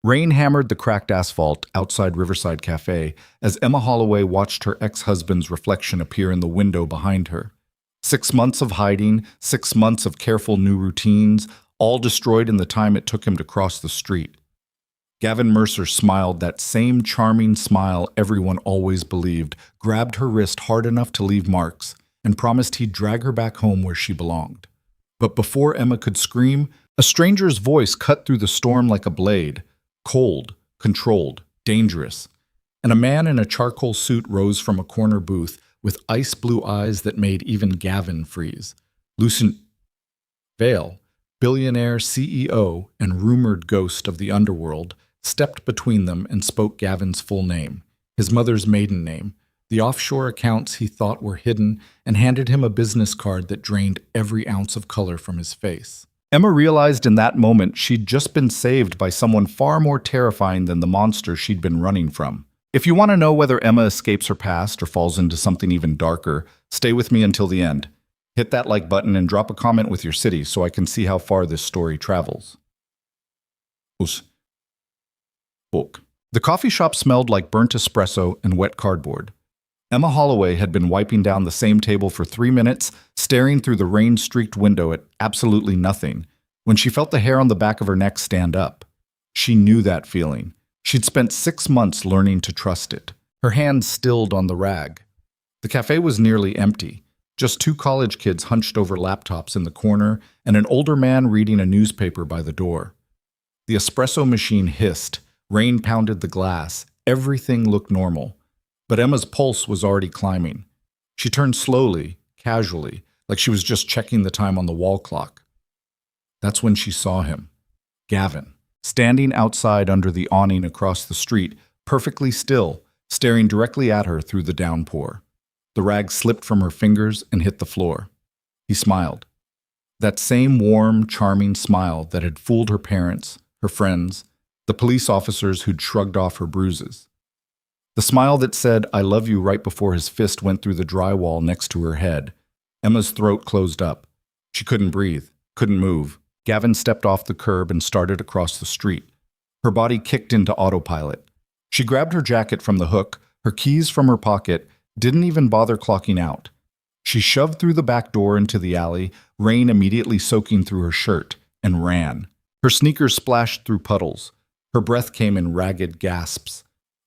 Rain hammered the cracked asphalt outside Riverside Cafe as Emma Holloway watched her ex-husband's reflection appear in the window behind her. 6 months of hiding, 6 months of careful new routines, all destroyed in the time it took him to cross the street. Gavin Mercer smiled that same charming smile everyone always believed, grabbed her wrist hard enough to leave marks, and promised he'd drag her back home where she belonged. But before Emma could scream, a stranger's voice cut through the storm like a blade. Cold, controlled, dangerous. And a man in a charcoal suit rose from a corner booth with ice blue eyes that made even Gavin freeze. Lucent Vale, billionaire CEO and rumored ghost of the underworld, stepped between them and spoke Gavin's full name, his mother's maiden name, the offshore accounts he thought were hidden, and handed him a business card that drained every ounce of color from his face. Emma realized in that moment she'd just been saved by someone far more terrifying than the monster she'd been running from. If you want to know whether Emma escapes her past or falls into something even darker, stay with me until the end. Hit that like button and drop a comment with your city so I can see how far this story travels. Book. The coffee shop smelled like burnt espresso and wet cardboard. Emma Holloway had been wiping down the same table for 3 minutes, staring through the rain-streaked window at absolutely nothing, when she felt the hair on the back of her neck stand up. She knew that feeling. She'd spent 6 months learning to trust it. Her hand stilled on the rag. The cafe was nearly empty. Just 2 college kids hunched over laptops in the corner and an older man reading a newspaper by the door. The espresso machine hissed. Rain pounded the glass. Everything looked normal. But Emma's pulse was already climbing. She turned slowly, casually, like she was just checking the time on the wall clock. That's when she saw him. Gavin, standing outside under the awning across the street, perfectly still, staring directly at her through the downpour. The rag slipped from her fingers and hit the floor. He smiled. That same warm, charming smile that had fooled her parents, her friends, the police officers who'd shrugged off her bruises. The smile that said, "I love you," right before his fist went through the drywall next to her head. Emma's throat closed up. She couldn't breathe, couldn't move. Gavin stepped off the curb and started across the street. Her body kicked into autopilot. She grabbed her jacket from the hook, her keys from her pocket, didn't even bother clocking out. She shoved through the back door into the alley, rain immediately soaking through her shirt, and ran. Her sneakers splashed through puddles. Her breath came in ragged gasps.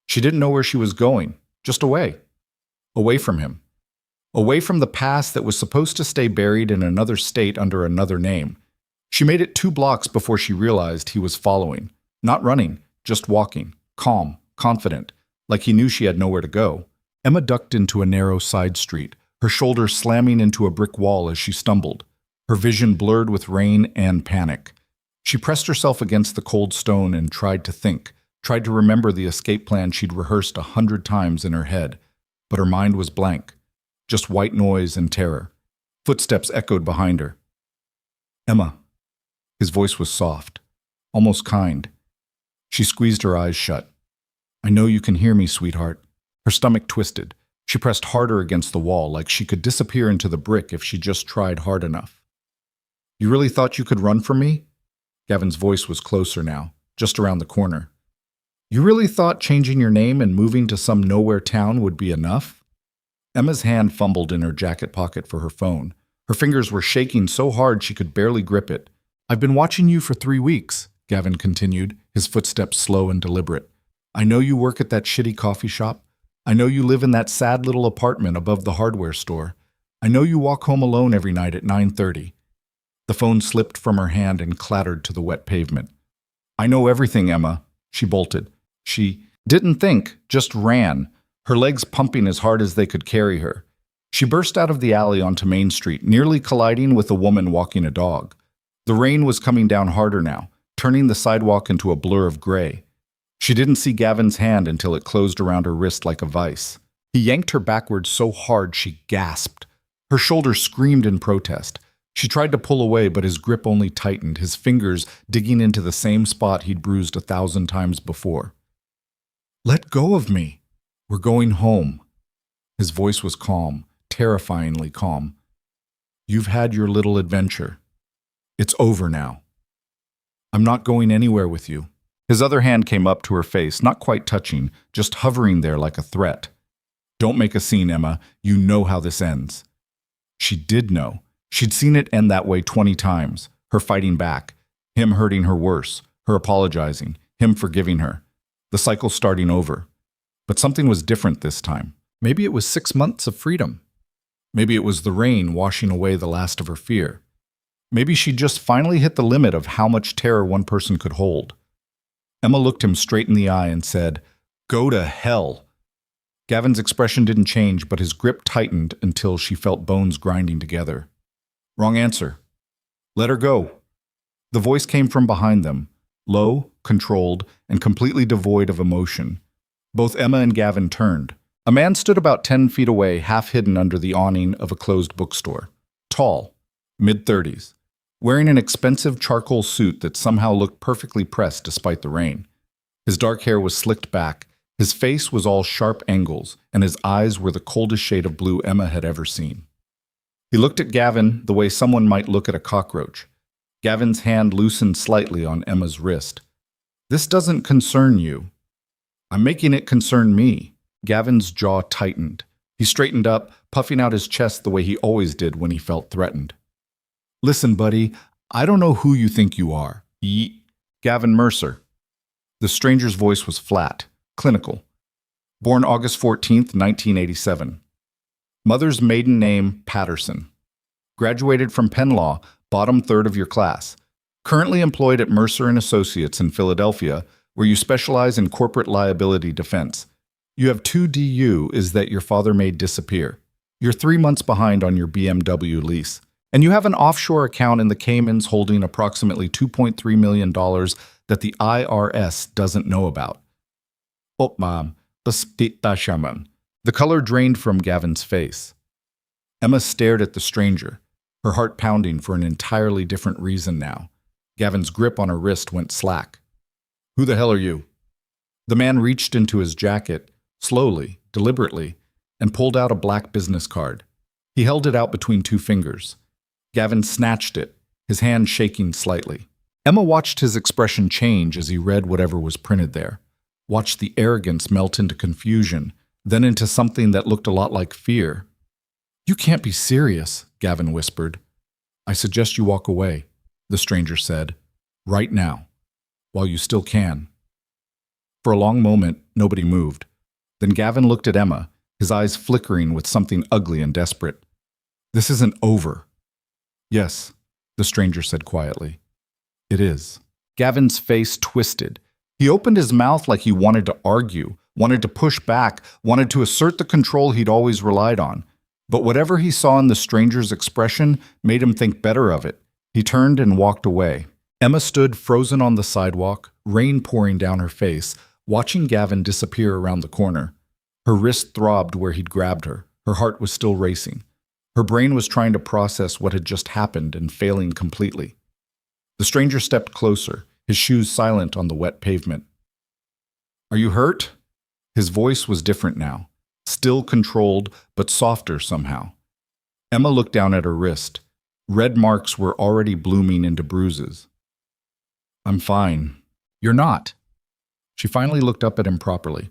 She didn't know where she was going, just away. Away from him. Away from the past that was supposed to stay buried in another state under another name. She made it 2 blocks before she realized he was following. Not running, just walking. Calm, confident, like he knew she had nowhere to go. Emma ducked into a narrow side street, her shoulder slamming into a brick wall as she stumbled, her vision blurred with rain and panic. She pressed herself against the cold stone and tried to think. Tried to remember the escape plan she'd rehearsed 100 times in her head, but her mind was blank, just white noise and terror. Footsteps echoed behind her. "Emma." His voice was soft, almost kind. She squeezed her eyes shut. "I know you can hear me, sweetheart." Her stomach twisted. She pressed harder against the wall, like she could disappear into the brick if she just tried hard enough. "You really thought you could run from me?" Gavin's voice was closer now, just around the corner. "You really thought changing your name and moving to some nowhere town would be enough?" Emma's hand fumbled in her jacket pocket for her phone. Her fingers were shaking so hard she could barely grip it. "I've been watching you for 3 weeks, Gavin continued, his footsteps slow and deliberate. "I know you work at that shitty coffee shop. I know you live in that sad little apartment above the hardware store. I know you walk home alone every night at 9:30. The phone slipped from her hand and clattered to the wet pavement. "I know everything, Emma," she bolted. She didn't think, just ran, her legs pumping as hard as they could carry her. She burst out of the alley onto Main Street, nearly colliding with a woman walking a dog. The rain was coming down harder now, turning the sidewalk into a blur of gray. She didn't see Gavin's hand until it closed around her wrist like a vice. He yanked her backwards so hard she gasped. Her shoulder screamed in protest. She tried to pull away, but his grip only tightened, his fingers digging into the same spot he'd bruised 1,000 times before. "Let go of me. We're going home." His voice was calm, terrifyingly calm. "You've had your little adventure. It's over now. I'm not going anywhere with you." His other hand came up to her face, not quite touching, just hovering there like a threat. Don't make a scene, Emma. You know how this ends. She did know. She'd seen it end that way 20 times. Her fighting back. Him hurting her worse. Her apologizing. Him forgiving her. The cycle starting over. But something was different this time. Maybe it was 6 months of freedom. Maybe it was the rain washing away the last of her fear. Maybe she'd just finally hit the limit of how much terror one person could hold. Emma looked him straight in the eye and said, "Go to hell." Gavin's expression didn't change, but his grip tightened until she felt bones grinding together. Wrong answer. Let her go. The voice came from behind them, low, controlled, and completely devoid of emotion. Both Emma and Gavin turned. A man stood about 10 feet away, half hidden under the awning of a closed bookstore. Tall, mid-30s, wearing an expensive charcoal suit that somehow looked perfectly pressed despite the rain. His dark hair was slicked back, his face was all sharp angles, and his eyes were the coldest shade of blue Emma had ever seen. He looked at Gavin the way someone might look at a cockroach. Gavin's hand loosened slightly on Emma's wrist. "This doesn't concern you." "I'm making it concern me." Gavin's jaw tightened. He straightened up, puffing out his chest the way he always did when he felt threatened. "Listen, buddy, I don't know who you think you are." Gavin Mercer. The stranger's voice was flat, clinical. Born August 14th, 1987. Mother's maiden name, Patterson. Graduated from Penn Law, bottom third of your class. Currently employed at Mercer & Associates in Philadelphia, where you specialize in corporate liability defense. You have 2 DU is that your father made disappear. You're 3 months behind on your BMW lease. And you have an offshore account in the Caymans holding approximately $2.3 million that the IRS doesn't know about. Oh, Mom, the color drained from Gavin's face. Emma stared at the stranger, her heart pounding for an entirely different reason now. Gavin's grip on her wrist went slack. "Who the hell are you?" The man reached into his jacket, slowly, deliberately, and pulled out a black business card. He held it out between 2 fingers. Gavin snatched it, his hand shaking slightly. Emma watched his expression change as he read whatever was printed there, watched the arrogance melt into confusion, then into something that looked a lot like fear. "You can't be serious," Gavin whispered. "I suggest you walk away," the stranger said. "Right now, while you still can." For a long moment, nobody moved. Then Gavin looked at Emma, his eyes flickering with something ugly and desperate. "This isn't over." "Yes," the stranger said quietly. "It is." Gavin's face twisted. He opened his mouth like he wanted to argue, wanted to push back, wanted to assert the control he'd always relied on. But whatever he saw in the stranger's expression made him think better of it. He turned and walked away. Emma stood frozen on the sidewalk, rain pouring down her face, watching Gavin disappear around the corner. Her wrist throbbed where he'd grabbed her. Her heart was still racing. Her brain was trying to process what had just happened and failing completely. The stranger stepped closer, his shoes silent on the wet pavement. "Are you hurt?" His voice was different now, still controlled, but softer somehow. Emma looked down at her wrist. Red marks were already blooming into bruises. "I'm fine." "You're not." She finally looked up at him properly.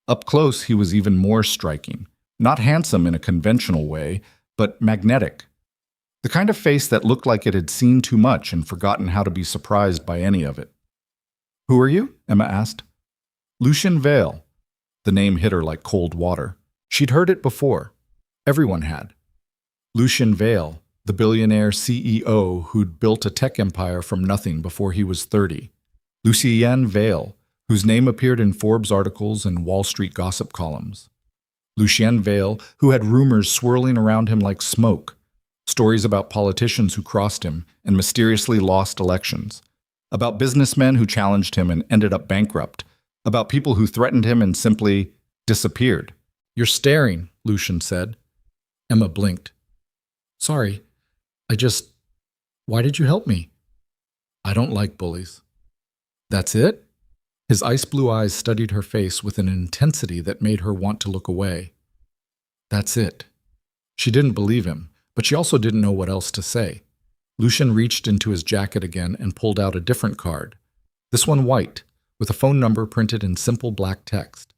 Up close, he was even more striking. Not handsome in a conventional way, but magnetic. The kind of face that looked like it had seen too much and forgotten how to be surprised by any of it. "Who are you?" Emma asked. "Lucien Vale." The name hit her like cold water. She'd heard it before. Everyone had. Lucien Vale, the billionaire CEO who'd built a tech empire from nothing before he was 30. Lucien Vale, whose name appeared in Forbes articles and Wall Street gossip columns. Lucien Vale, who had rumors swirling around him like smoke. Stories about politicians who crossed him and mysteriously lost elections. About businessmen who challenged him and ended up bankrupt. About people who threatened him and simply disappeared. "You're staring," Lucien said. Emma blinked. "Sorry, why did you help me?" "I don't like bullies." "That's it?" His ice blue eyes studied her face with an intensity that made her want to look away. "That's it." She didn't believe him, but she also didn't know what else to say. Lucien reached into his jacket again and pulled out a different card. This one white, with a phone number printed in simple black text.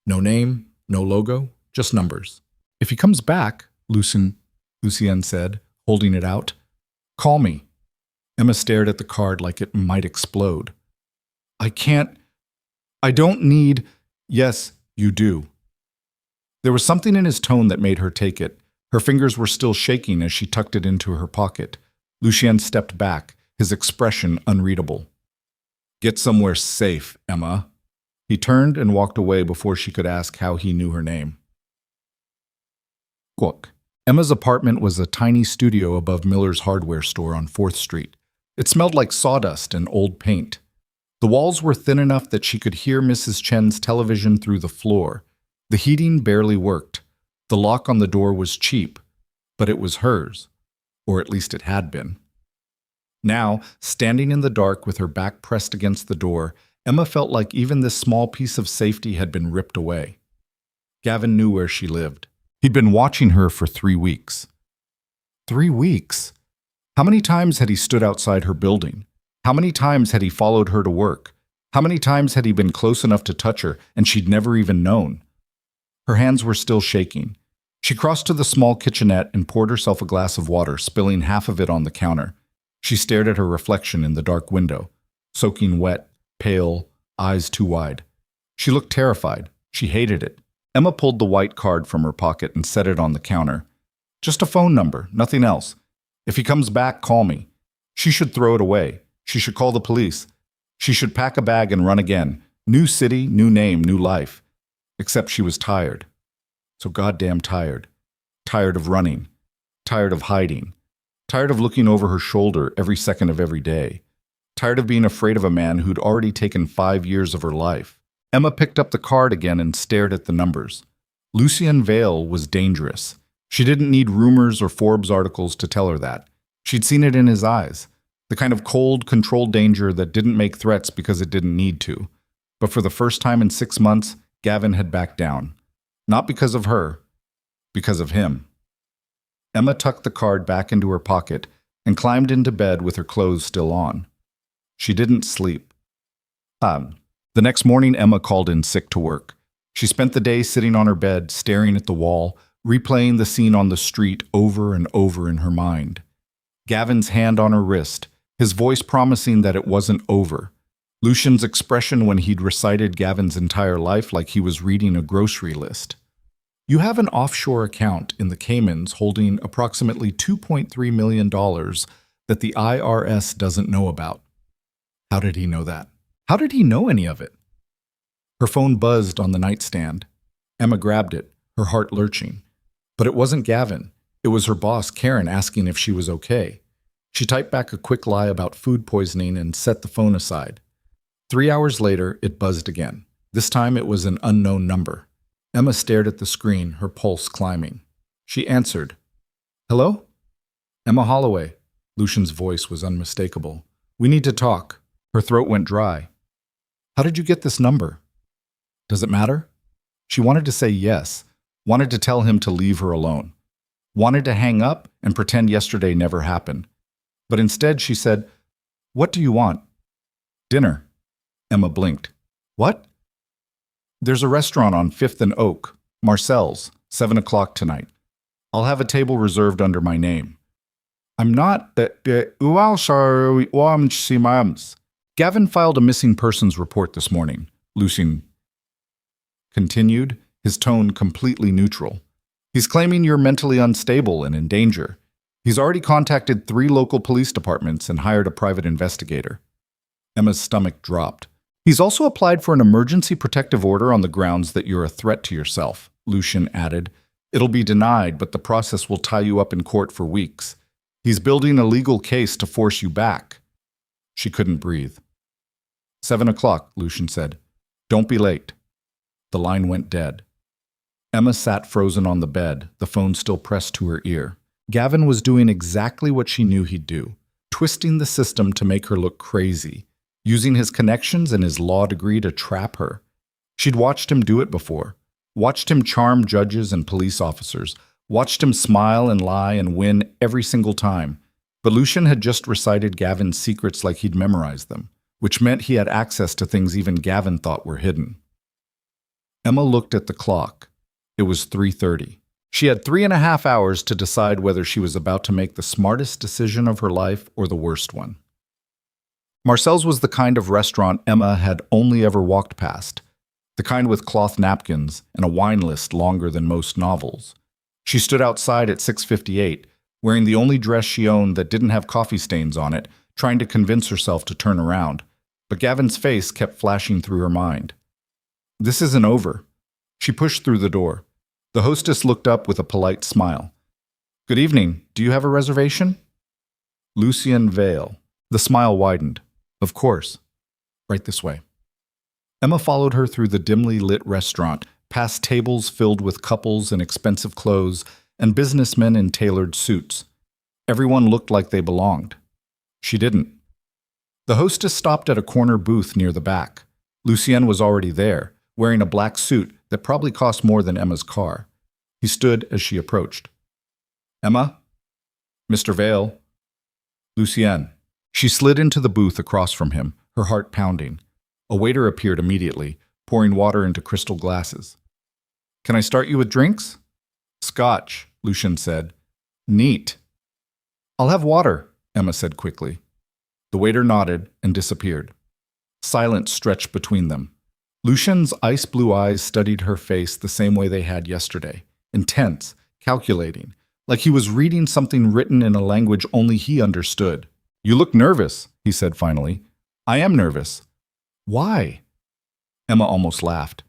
No name, no logo, just numbers. If he comes back, Lucien said, holding it out, call me. Emma stared at the card like it might explode. I don't need. Yes, you do. There was something in his tone that made her take it. Her fingers were still shaking as she tucked it into her pocket. Lucien stepped back, his expression unreadable. Get somewhere safe, Emma. He turned and walked away before she could ask how he knew her name. Look, Emma's apartment was a tiny studio above Miller's hardware store on 4th Street. It smelled like sawdust and old paint. The walls were thin enough that she could hear Mrs. Chen's television through the floor. The heating barely worked. The lock on the door was cheap, but it was hers, or at least it had been. Now, standing in the dark with her back pressed against the door, Emma felt like even this small piece of safety had been ripped away. Gavin knew where she lived. He'd been watching her for 3 weeks. 3 weeks? How many times had he stood outside her building? How many times had he followed her to work? How many times had he been close enough to touch her and she'd never even known? Her hands were still shaking. She crossed to the small kitchenette and poured herself a glass of water, spilling half of it on the counter. She stared at her reflection in the dark window, soaking wet, pale, eyes too wide. She looked terrified. She hated it. Emma pulled the white card from her pocket and set it on the counter. Just a phone number, nothing else. If he comes back, call me. She should throw it away. She should call the police. She should pack a bag and run again. New city, new name, new life. Except she was tired. So goddamn tired. Tired of running. Tired of hiding. Tired of looking over her shoulder every second of every day. Tired of being afraid of a man who'd already taken 5 years of her life. Emma picked up the card again and stared at the numbers. Lucien Vale was dangerous. She didn't need rumors or Forbes articles to tell her that. She'd seen it in his eyes. The kind of cold, controlled danger that didn't make threats because it didn't need to. But for the first time in 6 months, Gavin had backed down. Not because of her, because of him. Emma tucked the card back into her pocket and climbed into bed with her clothes still on. She didn't sleep. The next morning, Emma called in sick to work. She spent the day sitting on her bed, staring at the wall, replaying the scene on the street over and over in her mind. Gavin's hand on her wrist, his voice promising that it wasn't over. Lucien's expression when he'd recited Gavin's entire life like he was reading a grocery list. You have an offshore account in the Caymans holding approximately $2.3 million that the IRS doesn't know about. How did he know that? How did he know any of it? Her phone buzzed on the nightstand. Emma grabbed it, her heart lurching. But it wasn't Gavin. It was her boss, Karen, asking if she was okay. She typed back a quick lie about food poisoning and set the phone aside. 3 hours later, it buzzed again. This time it was an unknown number. Emma stared at the screen, her pulse climbing. She answered. Hello? Emma Holloway. Lucien's voice was unmistakable. We need to talk. Her throat went dry. How did you get this number? Does it matter? She wanted to say yes, wanted to tell him to leave her alone, wanted to hang up and pretend yesterday never happened. But instead she said, What do you want? Dinner. Emma blinked. What? There's a restaurant on 5th and Oak, Marcel's, 7 o'clock tonight. I'll have a table reserved under my name. I'm not Gavin filed a missing persons report this morning, Lucien continued, his tone completely neutral. He's claiming you're mentally unstable and in danger. He's already contacted 3 local police departments and hired a private investigator. Emma's stomach dropped. He's also applied for an emergency protective order on the grounds that you're a threat to yourself, Lucien added. It'll be denied, but the process will tie you up in court for weeks. He's building a legal case to force you back. She couldn't breathe. 7 o'clock, Lucien said. Don't be late. The line went dead. Emma sat frozen on the bed, the phone still pressed to her ear. Gavin was doing exactly what she knew he'd do, twisting the system to make her look crazy, using his connections and his law degree to trap her. She'd watched him do it before, watched him charm judges and police officers, watched him smile and lie and win every single time. But Lucien had just recited Gavin's secrets like he'd memorized them. which meant he had access to things even Gavin thought were hidden. Emma looked at the clock. It was 3:30. She had 3.5 hours to decide whether she was about to make the smartest decision of her life or the worst one. Marcel's was the kind of restaurant Emma had only ever walked past, the kind with cloth napkins and a wine list longer than most novels. She stood outside at 6:58, wearing the only dress she owned that didn't have coffee stains on it, trying to convince herself to turn around. But Gavin's face kept flashing through her mind. This isn't over. She pushed through the door. The hostess looked up with a polite smile. Good evening. Do you have a reservation? Lucien Vale. The smile widened. Of course. Right this way. Emma followed her through the dimly lit restaurant, past tables filled with couples in expensive clothes and businessmen in tailored suits. Everyone looked like they belonged. She didn't. The hostess stopped at a corner booth near the back. Lucien was already there, wearing a black suit that probably cost more than Emma's car. He stood as she approached. Emma? Mr. Vale? Lucien. She slid into the booth across from him, her heart pounding. A waiter appeared immediately, pouring water into crystal glasses. Can I start you with drinks? Scotch, Lucien said. Neat. I'll have water, Emma said quickly. The waiter nodded and disappeared. Silence stretched between them. Lucien's ice-blue eyes studied her face the same way they had yesterday, intense, calculating, like he was reading something written in a language only he understood. You look nervous, he said finally. I am nervous. Why? Emma almost laughed.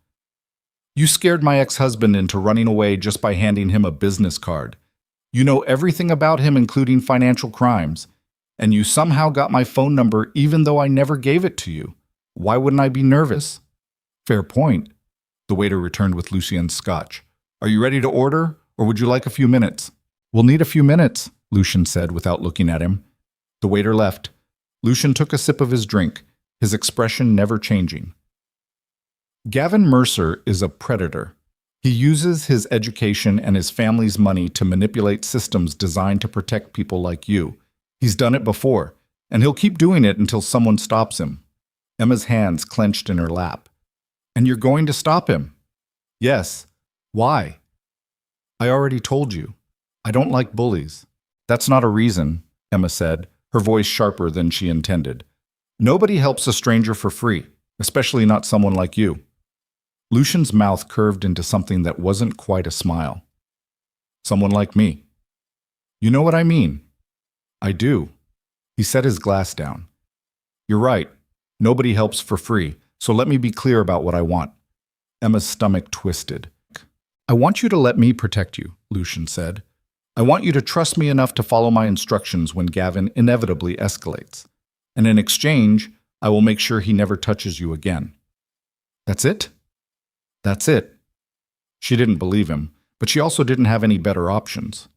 You scared my ex-husband into running away just by handing him a business card. You know everything about him, including financial crimes. And you somehow got my phone number even though I never gave it to you. Why wouldn't I be nervous? Fair point. The waiter returned with Lucien's scotch. Are you ready to order, or would you like a few minutes? We'll need a few minutes, Lucien said without looking at him. The waiter left. Lucien took a sip of his drink, his expression never changing. Gavin Mercer is a predator. He uses his education and his family's money to manipulate systems designed to protect people like you. He's done it before, and he'll keep doing it until someone stops him. Emma's hands clenched in her lap. And you're going to stop him? Yes. Why? I already told you. I don't like bullies. That's not a reason, Emma said, her voice sharper than she intended. Nobody helps a stranger for free, especially not someone like you. Lucien's mouth curved into something that wasn't quite a smile. Someone like me. You know what I mean? I do. He set his glass down. You're right. Nobody helps for free, so let me be clear about what I want. Emma's stomach twisted. I want you to let me protect you, Lucien said. I want you to trust me enough to follow my instructions when Gavin inevitably escalates. And in exchange, I will make sure he never touches you again. That's it? That's it. She didn't believe him, but she also didn't have any better options.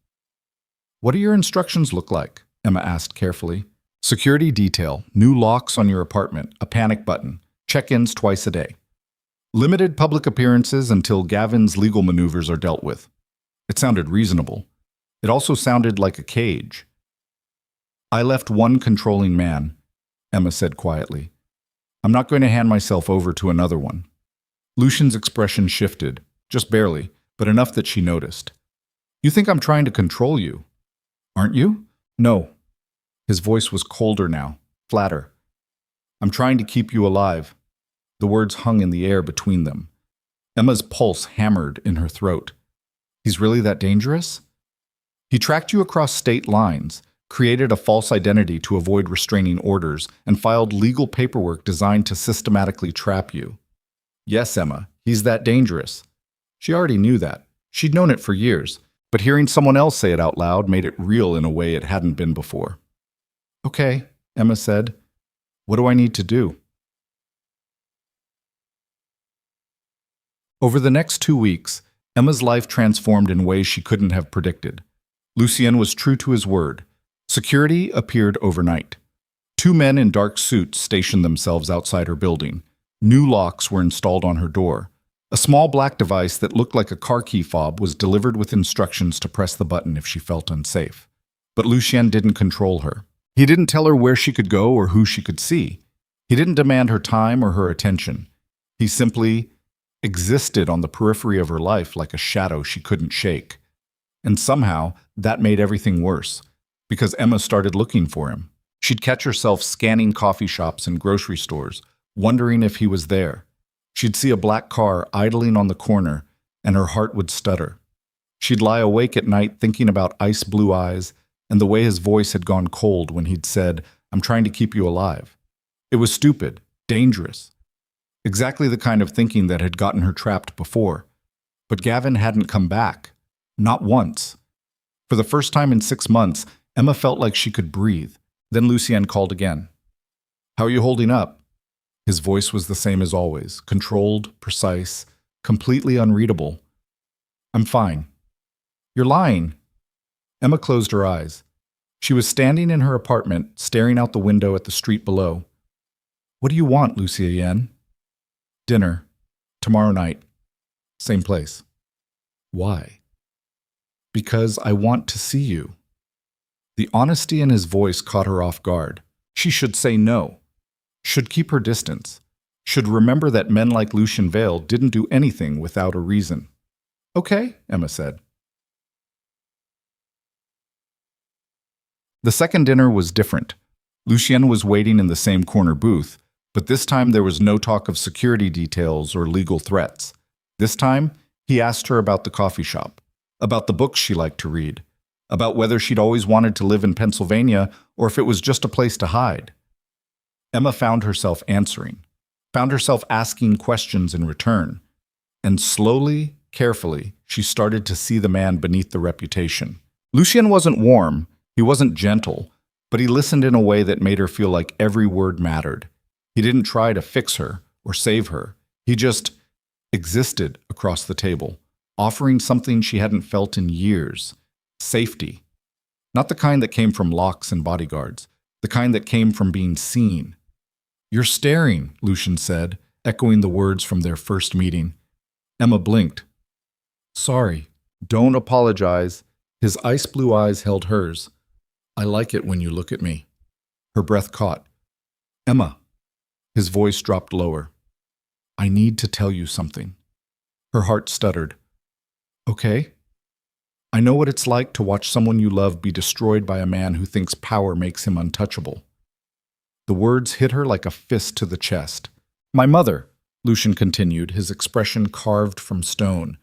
What do your instructions look like? Emma asked carefully. Security detail, new locks on your apartment, a panic button, check-ins twice a day. Limited public appearances until Gavin's legal maneuvers are dealt with. It sounded reasonable. It also sounded like a cage. I left one controlling man, Emma said quietly. I'm not going to hand myself over to another one. Lucien's expression shifted, just barely, but enough that she noticed. You think I'm trying to control you, aren't you? No. His voice was colder now, flatter. I'm trying to keep you alive. The words hung in the air between them. Emma's pulse hammered in her throat. He's really that dangerous? He tracked you across state lines, created a false identity to avoid restraining orders, and filed legal paperwork designed to systematically trap you. Yes, Emma, he's that dangerous. She already knew that. She'd known it for years, but hearing someone else say it out loud made it real in a way it hadn't been before. Okay, Emma said. What do I need to do? Over the next 2 weeks, Emma's life transformed in ways she couldn't have predicted. Lucien was true to his word. Security appeared overnight. 2 men in dark suits stationed themselves outside her building. New locks were installed on her door. A small black device that looked like a car key fob was delivered with instructions to press the button if she felt unsafe. But Lucien didn't control her. He didn't tell her where she could go or who she could see. He didn't demand her time or her attention. He simply existed on the periphery of her life like a shadow she couldn't shake. And somehow, that made everything worse, because Emma started looking for him. She'd catch herself scanning coffee shops and grocery stores, wondering if he was there. She'd see a black car idling on the corner, and her heart would stutter. She'd lie awake at night thinking about ice blue eyes and the way his voice had gone cold when he'd said, "I'm trying to keep you alive." It was stupid, dangerous, exactly the kind of thinking that had gotten her trapped before. But Gavin hadn't come back. Not once. For the first time in 6 months, Emma felt like she could breathe. Then Lucien called again. "How are you holding up?" His voice was the same as always, controlled, precise, completely unreadable. "I'm fine." "You're lying." Emma closed her eyes. She was standing in her apartment, staring out the window at the street below. "What do you want, Lucien?" "Dinner. Tomorrow night. Same place." "Why?" "Because I want to see you." The honesty in his voice caught her off guard. She should say no. Should keep her distance. Should remember that men like Lucien Vale didn't do anything without a reason. "Okay," Emma said. The second dinner was different. Lucien was waiting in the same corner booth, but this time there was no talk of security details or legal threats. This time, he asked her about the coffee shop, about the books she liked to read, about whether she'd always wanted to live in Pennsylvania or if it was just a place to hide. Emma found herself answering, found herself asking questions in return, and slowly, carefully, she started to see the man beneath the reputation. Lucien wasn't warm, he wasn't gentle, but he listened in a way that made her feel like every word mattered. He didn't try to fix her or save her. He just existed across the table, offering something she hadn't felt in years. Safety. Not the kind that came from locks and bodyguards, the kind that came from being seen. "You're staring," Lucien said, echoing the words from their first meeting. Emma blinked. "Sorry. Don't apologize." His ice blue eyes held hers. "I like it when you look at me." Her breath caught. "Emma." His voice dropped lower. "I need to tell you something." Her heart stuttered. "Okay." "I know what it's like to watch someone you love be destroyed by a man who thinks power makes him untouchable." The words hit her like a fist to the chest. "My mother," Lucien continued, his expression carved from stone.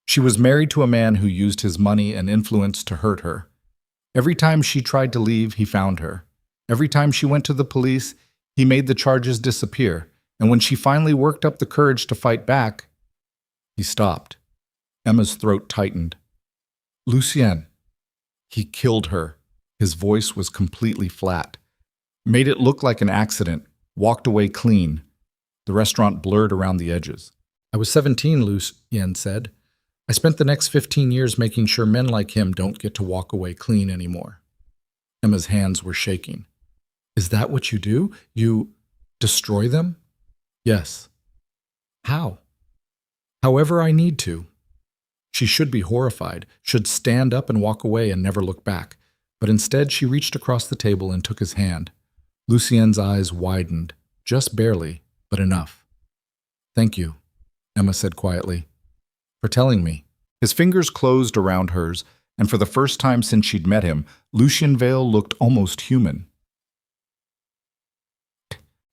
"She was married to a man who used his money and influence to hurt her. Every time she tried to leave, he found her. Every time she went to the police, he made the charges disappear. And when she finally worked up the courage to fight back..." He stopped. Emma's throat tightened. "Lucien." "He killed her." His voice was completely flat. "Made it look like an accident. Walked away clean." The restaurant blurred around the edges. "I was 17, Lucien said. I spent the next 15 years making sure men like him don't get to walk away clean anymore." Emma's hands were shaking. "Is that what you do? You destroy them?" "Yes." "How?" "However I need to." She should be horrified, should stand up and walk away and never look back. But instead she reached across the table and took his hand. Lucien's eyes widened, just barely, but enough. "Thank you," Emma said quietly, "for telling me." His fingers closed around hers, and for the first time since she'd met him, Lucien Vale looked almost human.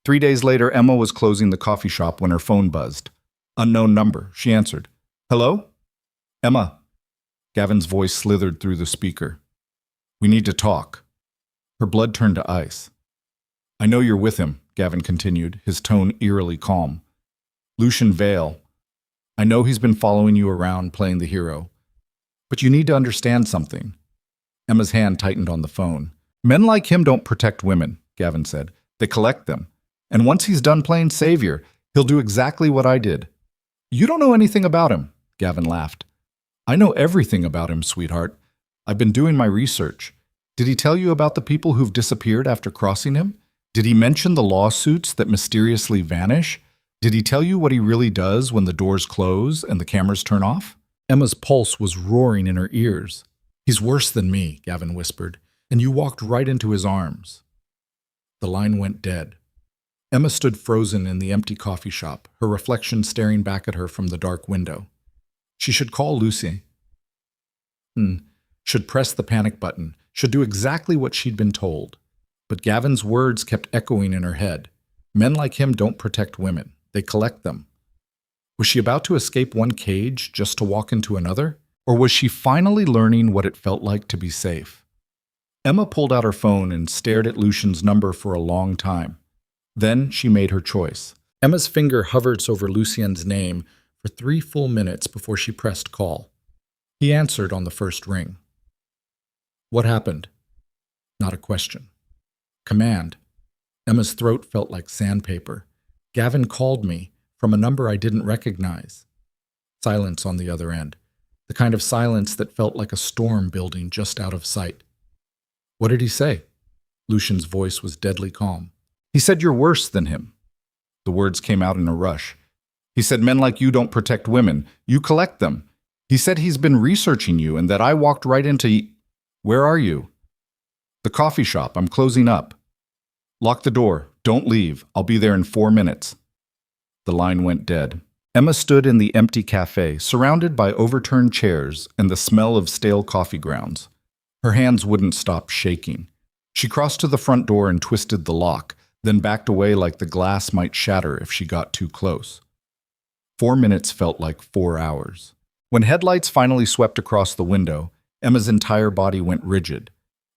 3 days later, Emma was closing the coffee shop when her phone buzzed. Unknown number. She answered. "Hello?" "Emma." Gavin's voice slithered through the speaker. "We need to talk." Her blood turned to ice. "I know you're with him," Gavin continued, his tone eerily calm. "Lucien Vale. I know he's been following you around playing the hero. But you need to understand something." Emma's hand tightened on the phone. "Men like him don't protect women," Gavin said. "They collect them. And once he's done playing savior, he'll do exactly what I did." "You don't know anything about him," Gavin laughed. "I know everything about him, sweetheart. I've been doing my research. Did he tell you about the people who've disappeared after crossing him? Did he mention the lawsuits that mysteriously vanish? Did he tell you what he really does when the doors close and the cameras turn off?" Emma's pulse was roaring in her ears. "He's worse than me," Gavin whispered, "and you walked right into his arms." The line went dead. Emma stood frozen in the empty coffee shop, her reflection staring back at her from the dark window. She should call Lucy. Should press the panic button, should do exactly what she'd been told. But Gavin's words kept echoing in her head. Men like him don't protect women, they collect them. Was she about to escape one cage just to walk into another? Or was she finally learning what it felt like to be safe? Emma pulled out her phone and stared at Lucian's number for a long time. Then she made her choice. Emma's finger hovered over Lucian's name for 3 full minutes before she pressed call. He answered on the first ring. What happened? Not a question. Command. Emma's throat felt like sandpaper. Gavin called me from a number I didn't recognize. Silence on the other end. The kind of silence that felt like a storm building just out of sight. What did he say? Lucian's voice was deadly calm. He said you're worse than him. The words came out in a rush. He said men like you don't protect women. You collect them. He said he's been researching you and that I walked right into... Where are you? The coffee shop. I'm closing up. Lock the door. Don't leave. I'll be there in 4 minutes. The line went dead. Emma stood in the empty cafe, surrounded by overturned chairs and the smell of stale coffee grounds. Her hands wouldn't stop shaking. She crossed to the front door and twisted the lock, then backed away like the glass might shatter if she got too close. 4 minutes felt like 4 hours. When headlights finally swept across the window, Emma's entire body went rigid.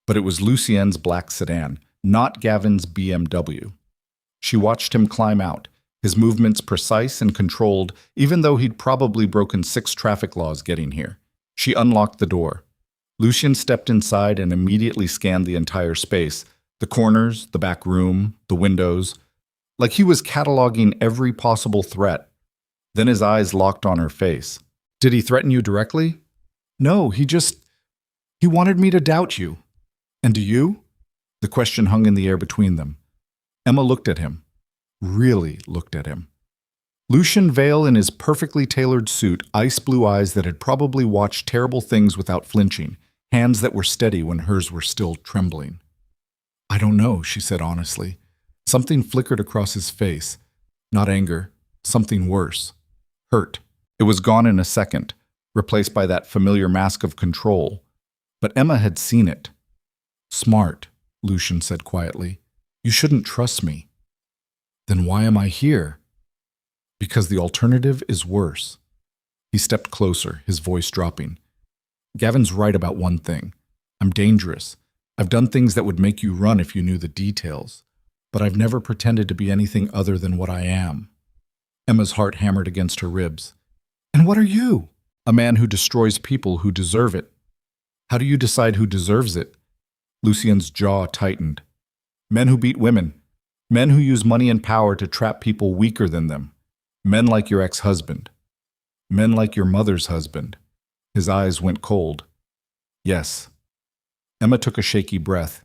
But it was Lucien's black sedan, not Gavin's BMW. She watched him climb out, his movements precise and controlled, even though he'd probably broken 6 traffic laws getting here. She unlocked the door. Lucian stepped inside and immediately scanned the entire space, the corners, the back room, the windows, like he was cataloging every possible threat. Then his eyes locked on her face. Did he threaten you directly? No, he wanted me to doubt you. And do you? The question hung in the air between them. Emma looked at him. Really looked at him. Lucian Vale in his perfectly tailored suit, ice blue eyes that had probably watched terrible things without flinching, hands that were steady when hers were still trembling. I don't know, she said honestly. Something flickered across his face. Not anger, something worse. Hurt. It was gone in a second, replaced by that familiar mask of control. But Emma had seen it. Smart, Lucian said quietly. You shouldn't trust me. Then why am I here? Because the alternative is worse. He stepped closer, his voice dropping. Gavin's right about one thing. I'm dangerous. I've done things that would make you run if you knew the details. But I've never pretended to be anything other than what I am. Emma's heart hammered against her ribs. And what are you? A man who destroys people who deserve it. How do you decide who deserves it? Lucian's jaw tightened. Men who beat women. Men who use money and power to trap people weaker than them. Men like your ex-husband. Men like your mother's husband. His eyes went cold. Yes. Emma took a shaky breath.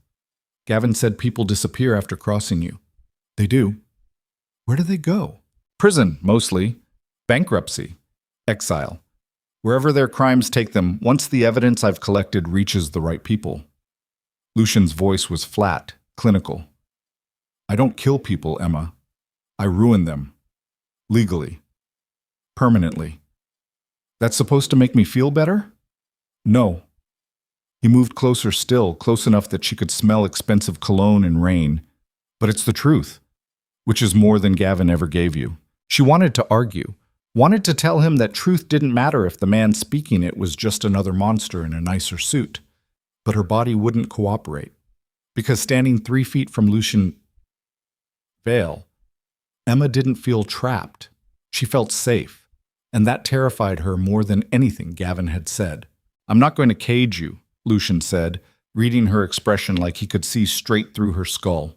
Gavin said people disappear after crossing you. They do. Where do they go? Prison, mostly. Bankruptcy. Exile. Wherever their crimes take them, once the evidence I've collected reaches the right people. Lucian's voice was flat, clinical. I don't kill people, Emma. I ruin them. Legally. Permanently. That's supposed to make me feel better? No. He moved closer still, close enough that she could smell expensive cologne and rain. But it's the truth, which is more than Gavin ever gave you. She wanted to argue, wanted to tell him that truth didn't matter if the man speaking it was just another monster in a nicer suit. But her body wouldn't cooperate. Because standing 3 feet from Lucian Vale, Emma didn't feel trapped. She felt safe. And that terrified her more than anything Gavin had said. I'm not going to cage you, Lucian said, reading her expression like he could see straight through her skull.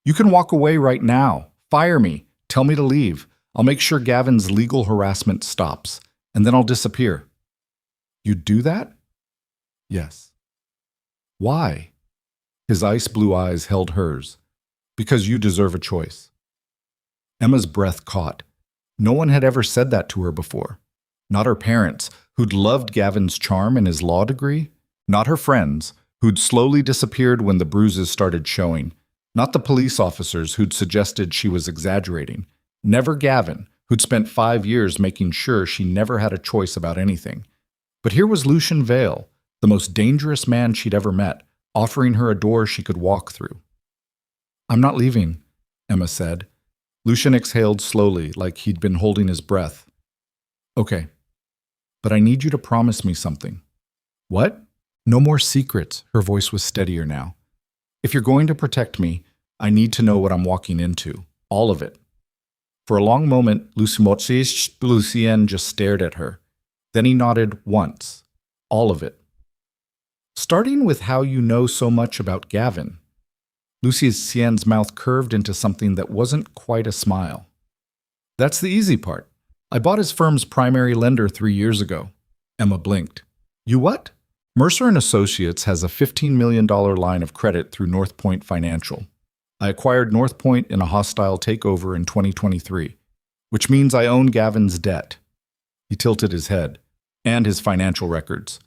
You can walk away right now. Fire me. Tell me to leave. I'll make sure Gavin's legal harassment stops, and then I'll disappear. You'd do that? Yes. Why? His ice blue eyes held hers. Because you deserve a choice. Emma's breath caught. No one had ever said that to her before. Not her parents, who'd loved Gavin's charm and his law degree. Not her friends, who'd slowly disappeared when the bruises started showing. Not the police officers who'd suggested she was exaggerating. Never Gavin, who'd spent 5 years making sure she never had a choice about anything. But here was Lucian Vale, the most dangerous man she'd ever met, offering her a door she could walk through. "I'm not leaving," Emma said. Lucian exhaled slowly, like he'd been holding his breath. "Okay, but I need you to promise me something." "What?" "No more secrets." Her voice was steadier now. "If you're going to protect me, I need to know what I'm walking into. All of it." For a long moment, Lucien just stared at her. Then he nodded once. "All of it." "Starting with how you know so much about Gavin." Lucien's mouth curved into something that wasn't quite a smile. "That's the easy part. I bought his firm's primary lender 3 years ago." Emma blinked. "You what?" "Mercer and Associates has a $15 million line of credit through North Point Financial. I acquired North Point in a hostile takeover in 2023, which means I own Gavin's debt." He tilted his head. "And his financial records."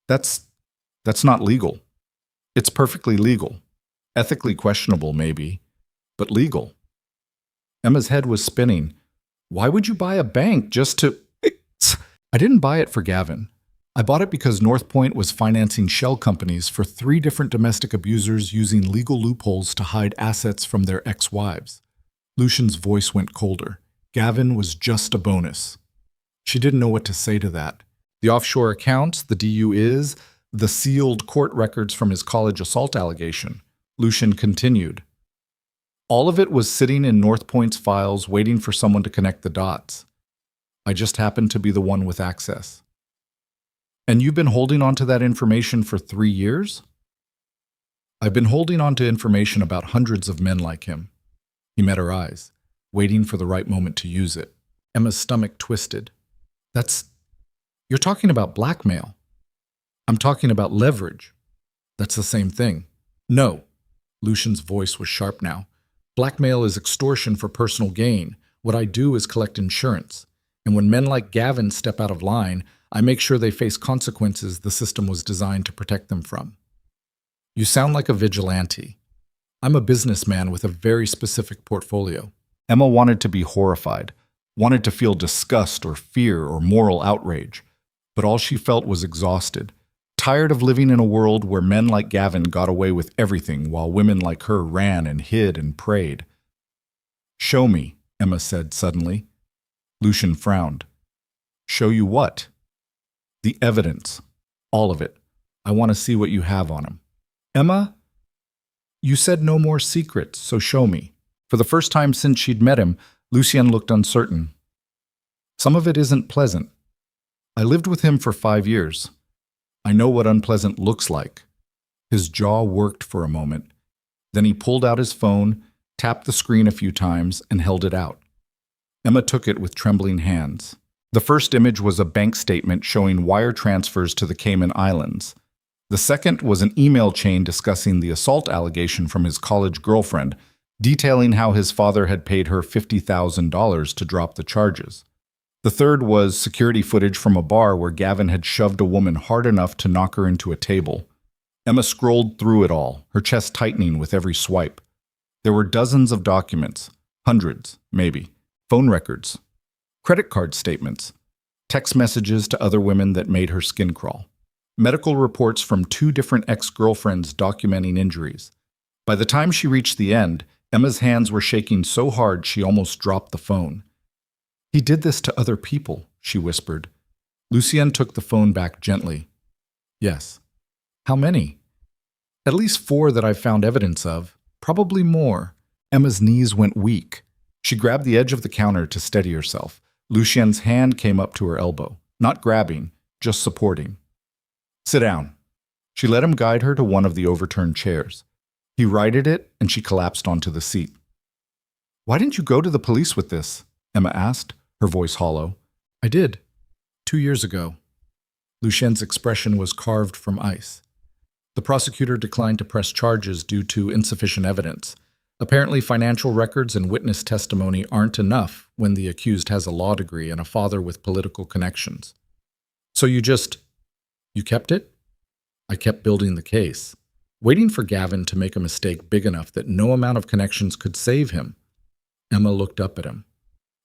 That's not legal." "It's perfectly legal. Ethically questionable, maybe, but legal." Emma's head was spinning. "Why would you buy a bank just to—" "I didn't buy it for Gavin. I bought it because North Point was financing shell companies for 3 different domestic abusers using legal loopholes to hide assets from their ex-wives." Lucian's voice went colder. Gavin was just a bonus. She didn't know what to say to that. The offshore accounts, the DUIs, the sealed court records from his college assault allegation. Lucian continued. "All of it was sitting in North Point's files waiting for someone to connect the dots. I just happened to be the one with access." "And you've been holding on to that information for 3 years?" "I've been holding on to information about hundreds of men like him." He met her eyes, waiting for the right moment to use it. Emma's stomach twisted. You're talking about blackmail." "I'm talking about leverage." "That's the same thing." "No." Lucian's voice was sharp now. "Blackmail is extortion for personal gain. What I do is collect insurance. And when men like Gavin step out of line, I make sure they face consequences the system was designed to protect them from." "You sound like a vigilante." "I'm a businessman with a very specific portfolio." Emma wanted to be horrified, wanted to feel disgust or fear or moral outrage, but all she felt was exhausted, tired of living in a world where men like Gavin got away with everything while women like her ran and hid and prayed. "Show me," Emma said suddenly. Lucian frowned. "Show you what?" "The evidence. All of it. I want to see what you have on him." "Emma, you said no more secrets, so show me." For the first time since she'd met him, Lucien looked uncertain. "Some of it isn't pleasant. I lived with him for 5 years. I know what unpleasant looks like." His jaw worked for a moment. Then he pulled out his phone, tapped the screen a few times, and held it out. Emma took it with trembling hands. The first image was a bank statement showing wire transfers to the Cayman Islands. The second was an email chain discussing the assault allegation from his college girlfriend, detailing how his father had paid her $50,000 to drop the charges. The third was security footage from a bar where Gavin had shoved a woman hard enough to knock her into a table. Emma scrolled through it all, her chest tightening with every swipe. There were dozens of documents, hundreds, maybe, phone records, credit card statements, text messages to other women that made her skin crawl, medical reports from 2 different ex-girlfriends documenting injuries. By the time she reached the end, Emma's hands were shaking so hard she almost dropped the phone. "He did this to other people," she whispered. Lucien took the phone back gently. "Yes." "How many?" "At least 4 that I've found evidence of. Probably more." Emma's knees went weak. She grabbed the edge of the counter to steady herself. Lucien's hand came up to her elbow, not grabbing, just supporting. "Sit down." She let him guide her to one of the overturned chairs. He righted it, and she collapsed onto the seat. "Why didn't you go to the police with this?" Emma asked, her voice hollow. "I did. 2 years ago." Lucien's expression was carved from ice. The prosecutor declined to press charges due to insufficient evidence. Apparently, financial records and witness testimony aren't enough when the accused has a law degree and a father with political connections. "So you kept it?" "I kept building the case." waiting for Gavin to make a mistake big enough that no amount of connections could save him. Emma looked up at him.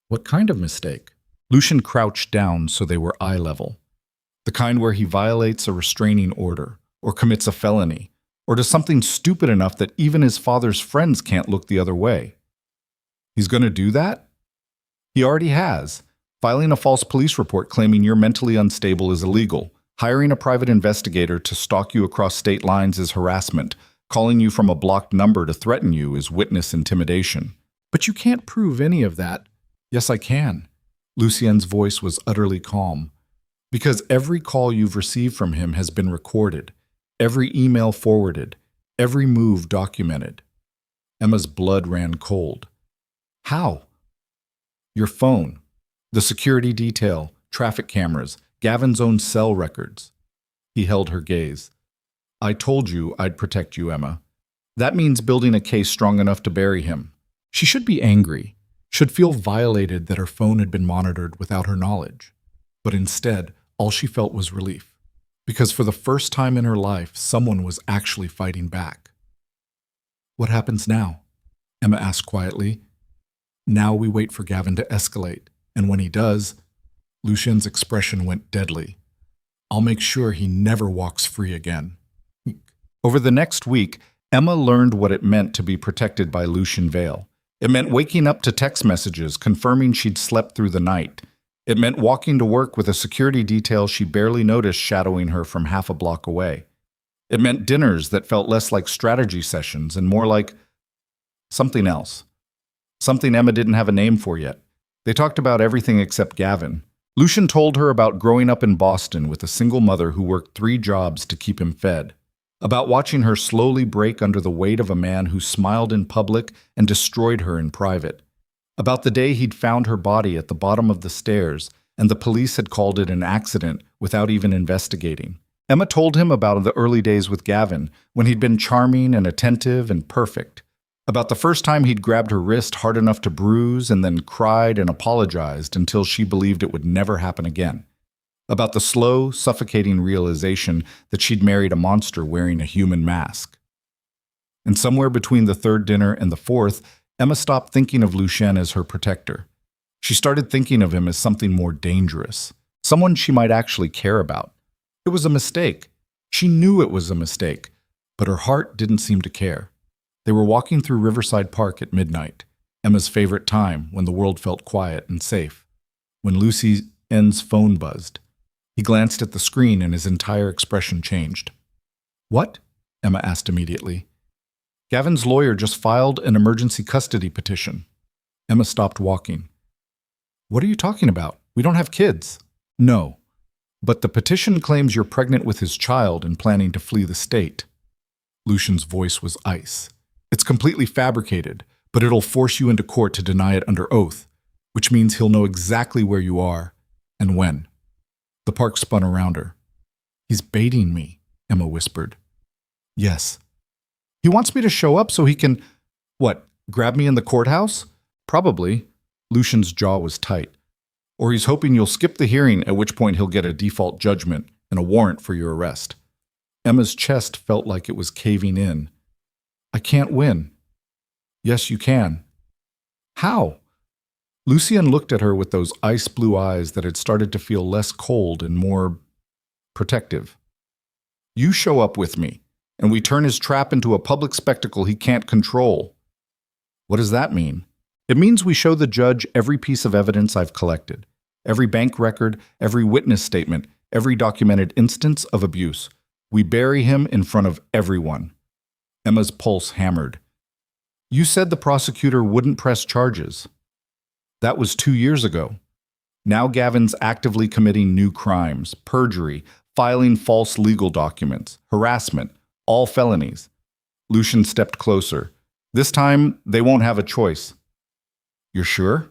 What kind of mistake? Lucian crouched down so they were eye level. The kind where he violates a restraining order, or commits a felony, or does something stupid enough that even his father's friends can't look the other way. He's going to do that? He already has. Filing a false police report claiming you're mentally unstable is illegal. Hiring a private investigator to stalk you across state lines is harassment. Calling you from a blocked number to threaten you is witness intimidation. But you can't prove any of that. Yes, I can. Lucien's voice was utterly calm. Because every call you've received from him has been recorded, every email forwarded, every move documented. Emma's blood ran cold. How? Your phone, the security detail, traffic cameras, Gavin's own cell records. He held her gaze. I told you I'd protect you, Emma. That means building a case strong enough to bury him. She should be angry, should feel violated that her phone had been monitored without her knowledge. But instead, all she felt was relief, because for the first time in her life, someone was actually fighting back. What happens now? Emma asked quietly. Now we wait for Gavin to escalate, and when he does, Lucien's expression went deadly. I'll make sure he never walks free again. Over the next week, Emma learned what it meant to be protected by Lucian Vale. It meant waking up to text messages confirming she'd slept through the night. It meant walking to work with a security detail she barely noticed shadowing her from half a block away. It meant dinners that felt less like strategy sessions and more like something else. Something Emma didn't have a name for yet. They talked about everything except Gavin. Lucian told her about growing up in Boston with a single mother who worked 3 jobs to keep him fed. About watching her slowly break under the weight of a man who smiled in public and destroyed her in private. About the day he'd found her body at the bottom of the stairs and the police had called it an accident without even investigating. Emma told him about the early days with Gavin, when he'd been charming and attentive and perfect. About the first time he'd grabbed her wrist hard enough to bruise and then cried and apologized until she believed it would never happen again. About the slow, suffocating realization that she'd married a monster wearing a human mask. And somewhere between the 3rd dinner and the 4th, Emma stopped thinking of Lucien as her protector. She started thinking of him as something more dangerous, someone she might actually care about. It was a mistake. She knew it was a mistake, but her heart didn't seem to care. They were walking through Riverside Park at midnight, Emma's favorite time when the world felt quiet and safe. When Lucien's phone buzzed, he glanced at the screen and his entire expression changed. What? Emma asked immediately. Gavin's lawyer just filed an emergency custody petition. Emma stopped walking. What are you talking about? We don't have kids. No, but the petition claims you're pregnant with his child and planning to flee the state. Lucian's voice was ice. It's completely fabricated, but it'll force you into court to deny it under oath, which means he'll know exactly where you are and when. The park spun around her. He's baiting me, Emma whispered. Yes. He wants me to show up so he can, what, grab me in the courthouse? Probably. Lucian's jaw was tight. Or he's hoping you'll skip the hearing, at which point he'll get a default judgment and a warrant for your arrest. Emma's chest felt like it was caving in. I can't win. Yes, you can. How? Lucien looked at her with those ice blue eyes that had started to feel less cold and more protective. You show up with me, and we turn his trap into a public spectacle he can't control. What does that mean? It means we show the judge every piece of evidence I've collected, every bank record, every witness statement, every documented instance of abuse. We bury him in front of everyone. Emma's pulse hammered. You said the prosecutor wouldn't press charges. That was 2 years ago. Now Gavin's actively committing new crimes, perjury, filing false legal documents, harassment, all felonies. Lucian stepped closer. This time, they won't have a choice. You're sure?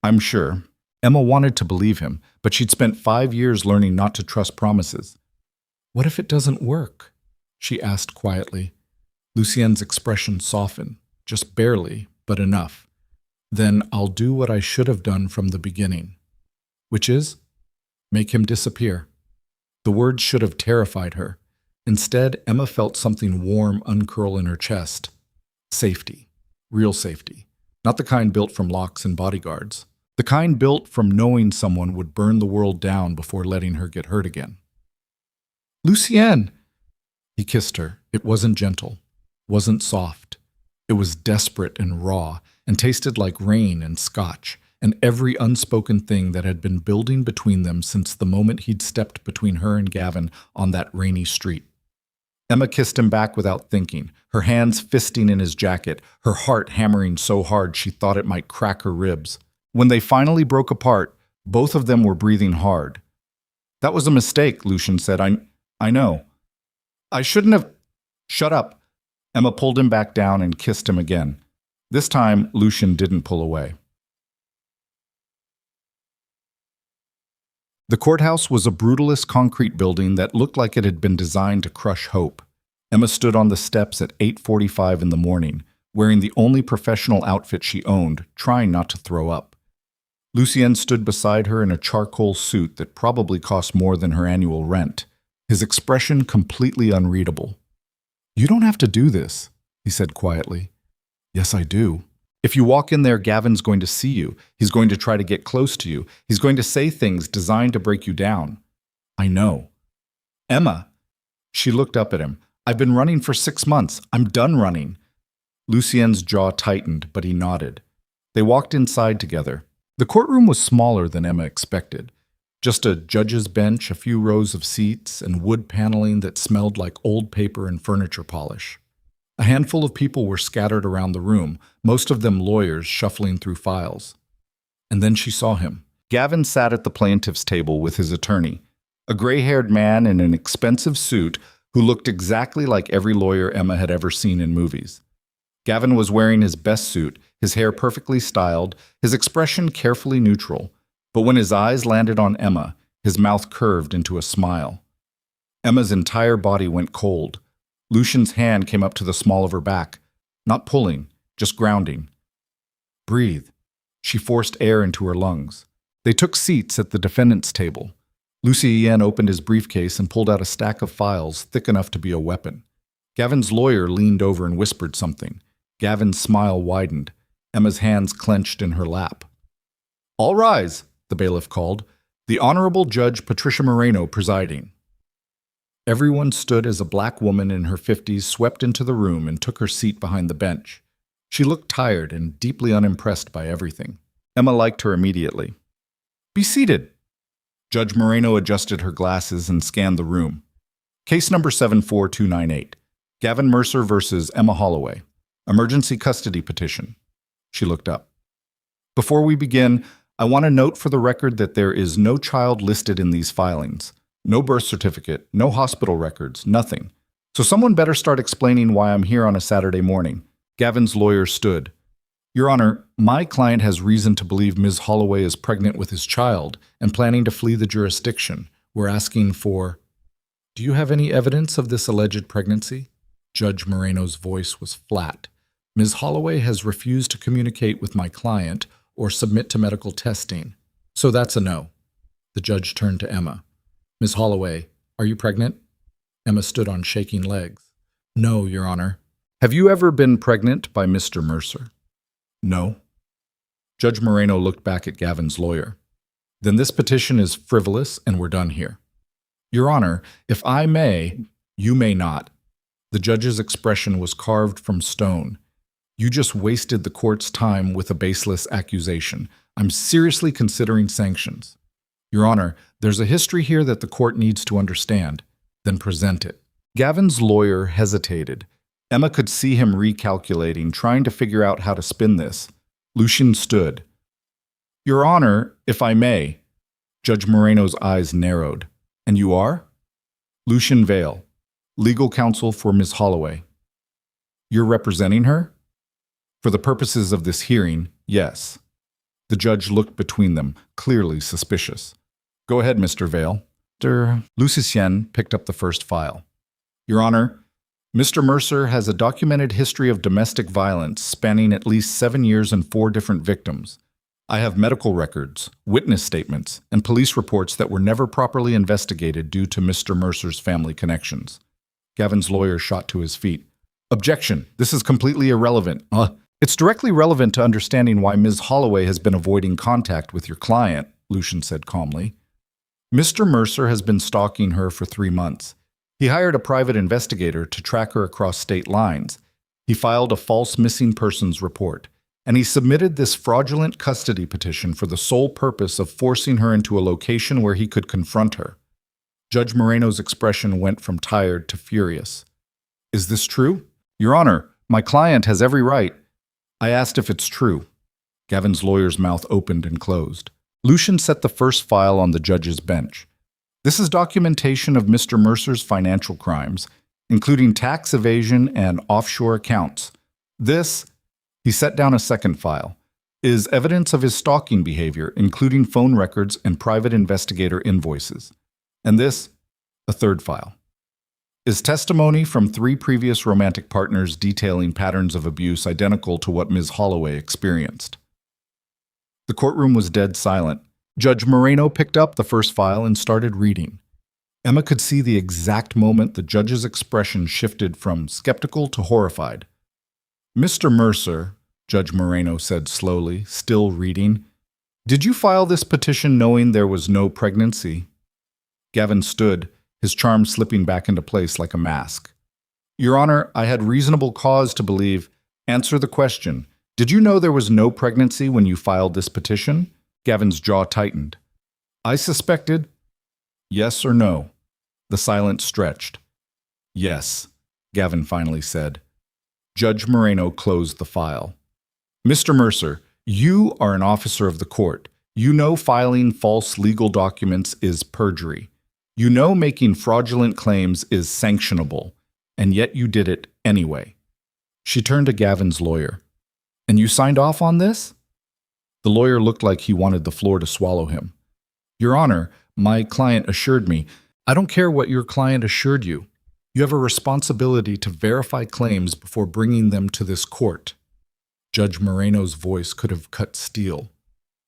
I'm sure. Emma wanted to believe him, but she'd spent 5 years learning not to trust promises. What if it doesn't work? She asked quietly. Lucien's expression softened, just barely, but enough. Then I'll do what I should have done from the beginning. Which is? Make him disappear. The words should have terrified her. Instead, Emma felt something warm uncurl in her chest. Safety. Real safety. Not the kind built from locks and bodyguards. The kind built from knowing someone would burn the world down before letting her get hurt again. Lucienne! He kissed her. It wasn't gentle, wasn't soft. It was desperate and raw, and tasted like rain and scotch, and every unspoken thing that had been building between them since the moment he'd stepped between her and Gavin on that rainy street. Emma kissed him back without thinking, her hands fisting in his jacket, her heart hammering so hard she thought it might crack her ribs. When they finally broke apart, both of them were breathing hard. That was a mistake, Lucian said. I know. I shouldn't have... Shut up. Emma pulled him back down and kissed him again. This time, Lucian didn't pull away. The courthouse was a brutalist concrete building that looked like it had been designed to crush hope. Emma stood on the steps at 8:45 in the morning, wearing the only professional outfit she owned, trying not to throw up. Lucien stood beside her in a charcoal suit that probably cost more than her annual rent, his expression completely unreadable. "You don't have to do this," he said quietly. "Yes, I do. If you walk in there, Gavin's going to see you. He's going to try to get close to you. He's going to say things designed to break you down." "I know." "Emma." She looked up at him. "I've been running for 6 months. I'm done running." Lucien's jaw tightened, but he nodded. They walked inside together. The courtroom was smaller than Emma expected. Just a judge's bench, a few rows of seats, and wood paneling that smelled like old paper and furniture polish. A handful of people were scattered around the room, most of them lawyers shuffling through files. And then she saw him. Gavin sat at the plaintiff's table with his attorney, a gray-haired man in an expensive suit who looked exactly like every lawyer Emma had ever seen in movies. Gavin was wearing his best suit, his hair perfectly styled, his expression carefully neutral. But when his eyes landed on Emma, his mouth curved into a smile. Emma's entire body went cold. Lucian's hand came up to the small of her back, not pulling, just grounding. "Breathe." She forced air into her lungs. They took seats at the defendant's table. Lucien opened his briefcase and pulled out a stack of files thick enough to be a weapon. Gavin's lawyer leaned over and whispered something. Gavin's smile widened. Emma's hands clenched in her lap. "All rise," the bailiff called. "The Honorable Judge Patricia Moreno presiding." Everyone stood as a black woman in her 50s swept into the room and took her seat behind the bench. She looked tired and deeply unimpressed by everything. Emma liked her immediately. "Be seated." Judge Moreno adjusted her glasses and scanned the room. Case number 74298. Gavin Mercer versus Emma Holloway. Emergency custody petition. She looked up. "Before we begin, I want to note for the record that there is no child listed in these filings. No birth certificate, no hospital records, nothing. So someone better start explaining why I'm here on a Saturday morning." Gavin's lawyer stood. "Your Honor, my client has reason to believe Ms. Holloway is pregnant with his child and planning to flee the jurisdiction. We're asking for..." "Do you have any evidence of this alleged pregnancy?" Judge Moreno's voice was flat. "Ms. Holloway has refused to communicate with my client or submit to medical testing. So that's a no." The judge turned to Emma. "Ms. Holloway, are you pregnant?" Emma stood on shaking legs. "No, Your Honor." "Have you ever been pregnant by Mr. Mercer?" "No." Judge Moreno looked back at Gavin's lawyer. "Then this petition is frivolous and we're done here." "Your Honor, if I may..." "You may not." The judge's expression was carved from stone. "You just wasted the court's time with a baseless accusation. I'm seriously considering sanctions." "Your Honor, there's a history here that the court needs to understand." "Then present it." Gavin's lawyer hesitated. Emma could see him recalculating, trying to figure out how to spin this. Lucian stood. "Your Honor, if I may." Judge Moreno's eyes narrowed. "And you are?" "Lucian Vale, legal counsel for Ms. Holloway." "You're representing her?" "For the purposes of this hearing, yes." The judge looked between them, clearly suspicious. "Go ahead, Mr. Vale." Lucien picked up the first file. "Your Honor, Mr. Mercer has a documented history of domestic violence spanning at least 7 years and 4 different victims. I have medical records, witness statements, and police reports that were never properly investigated due to Mr. Mercer's family connections. Gavin's lawyer shot to his feet. Objection. This is completely irrelevant. It's directly relevant to understanding why Ms. Holloway has been avoiding contact with your client, Lucian said calmly. Mr. Mercer has been stalking her for 3 months. He hired a private investigator to track her across state lines. He filed a false missing persons report, and he submitted this fraudulent custody petition for the sole purpose of forcing her into a location where he could confront her. Judge Moreno's expression went from tired to furious. Is this true? Your Honor, my client has every right. I asked if it's true. Gavin's lawyer's mouth opened and closed. Lucian set the first file on the judge's bench. This is documentation of Mr. Mercer's financial crimes, including tax evasion and offshore accounts. This, he set down a second file, is evidence of his stalking behavior, including phone records and private investigator invoices. And this, a third file, is testimony from 3 previous romantic partners detailing patterns of abuse identical to what Ms. Holloway experienced. The courtroom was dead silent. Judge Moreno picked up the first file and started reading. Emma could see the exact moment the judge's expression shifted from skeptical to horrified. Mr. Mercer, Judge Moreno said slowly, still reading, did you file this petition knowing there was no pregnancy? Gavin stood, his charm slipping back into place like a mask. Your Honor, I had reasonable cause to believe. Answer the question. Did you know there was no pregnancy when you filed this petition? Gavin's jaw tightened. I suspected. Yes or no? The silence stretched. Yes, Gavin finally said. Judge Moreno closed the file. Mr. Mercer, you are an officer of the court. You know filing false legal documents is perjury. You know making fraudulent claims is sanctionable, and yet you did it anyway. She turned to Gavin's lawyer. And you signed off on this? The lawyer looked like he wanted the floor to swallow him. Your Honor, my client assured me. I don't care what your client assured you. You have a responsibility to verify claims before bringing them to this court. Judge Moreno's voice could have cut steel.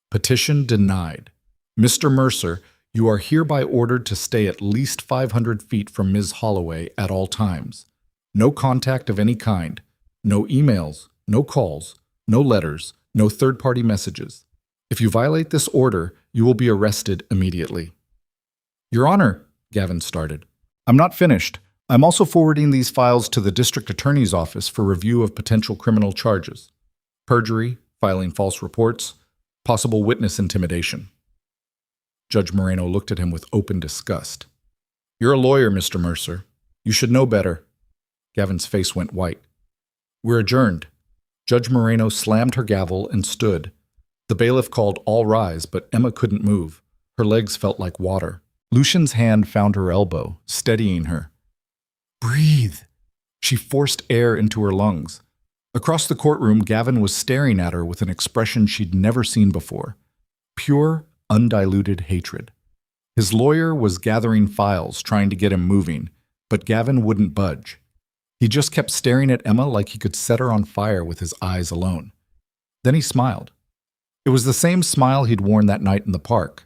Petition denied. Mr. Mercer, you are hereby ordered to stay at least 500 feet from Ms. Holloway at all times. No contact of any kind. No emails, no calls, no letters, no third-party messages. If you violate this order, you will be arrested immediately. Your Honor, Gavin started. I'm not finished. I'm also forwarding these files to the district attorney's office for review of potential criminal charges. Perjury, filing false reports, possible witness intimidation. Judge Moreno looked at him with open disgust. You're a lawyer, Mr. Mercer. You should know better. Gavin's face went white. We're adjourned. Judge Moreno slammed her gavel and stood. The bailiff called all rise, but Emma couldn't move. Her legs felt like water. Lucian's hand found her elbow, steadying her. Breathe. She forced air into her lungs. Across the courtroom, Gavin was staring at her with an expression she'd never seen before. Pure, undiluted hatred. His lawyer was gathering files, trying to get him moving, but Gavin wouldn't budge. He just kept staring at Emma like he could set her on fire with his eyes alone. Then he smiled. It was the same smile he'd worn that night in the park.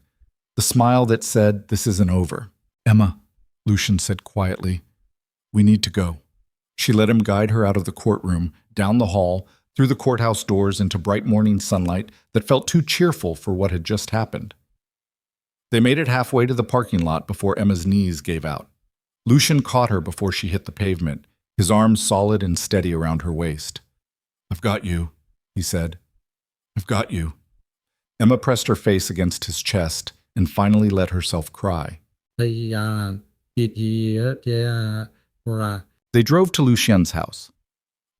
The smile that said, this isn't over. Emma, Lucian said quietly, we need to go. She let him guide her out of the courtroom, down the hall, through the courthouse doors into bright morning sunlight that felt too cheerful for what had just happened. They made it halfway to the parking lot before Emma's knees gave out. Lucian caught her before she hit the pavement, his arms solid and steady around her waist. I've got you, he said. I've got you. Emma pressed her face against his chest and finally let herself cry. They drove to Lucien's house.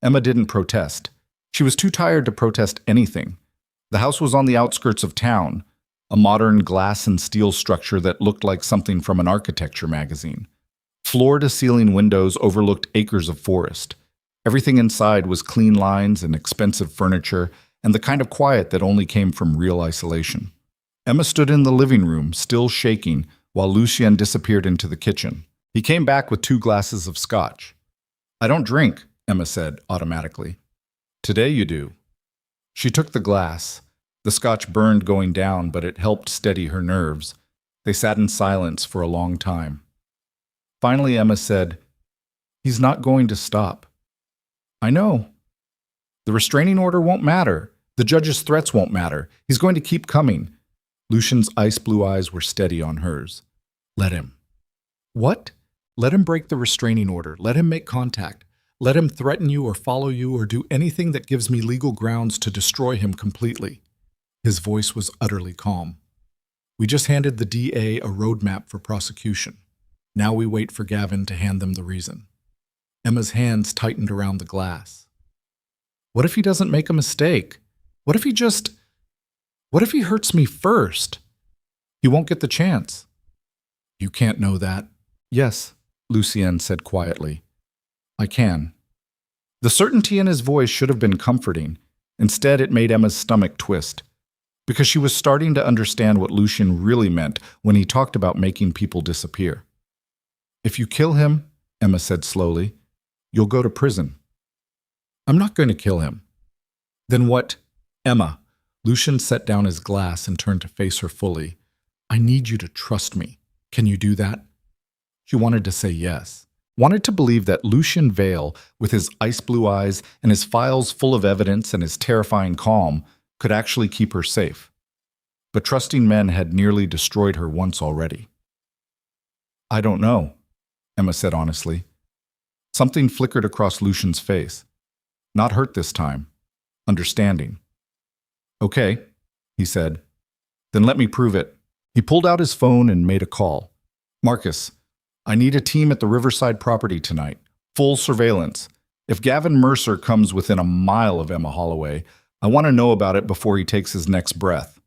Emma didn't protest. She was too tired to protest anything. The house was on the outskirts of town, a modern glass and steel structure that looked like something from an architecture magazine. Floor-to-ceiling windows overlooked acres of forest. Everything inside was clean lines and expensive furniture, and the kind of quiet that only came from real isolation. Emma stood in the living room, still shaking, while Lucien disappeared into the kitchen. He came back with 2 glasses of scotch. I don't drink, Emma said automatically. Today you do. She took the glass. The scotch burned going down, but it helped steady her nerves. They sat in silence for a long time. Finally, Emma said, He's not going to stop. I know. The restraining order won't matter. The judge's threats won't matter. He's going to keep coming. Lucian's ice blue eyes were steady on hers. Let him. What? Let him break the restraining order. Let him make contact. Let him threaten you or follow you or do anything that gives me legal grounds to destroy him completely. His voice was utterly calm. We just handed the DA a roadmap for prosecution. Now we wait for Gavin to hand them the reason. Emma's hands tightened around the glass. What if he doesn't make a mistake? What if he hurts me first? He won't get the chance. You can't know that. Yes, Lucienne said quietly. I can. The certainty in his voice should have been comforting. Instead, it made Emma's stomach twist, because she was starting to understand what Lucien really meant when he talked about making people disappear. If you kill him, Emma said slowly, you'll go to prison. I'm not going to kill him. Then what? Emma. Lucien set down his glass and turned to face her fully. I need you to trust me. Can you do that? She wanted to say yes. Wanted to believe that Lucien Vale, with his ice blue eyes and his files full of evidence and his terrifying calm, could actually keep her safe. But trusting men had nearly destroyed her once already. I don't know, Emma said honestly. Something flickered across Lucien's face. Not hurt this time. Understanding. Okay, he said. Then let me prove it. He pulled out his phone and made a call. Marcus, I need a team at the Riverside property tonight. Full surveillance. If Gavin Mercer comes within a mile of Emma Holloway, I want to know about it before he takes his next breath.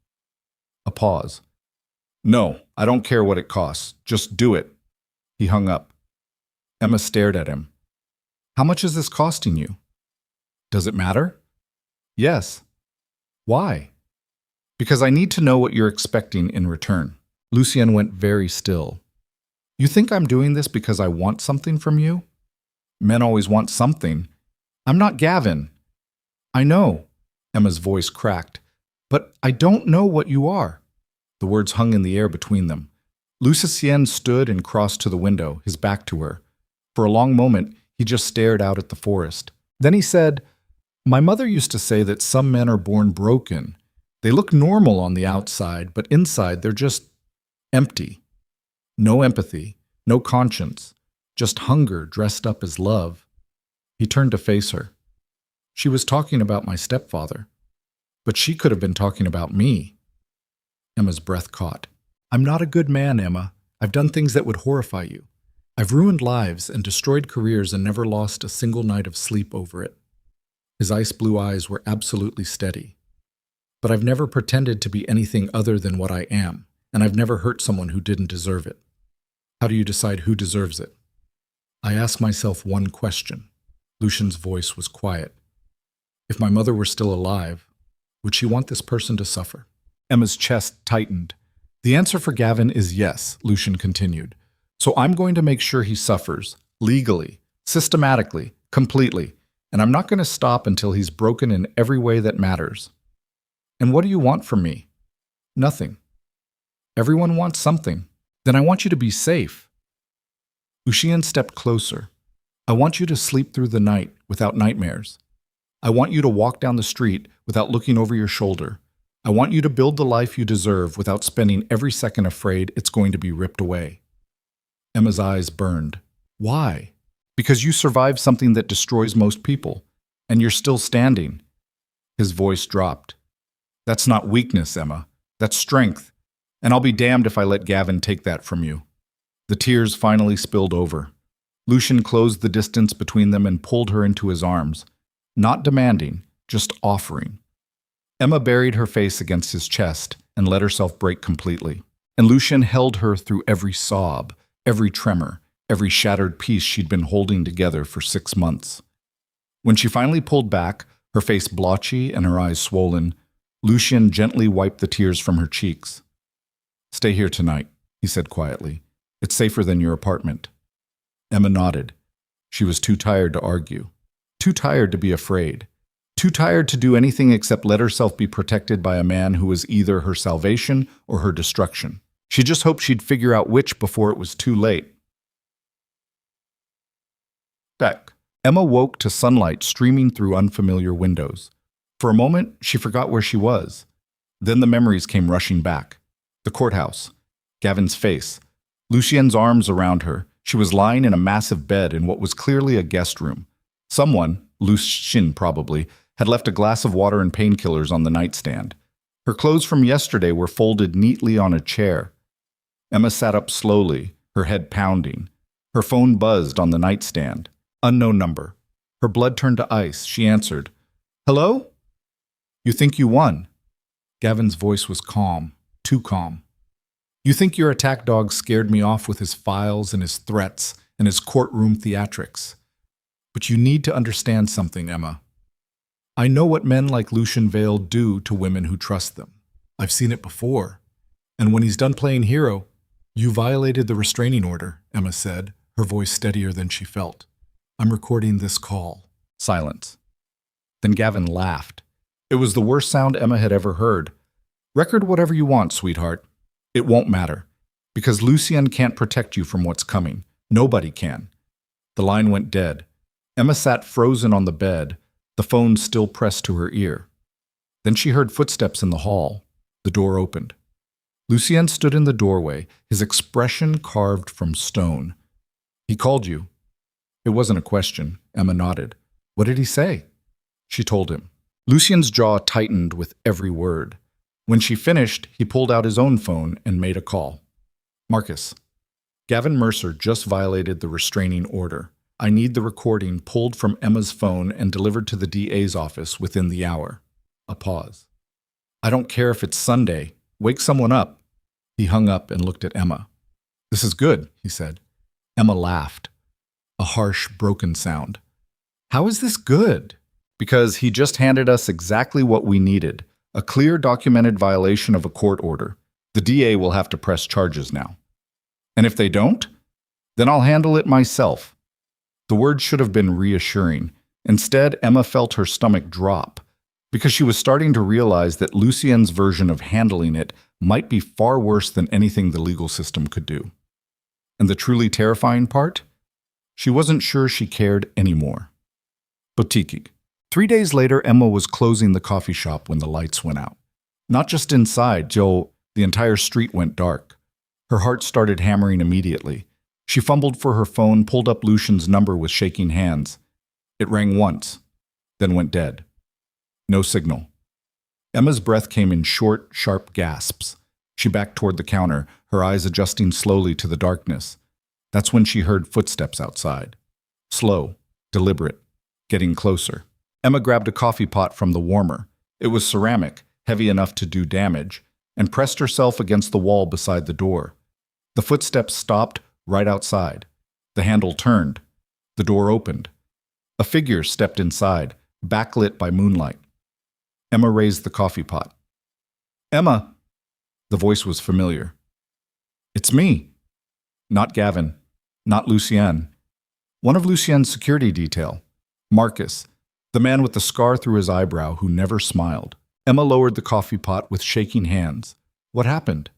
A pause. No, I don't care what it costs. Just do it. He hung up. Emma stared at him. How much is this costing you? Does it matter? Yes. Why? Because I need to know what you're expecting in return. Lucien went very still. You think I'm doing this because I want something from you? Men always want something. I'm not Gavin. I know. Emma's voice cracked. But I don't know what you are. The words hung in the air between them. Lucien stood and crossed to the window, his back to her. For a long moment, he just stared out at the forest. Then he said, My mother used to say that some men are born broken. They look normal on the outside, but inside they're just empty. No empathy, no conscience, just hunger dressed up as love. He turned to face her. She was talking about my stepfather, but she could have been talking about me. Emma's breath caught. I'm not a good man, Emma. I've done things that would horrify you. I've ruined lives and destroyed careers and never lost a single night of sleep over it. His ice blue eyes were absolutely steady. But I've never pretended to be anything other than what I am, and I've never hurt someone who didn't deserve it. How do you decide who deserves it? I ask myself one question. Lucien's voice was quiet. If my mother were still alive, would she want this person to suffer? Emma's chest tightened. The answer for Gavin is yes, Lucien continued. So I'm going to make sure he suffers, legally, systematically, completely, and I'm not going to stop until he's broken in every way that matters. And what do you want from me? Nothing. Everyone wants something. Then I want you to be safe. Lucien stepped closer. I want you to sleep through the night without nightmares. I want you to walk down the street without looking over your shoulder. I want you to build the life you deserve without spending every second afraid it's going to be ripped away. Emma's eyes burned. Why? Because you survived something that destroys most people, and you're still standing. His voice dropped. That's not weakness, Emma. That's strength. And I'll be damned if I let Gavin take that from you. The tears finally spilled over. Lucien closed the distance between them and pulled her into his arms. Not demanding, just offering. Emma buried her face against his chest and let herself break completely. And Lucien held her through every sob, every tremor, every shattered piece she'd been holding together for 6 months. When she finally pulled back, her face blotchy and her eyes swollen, Lucien gently wiped the tears from her cheeks. Stay here tonight, he said quietly. It's safer than your apartment. Emma nodded. She was too tired to argue. Too tired to be afraid. Too tired to do anything except let herself be protected by a man who was either her salvation or her destruction. She just hoped she'd figure out which before it was too late. Beck. Emma woke to sunlight streaming through unfamiliar windows. For a moment, she forgot where she was. Then the memories came rushing back. The courthouse. Gavin's face. Lucien's arms around her. She was lying in a massive bed in what was clearly a guest room. Someone, Lucien probably, had left a glass of water and painkillers on the nightstand. Her clothes from yesterday were folded neatly on a chair. Emma sat up slowly, her head pounding. Her phone buzzed on the nightstand. Unknown number. Her blood turned to ice. She answered. Hello? You think you won? Gavin's voice was calm, too calm. You think your attack dog scared me off with his files and his threats and his courtroom theatrics. But you need to understand something, Emma. I know what men like Lucien Vale do to women who trust them. I've seen it before. And when he's done playing hero, you violated the restraining order, Emma said, her voice steadier than she felt. I'm recording this call. Silence. Then Gavin laughed. It was the worst sound Emma had ever heard. Record whatever you want, sweetheart. It won't matter. Because Lucien can't protect you from what's coming. Nobody can. The line went dead. Emma sat frozen on the bed, the phone still pressed to her ear. Then she heard footsteps in the hall. The door opened. Lucien stood in the doorway, his expression carved from stone. He called you. It wasn't a question. Emma nodded. What did he say? She told him. Lucien's jaw tightened with every word. When she finished, he pulled out his own phone and made a call. Marcus. Gavin Mercer just violated the restraining order. I need the recording pulled from Emma's phone and delivered to the DA's office within the hour. A pause. I don't care if it's Sunday. Wake someone up. He hung up and looked at Emma. This is good, he said. Emma laughed. A harsh, broken sound. How is this good? Because he just handed us exactly what we needed. A clear, documented violation of a court order. The DA will have to press charges now. And if they don't, then I'll handle it myself. The words should have been reassuring. Instead, Emma felt her stomach drop, because she was starting to realize that Lucien's version of handling it might be far worse than anything the legal system could do. And the truly terrifying part? She wasn't sure she cared anymore. Boutique. 3 days later, Emma was closing the coffee shop when the lights went out. Not just inside, Joe, the entire street went dark. Her heart started hammering immediately. She fumbled for her phone, pulled up Lucien's number with shaking hands. It rang once, then went dead. No signal. Emma's breath came in short, sharp gasps. She backed toward the counter, her eyes adjusting slowly to the darkness. That's when she heard footsteps outside. Slow, deliberate, getting closer. Emma grabbed a coffee pot from the warmer. It was ceramic, heavy enough to do damage, and pressed herself against the wall beside the door. The footsteps stopped right outside. The handle turned. The door opened. A figure stepped inside, backlit by moonlight. Emma raised the coffee pot. Emma! The voice was familiar. It's me. Not Gavin. Not Lucien. One of Lucien's security detail. Marcus, the man with the scar through his eyebrow who never smiled. Emma lowered the coffee pot with shaking hands. What happened?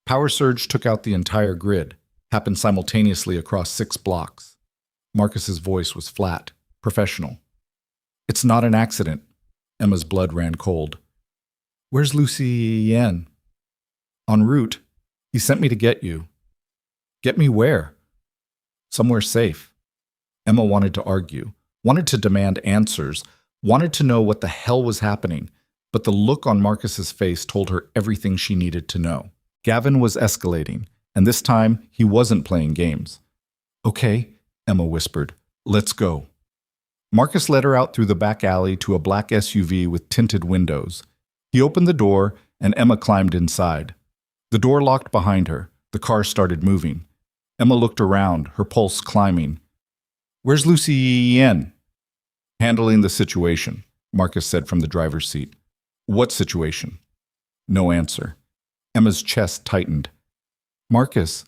Power surge took out the entire grid. Happened simultaneously across 6 blocks. Marcus's voice was flat, professional. It's not an accident. Emma's blood ran cold. Where's Lucien? En route. He sent me to get you. Get me where? Somewhere safe. Emma wanted to argue, wanted to demand answers, wanted to know what the hell was happening, but the look on Marcus's face told her everything she needed to know. Gavin was escalating, and this time he wasn't playing games. Okay, Emma whispered. Let's go. Marcus led her out through the back alley to a black SUV with tinted windows. He opened the door, and Emma climbed inside. The door locked behind her. The car started moving. Emma looked around, her pulse climbing. Where's Lucien? Handling the situation, Marcus said from the driver's seat. What situation? No answer. Emma's chest tightened. Marcus,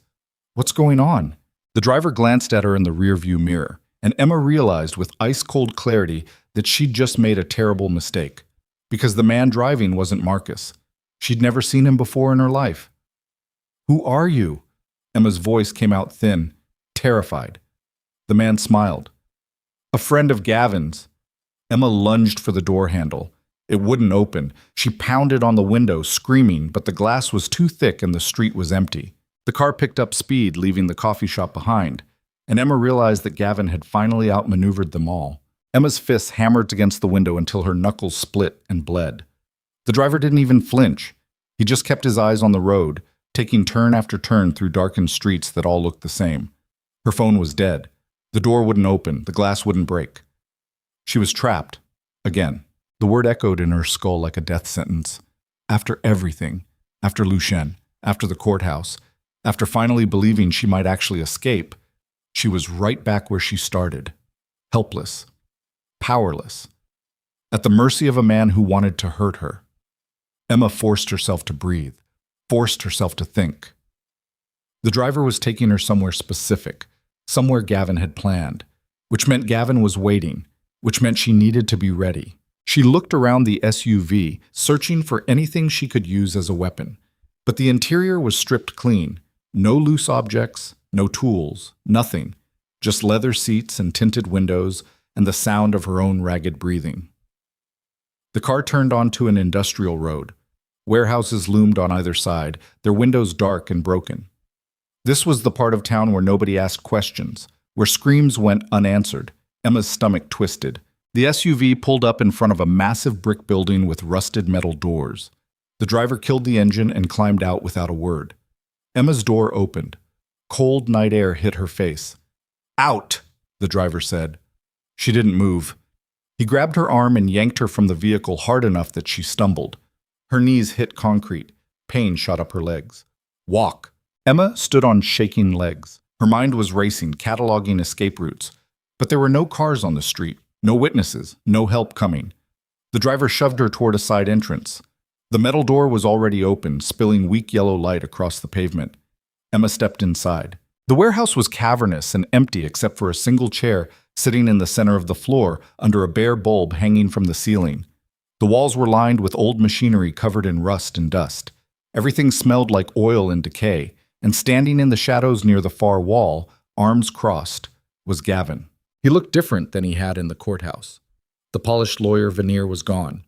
what's going on? The driver glanced at her in the rearview mirror, and Emma realized with ice-cold clarity that she'd just made a terrible mistake, because the man driving wasn't Marcus. She'd never seen him before in her life. Who are you? Emma's voice came out thin, terrified. The man smiled. A friend of Gavin's. Emma lunged for the door handle. It wouldn't open. She pounded on the window, screaming, but the glass was too thick and the street was empty. The car picked up speed, leaving the coffee shop behind, and Emma realized that Gavin had finally outmaneuvered them all. Emma's fists hammered against the window until her knuckles split and bled. The driver didn't even flinch. He just kept his eyes on the road, taking turn after turn through darkened streets that all looked the same. Her phone was dead. The door wouldn't open. The glass wouldn't break. She was trapped. Again. The word echoed in her skull like a death sentence. After everything. After Lucien. After the courthouse. After finally believing she might actually escape, she was right back where she started. Helpless. Powerless. At the mercy of a man who wanted to hurt her. Emma forced herself to breathe. Forced herself to think. The driver was taking her somewhere specific. Somewhere Gavin had planned. Which meant Gavin was waiting. Which meant she needed to be ready. She looked around the SUV, searching for anything she could use as a weapon. But the interior was stripped clean. No loose objects, no tools, nothing. Just leather seats and tinted windows and the sound of her own ragged breathing. The car turned onto an industrial road. Warehouses loomed on either side, their windows dark and broken. This was the part of town where nobody asked questions, where screams went unanswered. Emma's stomach twisted. The SUV pulled up in front of a massive brick building with rusted metal doors. The driver killed the engine and climbed out without a word. Emma's door opened. Cold night air hit her face. "Out!" the driver said. She didn't move. He grabbed her arm and yanked her from the vehicle hard enough that she stumbled. Her knees hit concrete. Pain shot up her legs. "Walk." Emma stood on shaking legs. Her mind was racing, cataloging escape routes. But there were no cars on the street. No witnesses, no help coming. The driver shoved her toward a side entrance. The metal door was already open, spilling weak yellow light across the pavement. Emma stepped inside. The warehouse was cavernous and empty except for a single chair sitting in the center of the floor under a bare bulb hanging from the ceiling. The walls were lined with old machinery covered in rust and dust. Everything smelled like oil and decay, and standing in the shadows near the far wall, arms crossed, was Gavin. He looked different than he had in the courthouse. The polished lawyer veneer was gone.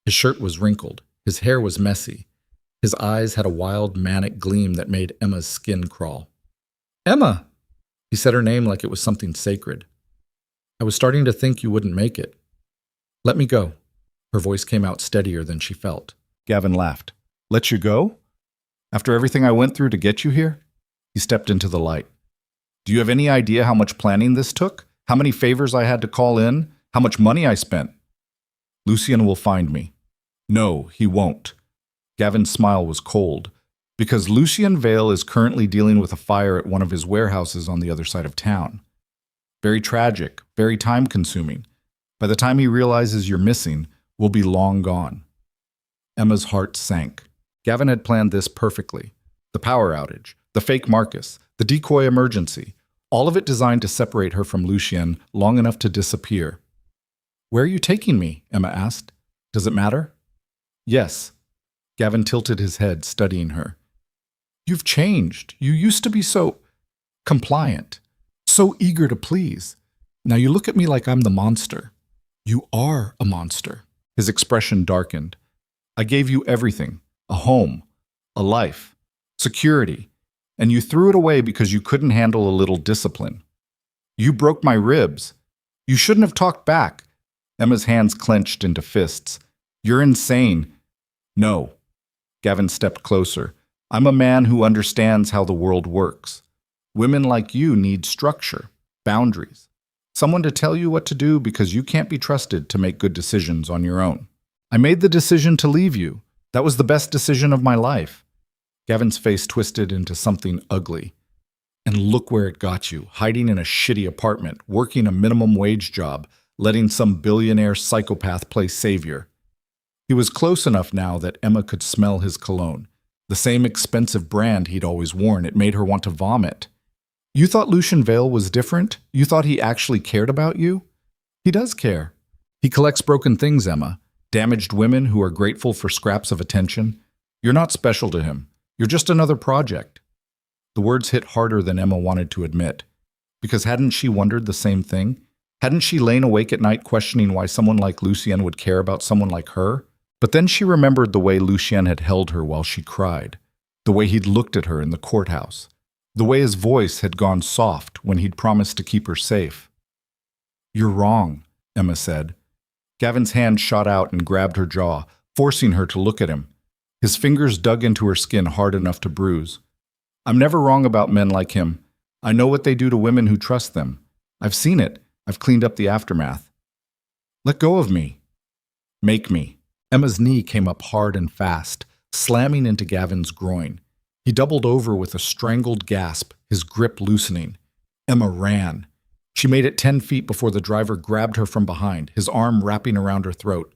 His shirt was wrinkled. His hair was messy. His eyes had a wild, manic gleam that made Emma's skin crawl. "Emma!" He said her name like it was something sacred. "I was starting to think you wouldn't make it. Let me go." Her voice came out steadier than she felt. Gavin laughed. "Let you go? After everything I went through to get you here?" He stepped into the light. "Do you have any idea how much planning this took? How many favors I had to call in? How much money I spent?" "Lucien will find me." "No, he won't." Gavin's smile was cold. "Because Lucien Vale is currently dealing with a fire at one of his warehouses on the other side of town. Very tragic, very time-consuming. By the time he realizes you're missing, we'll be long gone." Emma's heart sank. Gavin had planned this perfectly. The power outage, the fake Marcus, the decoy emergency, all of it designed to separate her from Lucien long enough to disappear. "Where are you taking me?" Emma asked. "Does it matter?" "Yes." Gavin tilted his head, studying her. "You've changed. You used to be so compliant, so eager to please. Now you look at me like I'm the monster. You are a monster." His expression darkened. "I gave you everything, a home, a life, security. And you threw it away because you couldn't handle a little discipline. You broke my ribs. You shouldn't have talked back." Emma's hands clenched into fists. "You're insane." "No." Gavin stepped closer. "I'm a man who understands how the world works. Women like you need structure, boundaries, someone to tell you what to do because you can't be trusted to make good decisions on your own. I made the decision to leave you. That was the best decision of my life." Gavin's face twisted into something ugly. "And look where it got you, hiding in a shitty apartment, working a minimum wage job, letting some billionaire psychopath play savior." He was close enough now that Emma could smell his cologne. The same expensive brand he'd always worn. It made her want to vomit. "You thought Lucien Vale was different? You thought he actually cared about you?" "He does care. He collects broken things, Emma. Damaged women who are grateful for scraps of attention. You're not special to him. You're just another project." The words hit harder than Emma wanted to admit. Because hadn't she wondered the same thing? Hadn't she lain awake at night questioning why someone like Lucien would care about someone like her? But then she remembered the way Lucien had held her while she cried, the way he'd looked at her in the courthouse, the way his voice had gone soft when he'd promised to keep her safe. "You're wrong," Emma said. Gavin's hand shot out and grabbed her jaw, forcing her to look at him. His fingers dug into her skin hard enough to bruise. "I'm never wrong about men like him. I know what they do to women who trust them. I've seen it. I've cleaned up the aftermath. Let go of me. Make me." Emma's knee came up hard and fast, slamming into Gavin's groin. He doubled over with a strangled gasp, his grip loosening. Emma ran. She made it 10 feet before the driver grabbed her from behind, his arm wrapping around her throat.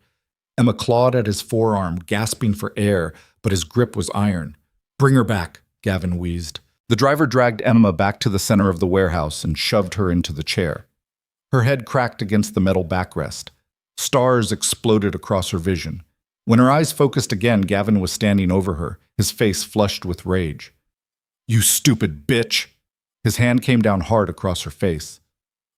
Emma clawed at his forearm, gasping for air, but his grip was iron. "Bring her back," Gavin wheezed. The driver dragged Emma back to the center of the warehouse and shoved her into the chair. Her head cracked against the metal backrest. Stars exploded across her vision. When her eyes focused again, Gavin was standing over her, his face flushed with rage. "You stupid bitch!" His hand came down hard across her face.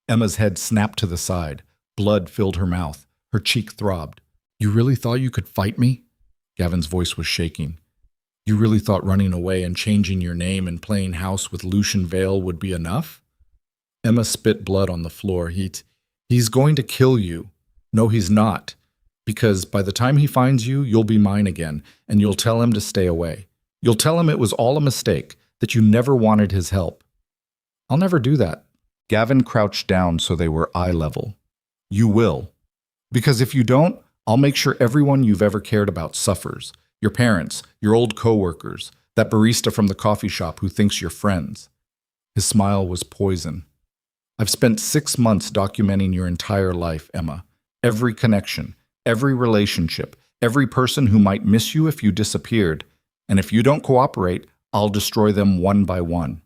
Emma's head snapped to the side. Blood filled her mouth. Her cheek throbbed. "You really thought you could fight me?" Gavin's voice was shaking. "You really thought running away and changing your name and playing house with Lucien Vale would be enough?" Emma spit blood on the floor. He's going to kill you." "No, he's not. Because by the time he finds you, you'll be mine again, and you'll tell him to stay away. You'll tell him it was all a mistake, that you never wanted his help." "I'll never do that." Gavin crouched down so they were eye level. "You will. Because if you don't, I'll make sure everyone you've ever cared about suffers. Your parents, your old co-workers, that barista from the coffee shop who thinks you're friends." His smile was poison. "I've spent 6 months documenting your entire life, Emma. Every connection, every relationship, every person who might miss you if you disappeared. And if you don't cooperate, I'll destroy them one by one."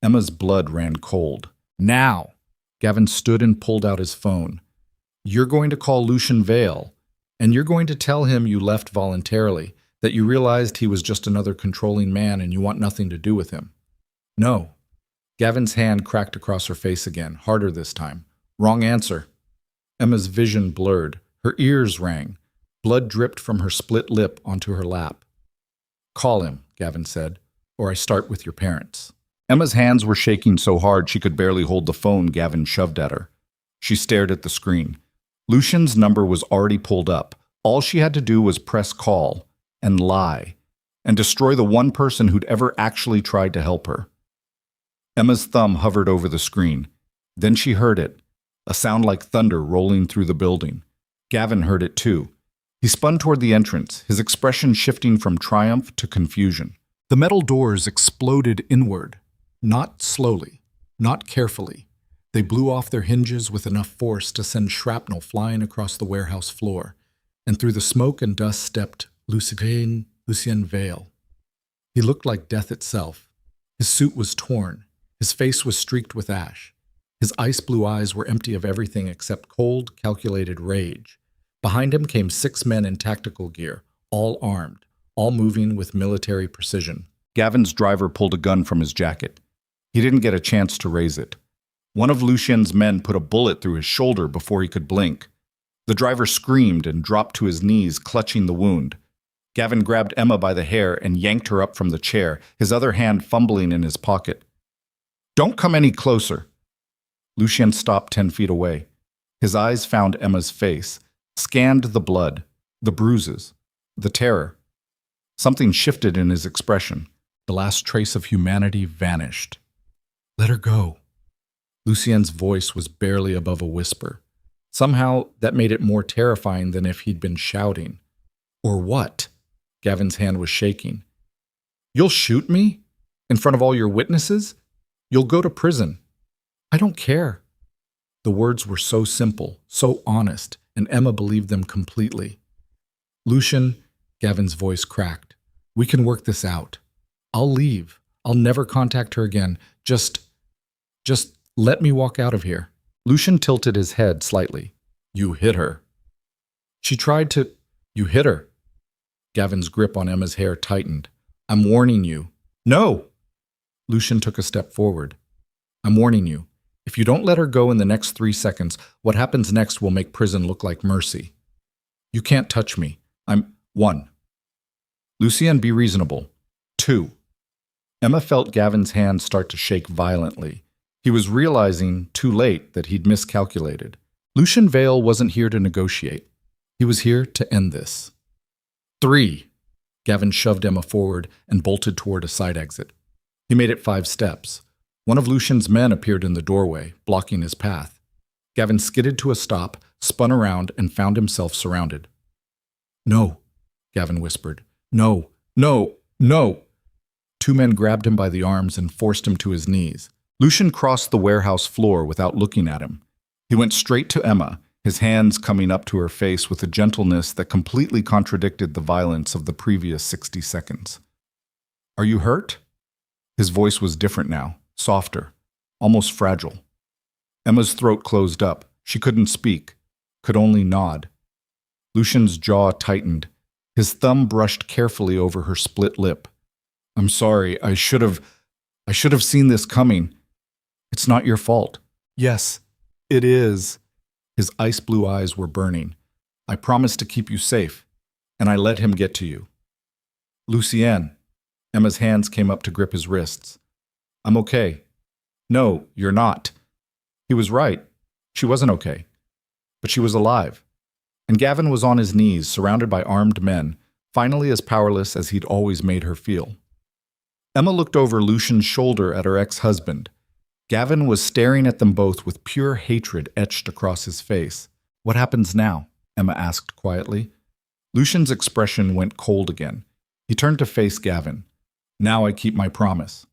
Emma's blood ran cold. "Now!" Gavin stood and pulled out his phone. "You're going to call Lucien Vale, and you're going to tell him you left voluntarily, that you realized he was just another controlling man and you want nothing to do with him." "No." Gavin's hand cracked across her face again, harder this time. "Wrong answer." Emma's vision blurred. Her ears rang. Blood dripped from her split lip onto her lap. "Call him," Gavin said, "or I start with your parents." Emma's hands were shaking so hard she could barely hold the phone Gavin shoved at her. She stared at the screen. Lucien's number was already pulled up. All she had to do was press call and lie and destroy the one person who'd ever actually tried to help her. Emma's thumb hovered over the screen. Then she heard it, a sound like thunder rolling through the building. Gavin heard it too. He spun toward the entrance, his expression shifting from triumph to confusion. The metal doors exploded inward, not slowly, not carefully. They blew off their hinges with enough force to send shrapnel flying across the warehouse floor, and through the smoke and dust stepped Lucien Vale. He looked like death itself. His suit was torn. His face was streaked with ash. His ice-blue eyes were empty of everything except cold, calculated rage. Behind him came 6 men in tactical gear, all armed, all moving with military precision. Gavin's driver pulled a gun from his jacket. He didn't get a chance to raise it. One of Lucien's men put a bullet through his shoulder before he could blink. The driver screamed and dropped to his knees, clutching the wound. Gavin grabbed Emma by the hair and yanked her up from the chair, his other hand fumbling in his pocket. "Don't come any closer." Lucien stopped 10 feet away. His eyes found Emma's face, scanned the blood, the bruises, the terror. Something shifted in his expression. The last trace of humanity vanished. "Let her go." Lucien's voice was barely above a whisper. Somehow, that made it more terrifying than if he'd been shouting. "Or what?" Gavin's hand was shaking. "You'll shoot me? In front of all your witnesses? You'll go to prison." "I don't care." The words were so simple, so honest, and Emma believed them completely. "Lucien," Gavin's voice cracked, "we can work this out. I'll leave. I'll never contact her again. Just let me walk out of here." Lucien tilted his head slightly. "You hit her." "She tried to—" "You hit her." Gavin's grip on Emma's hair tightened. "I'm warning you." "No!" Lucien took a step forward. "I'm warning you. If you don't let her go in the next 3 seconds, what happens next will make prison look like mercy. You can't touch me. I'm 1. Lucien, be reasonable. 2. Emma felt Gavin's hand start to shake violently. He was realizing, too late, that he'd miscalculated. Lucien Vale wasn't here to negotiate. He was here to end this. 3. Gavin shoved Emma forward and bolted toward a side exit. He made it 5 steps. One of Lucien's men appeared in the doorway, blocking his path. Gavin skidded to a stop, spun around, and found himself surrounded. No, Gavin whispered. No, no, no. 2 men grabbed him by the arms and forced him to his knees. Lucien crossed the warehouse floor without looking at him. He went straight to Emma, his hands coming up to her face with a gentleness that completely contradicted the violence of the previous 60 seconds. Are you hurt? His voice was different now, softer, almost fragile. Emma's throat closed up. She couldn't speak, could only nod. Lucien's jaw tightened. His thumb brushed carefully over her split lip. I'm sorry, I should have seen this coming. It's not your fault. Yes, it is. His ice blue eyes were burning. I promised to keep you safe, and I let him get to you. Lucien. Emma's hands came up to grip his wrists. I'm okay. No, you're not. He was right. She wasn't okay. But she was alive. And Gavin was on his knees, surrounded by armed men, finally as powerless as he'd always made her feel. Emma looked over Lucien's shoulder at her ex-husband. Gavin was staring at them both with pure hatred etched across his face. What happens now? Emma asked quietly. Lucien's expression went cold again. He turned to face Gavin. Now I keep my promise.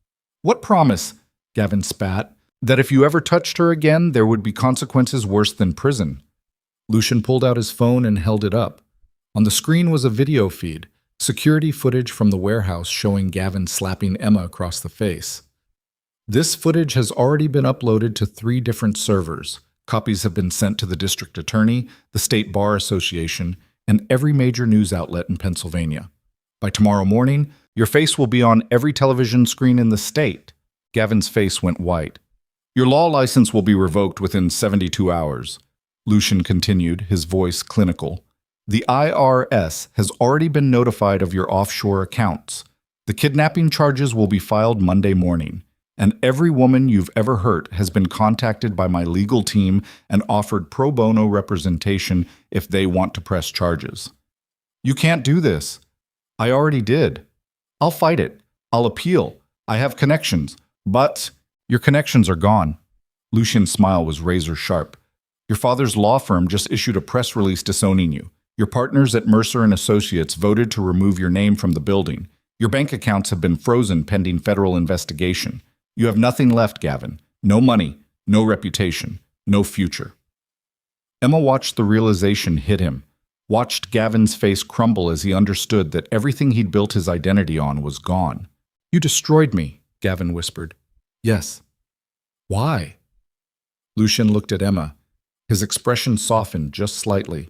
What promise? Gavin spat. That if you ever touched her again, there would be consequences worse than prison. Lucien pulled out his phone and held it up. On the screen was a video feed, security footage from the warehouse showing Gavin slapping Emma across the face. This footage has already been uploaded to 3 different servers. Copies have been sent to the district attorney, the State Bar Association, and every major news outlet in Pennsylvania. By tomorrow morning, your face will be on every television screen in the state. Gavin's face went white. Your law license will be revoked within 72 hours. Lucien continued, his voice clinical. The IRS has already been notified of your offshore accounts. The kidnapping charges will be filed Monday morning, and every woman you've ever hurt has been contacted by my legal team and offered pro bono representation if they want to press charges. You can't do this. I already did. I'll fight it. I'll appeal. I have connections. But your connections are gone. Lucien's smile was razor sharp. Your father's law firm just issued a press release disowning you. Your partners at Mercer and Associates voted to remove your name from the building. Your bank accounts have been frozen pending federal investigation. You have nothing left, Gavin. No money, no reputation, no future. Emma watched the realization hit him, watched Gavin's face crumble as he understood that everything he'd built his identity on was gone. You destroyed me, Gavin whispered. Yes. Why? Lucien looked at Emma. His expression softened just slightly.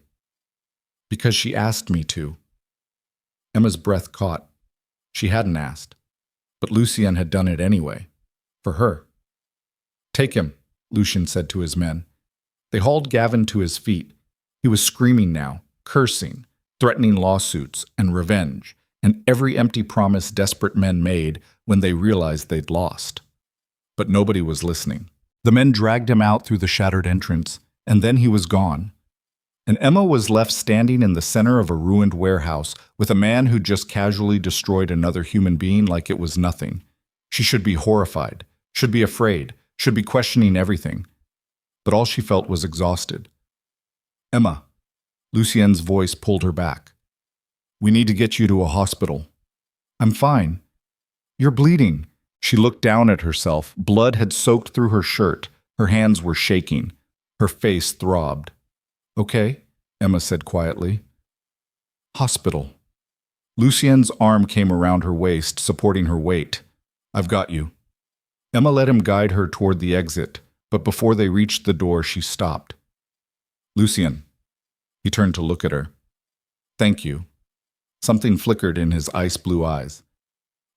Because she asked me to. Emma's breath caught. She hadn't asked. But Lucien had done it anyway. For her. Take him, Lucien said to his men. They hauled Gavin to his feet. He was screaming now, cursing, threatening lawsuits and revenge, and every empty promise desperate men made when they realized they'd lost. But nobody was listening. The men dragged him out through the shattered entrance, and then he was gone. And Emma was left standing in the center of a ruined warehouse with a man who just casually destroyed another human being like it was nothing. She should be horrified, should be afraid, should be questioning everything. But all she felt was exhausted. Emma, Lucien's voice pulled her back. We need to get you to a hospital. I'm fine. You're bleeding. She looked down at herself. Blood had soaked through her shirt. Her hands were shaking. Her face throbbed. Okay, Emma said quietly. Hospital. Lucien's arm came around her waist, supporting her weight. I've got you. Emma let him guide her toward the exit, but before they reached the door, she stopped. Lucien. He turned to look at her. Thank you. Something flickered in his ice blue eyes.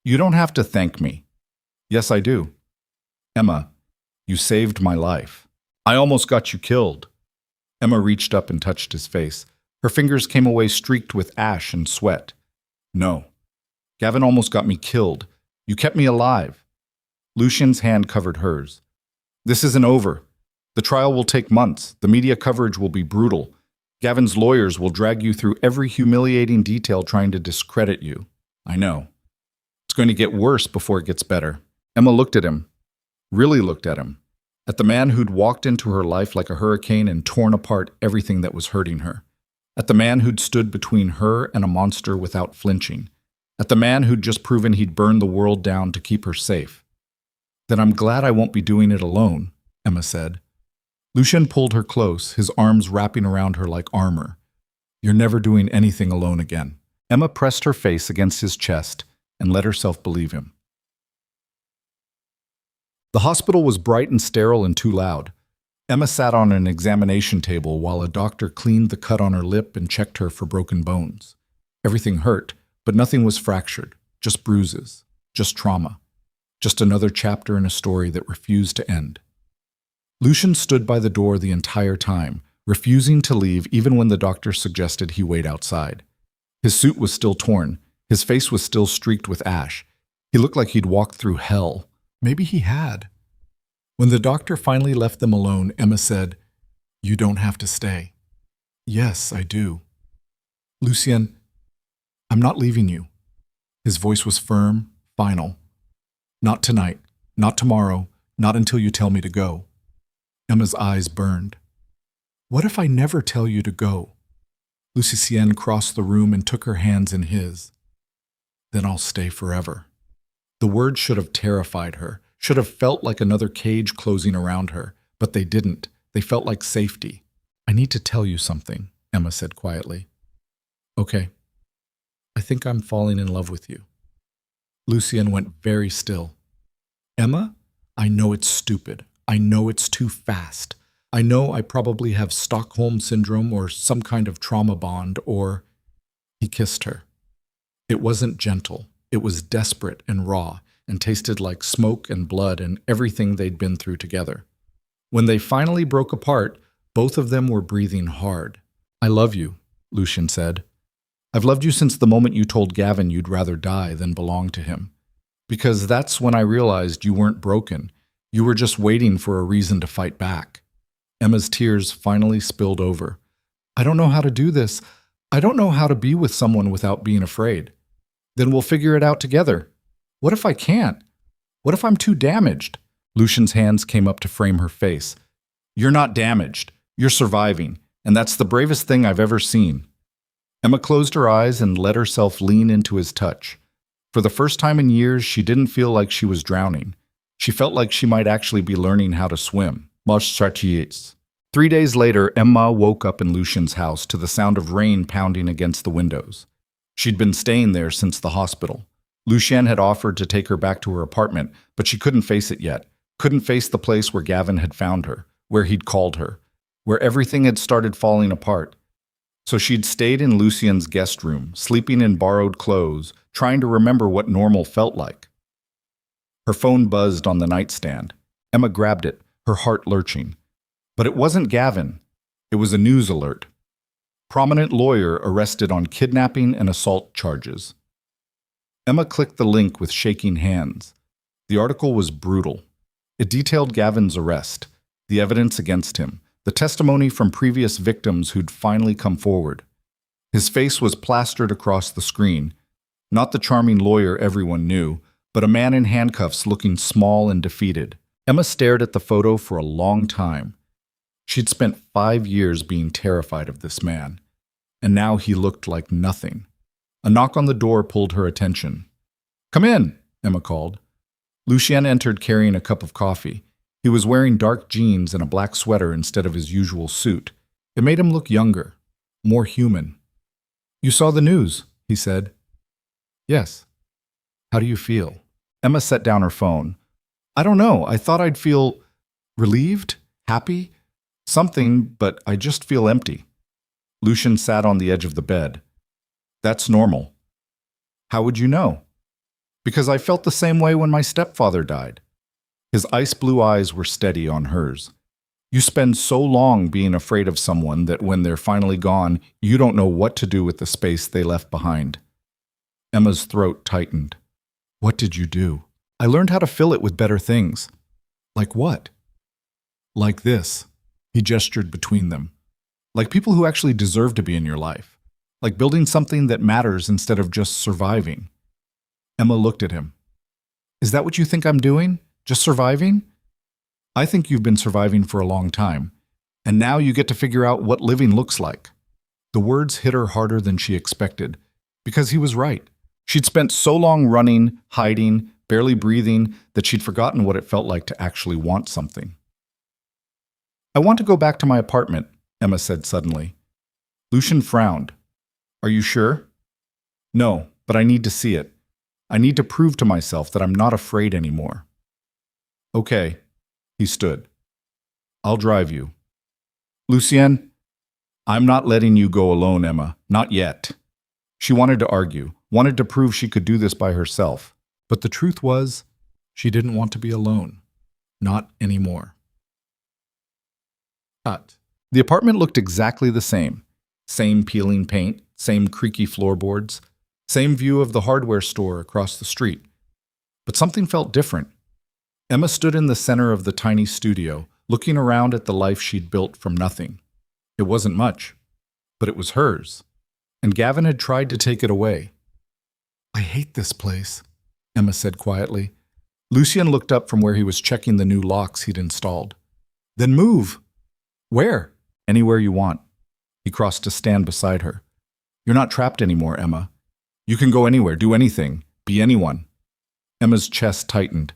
You don't have to thank me. Yes, I do. Emma, You saved my life. I almost got you killed. Emma reached up and touched his face. Her fingers came away streaked with ash and sweat. No. Gavin almost got me killed. You kept me alive. Lucian's hand covered hers. This isn't over. The trial will take months. The media coverage will be brutal. Gavin's lawyers will drag you through every humiliating detail trying to discredit you. I know. It's going to get worse before it gets better. Emma looked at him. Really looked at him. At the man who'd walked into her life like a hurricane and torn apart everything that was hurting her. At the man who'd stood between her and a monster without flinching. At the man who'd just proven he'd burn the world down to keep her safe. Then I'm glad I won't be doing it alone, Emma said. Lucian pulled her close, his arms wrapping around her like armor. You're never doing anything alone again. Emma pressed her face against his chest and let herself believe him. The hospital was bright and sterile and too loud. Emma sat on an examination table while a doctor cleaned the cut on her lip and checked her for broken bones. Everything hurt, but nothing was fractured, just bruises, just trauma, just another chapter in a story that refused to end. Lucian stood by the door the entire time, refusing to leave even when the doctor suggested he wait outside. His suit was still torn, his face was still streaked with ash. He looked like he'd walked through hell. Maybe he had. When the doctor finally left them alone, Emma said, You don't have to stay. Yes, I do. Lucian, I'm not leaving you. His voice was firm, final. Not tonight, not tomorrow, not until you tell me to go. Emma's eyes burned. What if I never tell you to go? Lucienne crossed the room and took her hands in his. Then I'll stay forever. The words should have terrified her, should have felt like another cage closing around her, but they didn't. They felt like safety. I need to tell you something, Emma said quietly. Okay. I think I'm falling in love with you. Lucienne went very still. Emma, I know it's stupid. I know it's too fast. I know I probably have Stockholm Syndrome or some kind of trauma bond or... He kissed her. It wasn't gentle. It was desperate and raw and tasted like smoke and blood and everything they'd been through together. When they finally broke apart, both of them were breathing hard. I love you, Lucian said. I've loved you since the moment you told Gavin you'd rather die than belong to him. Because that's when I realized you weren't broken. You were just waiting for a reason to fight back. Emma's tears finally spilled over. I don't know how to do this. I don't know how to be with someone without being afraid. Then we'll figure it out together. What if I can't? What if I'm too damaged? Lucian's hands came up to frame her face. You're not damaged. You're surviving. And that's the bravest thing I've ever seen. Emma closed her eyes and let herself lean into his touch. For the first time in years, she didn't feel like she was drowning. She felt like she might actually be learning how to swim. 3 days later, Emma woke up in Lucian's house to the sound of rain pounding against the windows. She'd been staying there since the hospital. Lucian had offered to take her back to her apartment, but she couldn't face it yet. Couldn't face the place where Gavin had found her, where he'd called her, where everything had started falling apart. So she'd stayed in Lucian's guest room, sleeping in borrowed clothes, trying to remember what normal felt like. Her phone buzzed on the nightstand. Emma grabbed it, her heart lurching. But it wasn't Gavin. It was a news alert. Prominent lawyer arrested on kidnapping and assault charges. Emma clicked the link with shaking hands. The article was brutal. It detailed Gavin's arrest, the evidence against him, the testimony from previous victims who'd finally come forward. His face was plastered across the screen. Not the charming lawyer everyone knew, but a man in handcuffs looking small and defeated. Emma stared at the photo for a long time. She'd spent 5 years being terrified of this man, and now he looked like nothing. A knock on the door pulled her attention. Come in, Emma called. Lucian entered carrying a cup of coffee. He was wearing dark jeans and a black sweater instead of his usual suit. It made him look younger, more human. You saw the news, he said. Yes. How do you feel? Emma set down her phone. I don't know. I thought I'd feel relieved, happy, something, but I just feel empty. Lucian sat on the edge of the bed. That's normal. How would you know? Because I felt the same way when my stepfather died. His ice blue eyes were steady on hers. You spend so long being afraid of someone that when they're finally gone, you don't know what to do with the space they left behind. Emma's throat tightened. What did you do? I learned how to fill it with better things. Like what? Like this. He gestured between them. Like people who actually deserve to be in your life. Like building something that matters instead of just surviving. Emma looked at him. Is that what you think I'm doing? Just surviving? I think you've been surviving for a long time, and now you get to figure out what living looks like. The words hit her harder than she expected, because he was right. She'd spent so long running, hiding, barely breathing, that she'd forgotten what it felt like to actually want something. I want to go back to my apartment, Emma said suddenly. Lucian frowned. Are you sure? No, but I need to see it. I need to prove to myself that I'm not afraid anymore. Okay. He stood. I'll drive you. Lucien, I'm not letting you go alone, Emma. Not yet. She wanted to argue, wanted to prove she could do this by herself. But the truth was, she didn't want to be alone. Not anymore. Cut. The apartment looked exactly the same. Same peeling paint, same creaky floorboards, same view of the hardware store across the street. But something felt different. Emma stood in the center of the tiny studio, looking around at the life she'd built from nothing. It wasn't much, but it was hers, and Gavin had tried to take it away. I hate this place, Emma said quietly. Lucien looked up from where he was checking the new locks he'd installed. Then move. Where? Anywhere you want. He crossed to stand beside her. You're not trapped anymore, Emma. You can go anywhere, do anything, be anyone. Emma's chest tightened.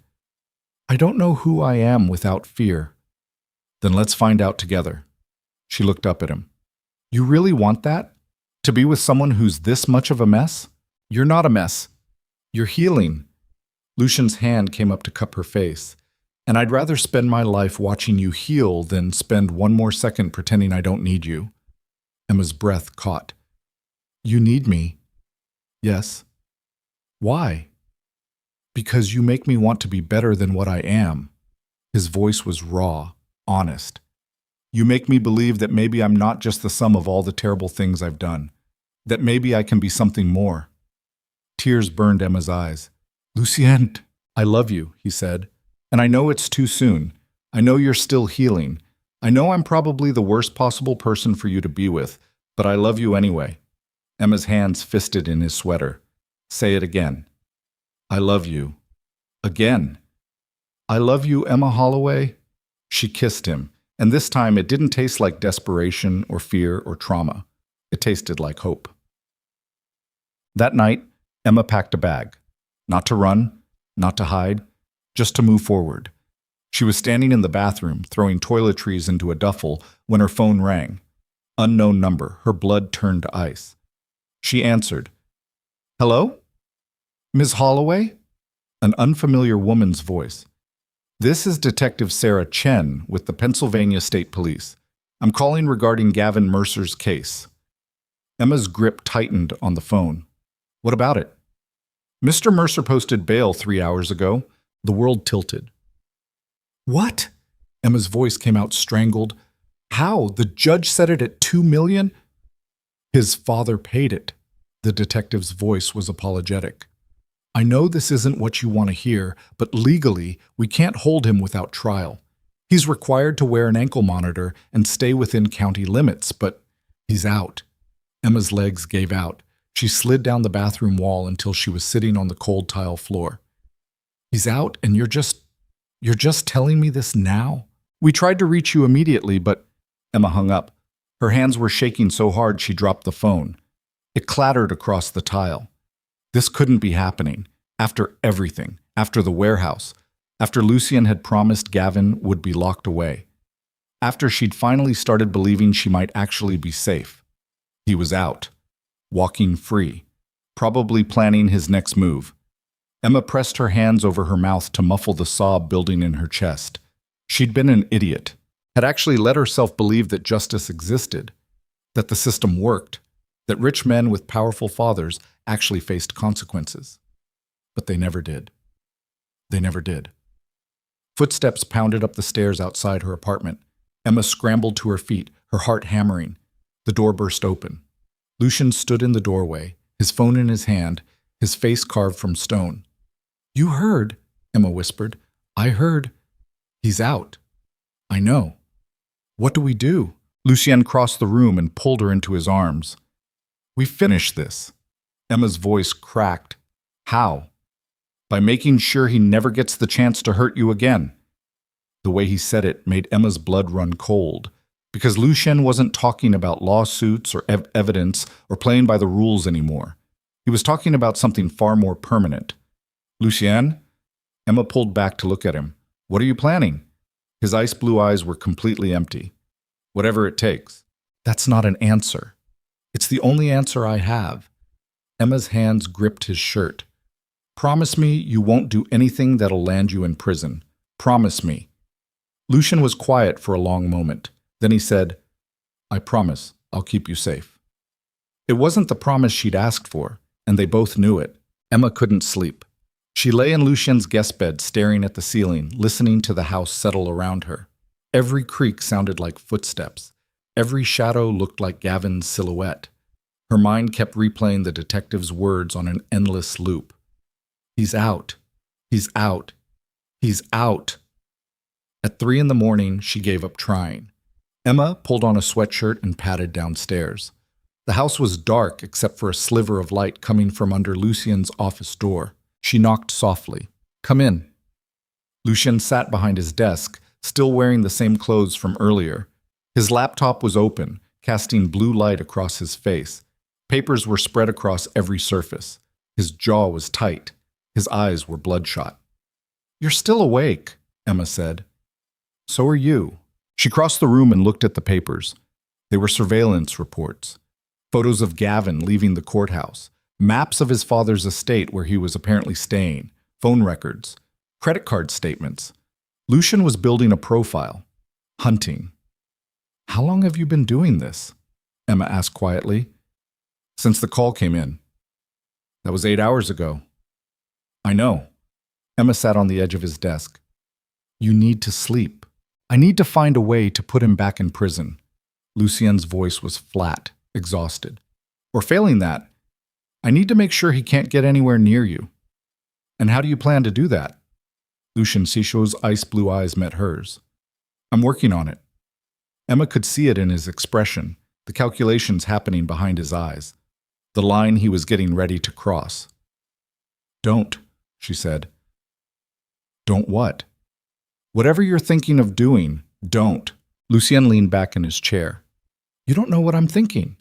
I don't know who I am without fear. Then let's find out together. She looked up at him. You really want that? To be with someone who's this much of a mess? You're not a mess. You're healing. Lucian's hand came up to cup her face. And I'd rather spend my life watching you heal than spend one more second pretending I don't need you. Emma's breath caught. You need me? Yes. Why? Because you make me want to be better than what I am. His voice was raw, honest. You make me believe that maybe I'm not just the sum of all the terrible things I've done. That maybe I can be something more. Tears burned Emma's eyes. Lucien, I love you, he said. And I know it's too soon. I know you're still healing. I know I'm probably the worst possible person for you to be with, but I love you anyway. Emma's hands fisted in his sweater. Say it again. I love you. Again. I love you, Emma Holloway. She kissed him, and this time it didn't taste like desperation or fear or trauma. It tasted like hope. That night, Emma packed a bag. Not to run, not to hide, just to move forward. She was standing in the bathroom, throwing toiletries into a duffel, when her phone rang. Unknown number. Her blood turned to ice. She answered. Hello? Ms. Holloway? An unfamiliar woman's voice. This is Detective Sarah Chen with the Pennsylvania State Police. I'm calling regarding Gavin Mercer's case. Emma's grip tightened on the phone. What about it? Mr. Mercer posted bail 3 hours ago. The world tilted. What? Emma's voice came out strangled. How? The judge set it at $2 million? His father paid it. The detective's voice was apologetic. I know this isn't what you want to hear, but legally, we can't hold him without trial. He's required to wear an ankle monitor and stay within county limits, but he's out. Emma's legs gave out. She slid down the bathroom wall until she was sitting on the cold tile floor. He's out, and you're just telling me this now? We tried to reach you immediately, but Emma hung up. Her hands were shaking so hard she dropped the phone. It clattered across the tile. This couldn't be happening. After everything, after the warehouse, after Lucien had promised Gavin would be locked away, after she'd finally started believing she might actually be safe. He was out, walking free, probably planning his next move. Emma pressed her hands over her mouth to muffle the sob building in her chest. She'd been an idiot, had actually let herself believe that justice existed, that the system worked, that rich men with powerful fathers actually faced consequences. But they never did. They never did. Footsteps pounded up the stairs outside her apartment. Emma scrambled to her feet, her heart hammering. The door burst open. Lucian stood in the doorway, his phone in his hand, his face carved from stone. "You heard," Emma whispered. "I heard. He's out." "I know." "What do we do?" Lucien crossed the room and pulled her into his arms. "We finished this." Emma's voice cracked. "How?" "By making sure he never gets the chance to hurt you again." The way he said it made Emma's blood run cold, because Lucien wasn't talking about lawsuits or evidence or playing by the rules anymore. He was talking about something far more permanent. "Lucien?" Emma pulled back to look at him. "What are you planning?" His ice blue eyes were completely empty. "Whatever it takes." "That's not an answer. It's the only answer I have." Emma's hands gripped his shirt. "Promise me you won't do anything that'll land you in prison. Promise me." Lucien was quiet for a long moment. Then he said, "I promise I'll keep you safe." It wasn't the promise she'd asked for, and they both knew it. Emma couldn't sleep. She lay in Lucien's guest bed staring at the ceiling, listening to the house settle around her. Every creak sounded like footsteps. Every shadow looked like Gavin's silhouette. Her mind kept replaying the detective's words on an endless loop. "He's out. He's out. He's out." At 3 in the morning, she gave up trying. Emma pulled on a sweatshirt and padded downstairs. The house was dark except for a sliver of light coming from under Lucien's office door. She knocked softly. "Come in." Lucien sat behind his desk, still wearing the same clothes from earlier. His laptop was open, casting blue light across his face. Papers were spread across every surface. His jaw was tight. His eyes were bloodshot. "You're still awake," Emma said. "So are you." She crossed the room and looked at the papers. They were surveillance reports. Photos of Gavin leaving the courthouse. Maps of his father's estate where he was apparently staying. Phone records. Credit card statements. Lucien was building a profile. Hunting. "How long have you been doing this?" Emma asked quietly. "Since the call came in." "That was 8 hours ago." "I know." Emma sat on the edge of his desk. "You need to sleep. I need to find a way to put him back in prison." Lucien's voice was flat, exhausted. "Or failing that, I need to make sure he can't get anywhere near you." "And how do you plan to do that?" Lucien Cicho's ice blue eyes met hers. "I'm working on it." Emma could see it in his expression, the calculations happening behind his eyes, the line he was getting ready to cross. "Don't," she said. "Don't what?" "Whatever you're thinking of doing, don't." Lucien leaned back in his chair. "You don't know what I'm thinking."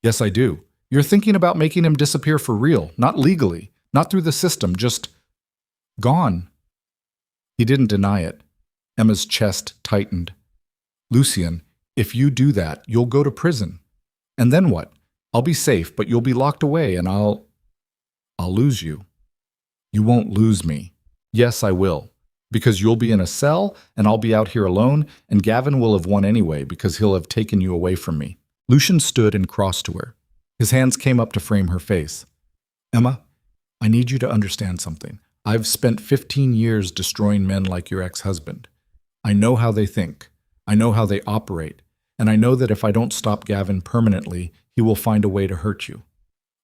"Yes, I do. You're thinking about making him disappear for real, not legally, not through the system, just gone." He didn't deny it. Emma's chest tightened. "Lucien, if you do that, you'll go to prison. And then what? I'll be safe, but you'll be locked away and I'll lose you." "You won't lose me." "Yes, I will. Because you'll be in a cell, and I'll be out here alone, and Gavin will have won anyway because he'll have taken you away from me." Lucien stood and crossed to her. His hands came up to frame her face. "Emma, I need you to understand something. I've spent 15 years destroying men like your ex-husband. I know how they think. I know how they operate. And I know that if I don't stop Gavin permanently, he will find a way to hurt you.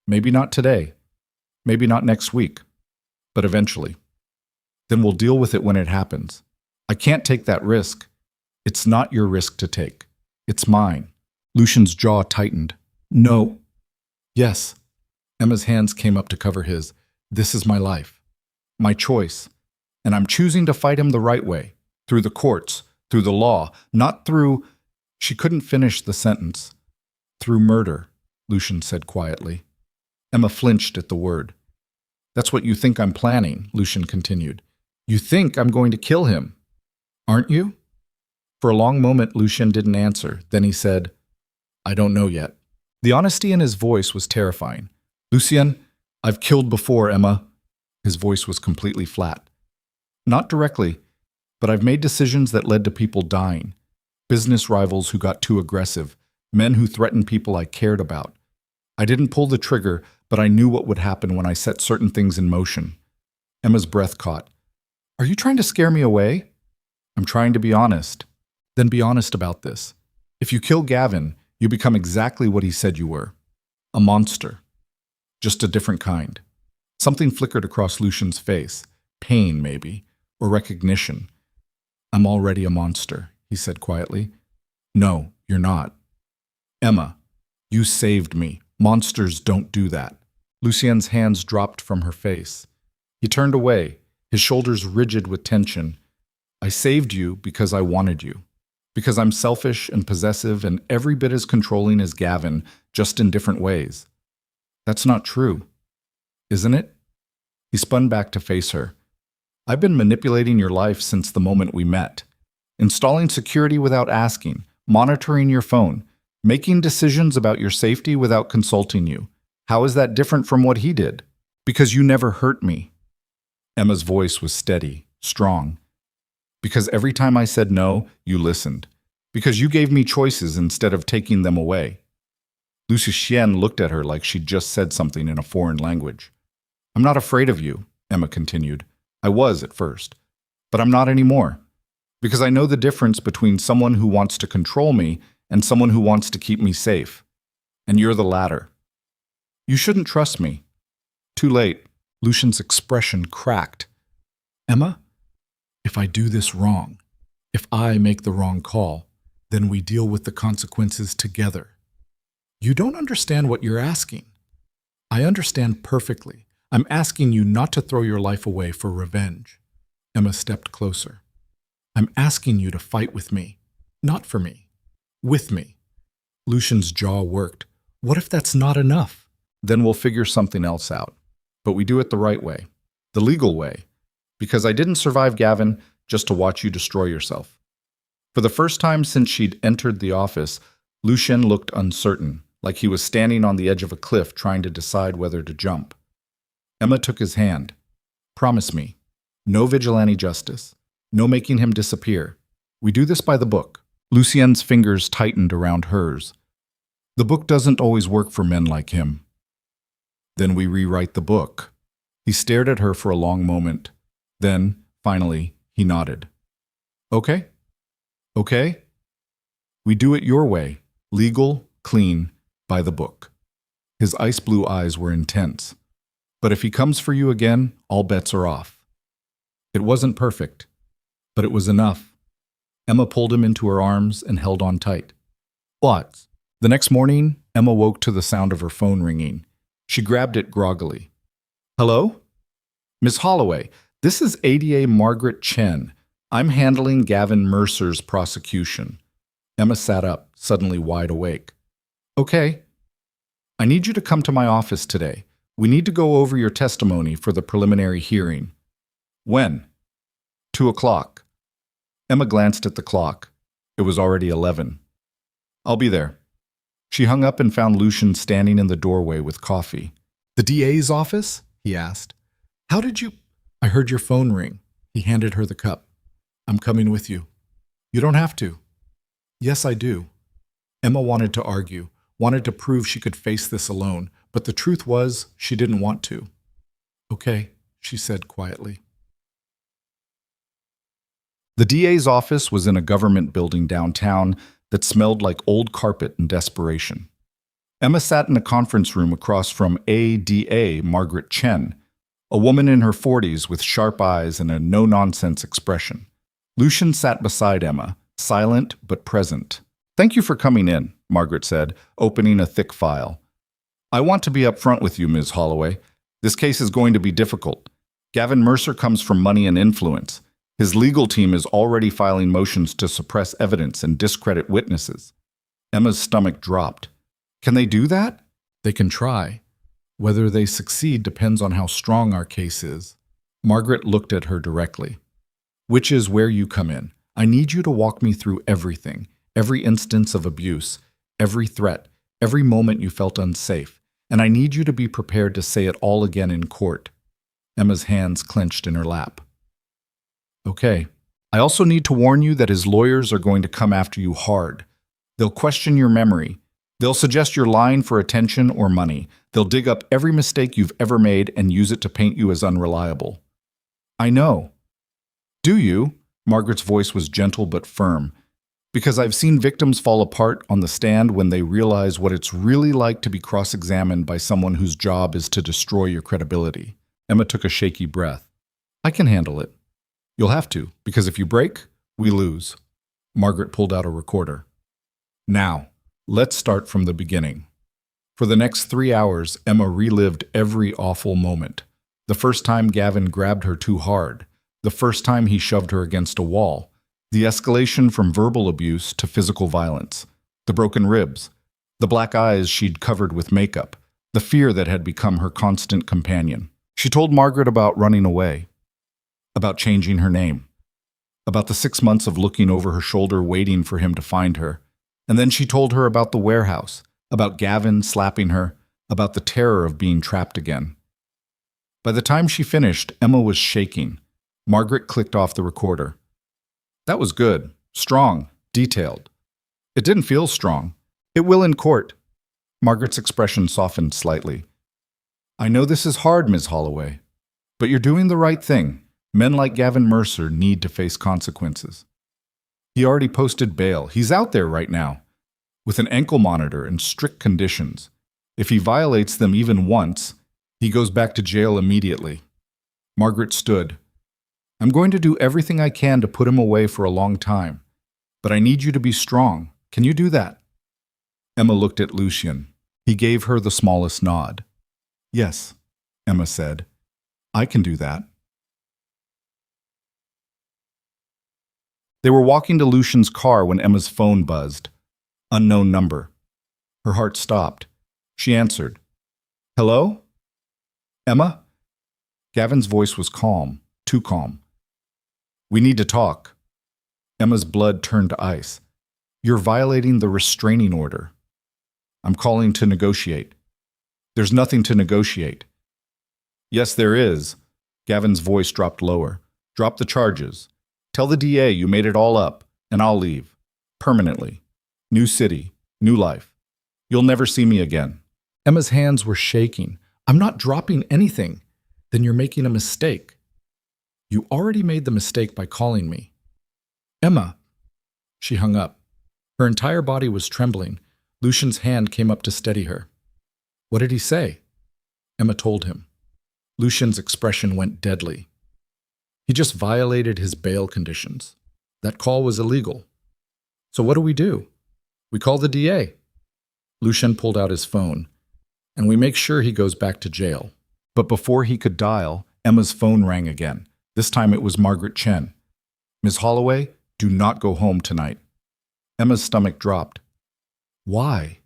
Maybe not today. Maybe not next week. But eventually. Then we'll deal with it when it happens. I can't take that risk. It's not your risk to take. It's mine." Lucien's jaw tightened. "No." "Yes." Emma's hands came up to cover his. "This is my life. My choice. And I'm choosing to fight him the right way. Through the courts. Through the law. Not through—" She couldn't finish the sentence. "Through murder," Lucien said quietly. Emma flinched at the word. "That's what you think I'm planning," Lucien continued. "You think I'm going to kill him. Aren't you?" For a long moment, Lucien didn't answer. Then he said, "I don't know yet." The honesty in his voice was terrifying. "Lucien, I've killed before, Emma." His voice was completely flat. "Not directly, but I've made decisions that led to people dying. Business rivals who got too aggressive. Men who threatened people I cared about. I didn't pull the trigger, but I knew what would happen when I set certain things in motion." Emma's breath caught. "Are you trying to scare me away?" I'm trying to be honest. Then be honest about this. If you kill Gavin, you become exactly what he said you were. A monster. Just a different kind. Something flickered across Lucian's face. Pain, maybe. Or recognition. I'm already a monster, he said quietly. No, you're not. Emma, you saved me. Monsters don't do that. Lucien's hands dropped from her face. He turned away, his shoulders rigid with tension. I saved you because I wanted you. Because I'm selfish and possessive and every bit as controlling as Gavin, just in different ways. That's not true, isn't it? He spun back to face her. I've been manipulating your life since the moment we met. Installing security without asking, monitoring your phone, making decisions about your safety without consulting you. How is that different from what he did? Because you never hurt me. Emma's voice was steady, strong. Because every time I said no, you listened. Because you gave me choices instead of taking them away. Lucien looked at her like she'd just said something in a foreign language. I'm not afraid of you, Emma continued. I was at first. But I'm not anymore. Because I know the difference between someone who wants to control me and someone who wants to keep me safe. And you're the latter. You shouldn't trust me. Too late. Lucian's expression cracked. Emma, if I do this wrong, if I make the wrong call, then we deal with the consequences together. You don't understand what you're asking. I understand perfectly. I'm asking you not to throw your life away for revenge. Emma stepped closer. I'm asking you to fight with me. Not for me. With me. Lucian's jaw worked. What if that's not enough? Then we'll figure something else out. But we do it the right way. The legal way. Because I didn't survive Gavin just to watch you destroy yourself. For the first time since she'd entered the office, Lucien looked uncertain, like he was standing on the edge of a cliff trying to decide whether to jump. Emma took his hand. Promise me. No vigilante justice. No making him disappear. We do this by the book. Lucien's fingers tightened around hers. The book doesn't always work for men like him. Then we rewrite the book. He stared at her for a long moment. Then, finally, he nodded. Okay? Okay? We do it your way. Legal, clean, by the book. His ice blue eyes were intense. But if he comes for you again, all bets are off. It wasn't perfect, but it was enough. Emma pulled him into her arms and held on tight. What? The next morning, Emma woke to the sound of her phone ringing. She grabbed it groggily. Hello? Miss Holloway, this is ADA Margaret Chen. I'm handling Gavin Mercer's prosecution. Emma sat up, suddenly wide awake. Okay. I need you to come to my office today. We need to go over your testimony for the preliminary hearing. When? 2:00. Emma glanced at the clock. It was already 11. I'll be there. She hung up and found Lucien standing in the doorway with coffee. The DA's office? He asked. How did you... I heard your phone ring. He handed her the cup. I'm coming with you. You don't have to. Yes, I do. Emma wanted to argue, wanted to prove she could face this alone, but the truth was she didn't want to. Okay, she said quietly. The DA's office was in a government building downtown that smelled like old carpet and desperation. Emma sat in a conference room across from ADA Margaret Chen, a woman in her 40s with sharp eyes and a no-nonsense expression. Lucien sat beside Emma, silent but present. Thank you for coming in, Margaret said, opening a thick file. I want to be upfront with you, Ms. Holloway. This case is going to be difficult. Gavin Mercer comes from money and influence. His legal team is already filing motions to suppress evidence and discredit witnesses. Emma's stomach dropped. Can they do that? They can try. Whether they succeed depends on how strong our case is. Margaret looked at her directly. Which is where you come in. I need you to walk me through everything, every instance of abuse, every threat, every moment you felt unsafe, and I need you to be prepared to say it all again in court. Emma's hands clenched in her lap. Okay. I also need to warn you that his lawyers are going to come after you hard. They'll question your memory. They'll suggest you're lying for attention or money. They'll dig up every mistake you've ever made and use it to paint you as unreliable. I know. Do you? Margaret's voice was gentle but firm, because I've seen victims fall apart on the stand when they realize what it's really like to be cross-examined by someone whose job is to destroy your credibility. Emma took a shaky breath. I can handle it. You'll have to, because if you break, we lose. Margaret pulled out a recorder. Now, let's start from the beginning. For the next 3 hours, Emma relived every awful moment. The first time Gavin grabbed her too hard. The first time he shoved her against a wall. The escalation from verbal abuse to physical violence. The broken ribs. The black eyes she'd covered with makeup. The fear that had become her constant companion. She told Margaret about running away. About changing her name. About the 6 months of looking over her shoulder waiting for him to find her. And then she told her about the warehouse. About Gavin slapping her. About the terror of being trapped again. By the time she finished, Emma was shaking. Margaret clicked off the recorder. That was good, strong, detailed. It didn't feel strong. It will in court. Margaret's expression softened slightly. I know this is hard, Ms. Holloway, but you're doing the right thing. Men like Gavin Mercer need to face consequences. He already posted bail. He's out there right now, with an ankle monitor and strict conditions. If he violates them even once, he goes back to jail immediately. Margaret stood. I'm going to do everything I can to put him away for a long time, but I need you to be strong. Can you do that? Emma looked at Lucien. He gave her the smallest nod. Yes, Emma said. I can do that. They were walking to Lucien's car when Emma's phone buzzed. Unknown number. Her heart stopped. She answered. Hello? Emma? Gavin's voice was calm, too calm. We need to talk. Emma's blood turned to ice. You're violating the restraining order. I'm calling to negotiate. There's nothing to negotiate. Yes, there is. Gavin's voice dropped lower. Drop the charges. Tell the DA you made it all up, and I'll leave. Permanently. New city. New life. You'll never see me again. Emma's hands were shaking. I'm not dropping anything. Then you're making a mistake. You already made the mistake by calling me. Emma. She hung up. Her entire body was trembling. Lucien's hand came up to steady her. What did he say? Emma told him. Lucien's expression went deadly. He just violated his bail conditions. That call was illegal. So what do? We call the DA. Lucien pulled out his phone, and we make sure he goes back to jail. But before he could dial, Emma's phone rang again. This time it was Margaret Chen. Ms. Holloway, do not go home tonight. Emma's stomach dropped. Why?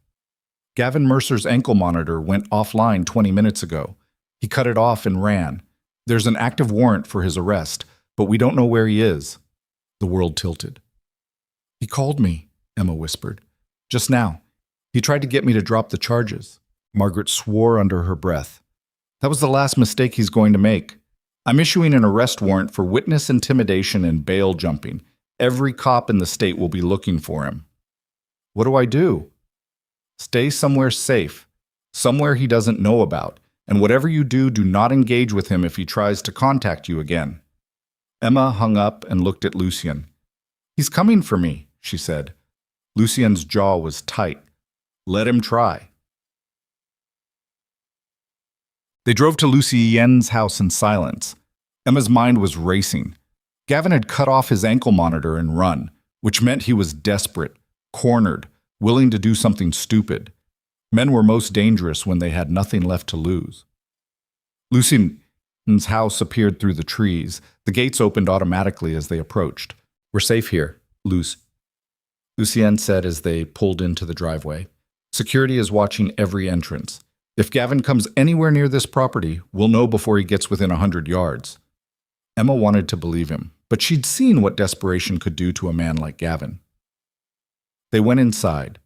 Gavin Mercer's ankle monitor went offline 20 minutes ago. He cut it off and ran. There's an active warrant for his arrest, but we don't know where he is. The world tilted. He called me, Emma whispered. Just now. He tried to get me to drop the charges. Margaret swore under her breath. That was the last mistake he's going to make. I'm issuing an arrest warrant for witness intimidation and bail jumping. Every cop in the state will be looking for him. What do I do? Stay somewhere safe, somewhere he doesn't know about, and whatever you do, do not engage with him if he tries to contact you again. Emma hung up and looked at Lucien. He's coming for me, she said. Lucien's jaw was tight. Let him try. They drove to Lucien's house in silence. Emma's mind was racing. Gavin had cut off his ankle monitor and run, which meant he was desperate, cornered, willing to do something stupid. Men were most dangerous when they had nothing left to lose. Lucien's house appeared through the trees. The gates opened automatically as they approached. We're safe here, Lucien said as they pulled into the driveway. Security is watching every entrance. If Gavin comes anywhere near this property, we'll know before he gets within 100 yards. Emma wanted to believe him, but she'd seen what desperation could do to a man like Gavin. They went inside.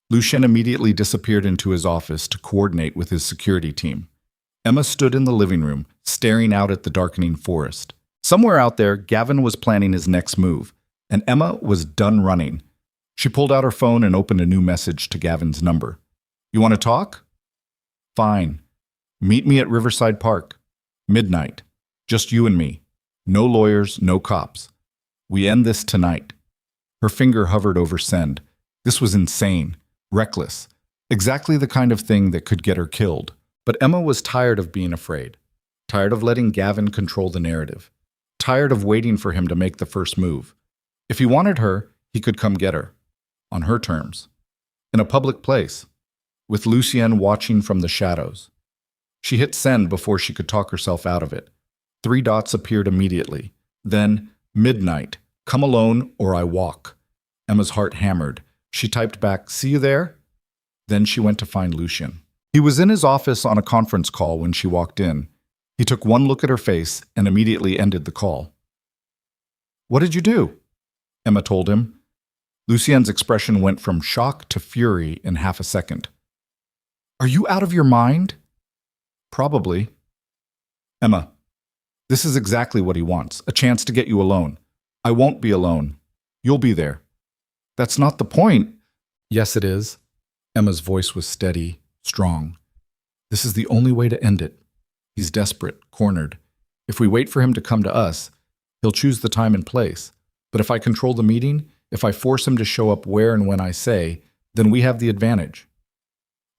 Lucien immediately disappeared into his office to coordinate with his security team. Emma stood in the living room, staring out at the darkening forest. Somewhere out there, Gavin was planning his next move, and Emma was done running. She pulled out her phone and opened a new message to Gavin's number. You want to talk? Fine. Meet me at Riverside Park. Midnight. Just you and me. No lawyers, no cops. We end this tonight. Her finger hovered over send. This was insane, reckless, exactly the kind of thing that could get her killed. But Emma was tired of being afraid, tired of letting Gavin control the narrative, tired of waiting for him to make the first move. If he wanted her, he could come get her, on her terms, in a public place, with Lucienne watching from the shadows. She hit send before she could talk herself out of it. 3 dots appeared immediately. Then, midnight, come alone or I walk. Emma's heart hammered. She typed back, see you there? Then she went to find Lucien. He was in his office on a conference call when she walked in. He took one look at her face and immediately ended the call. What did you do? Emma told him. Lucien's expression went from shock to fury in half a second. Are you out of your mind? Probably. Emma, this is exactly what he wants, a chance to get you alone. I won't be alone. You'll be there. That's not the point. Yes, it is. Emma's voice was steady, strong. This is the only way to end it. He's desperate, cornered. If we wait for him to come to us, he'll choose the time and place. But if I control the meeting, if I force him to show up where and when I say, then we have the advantage.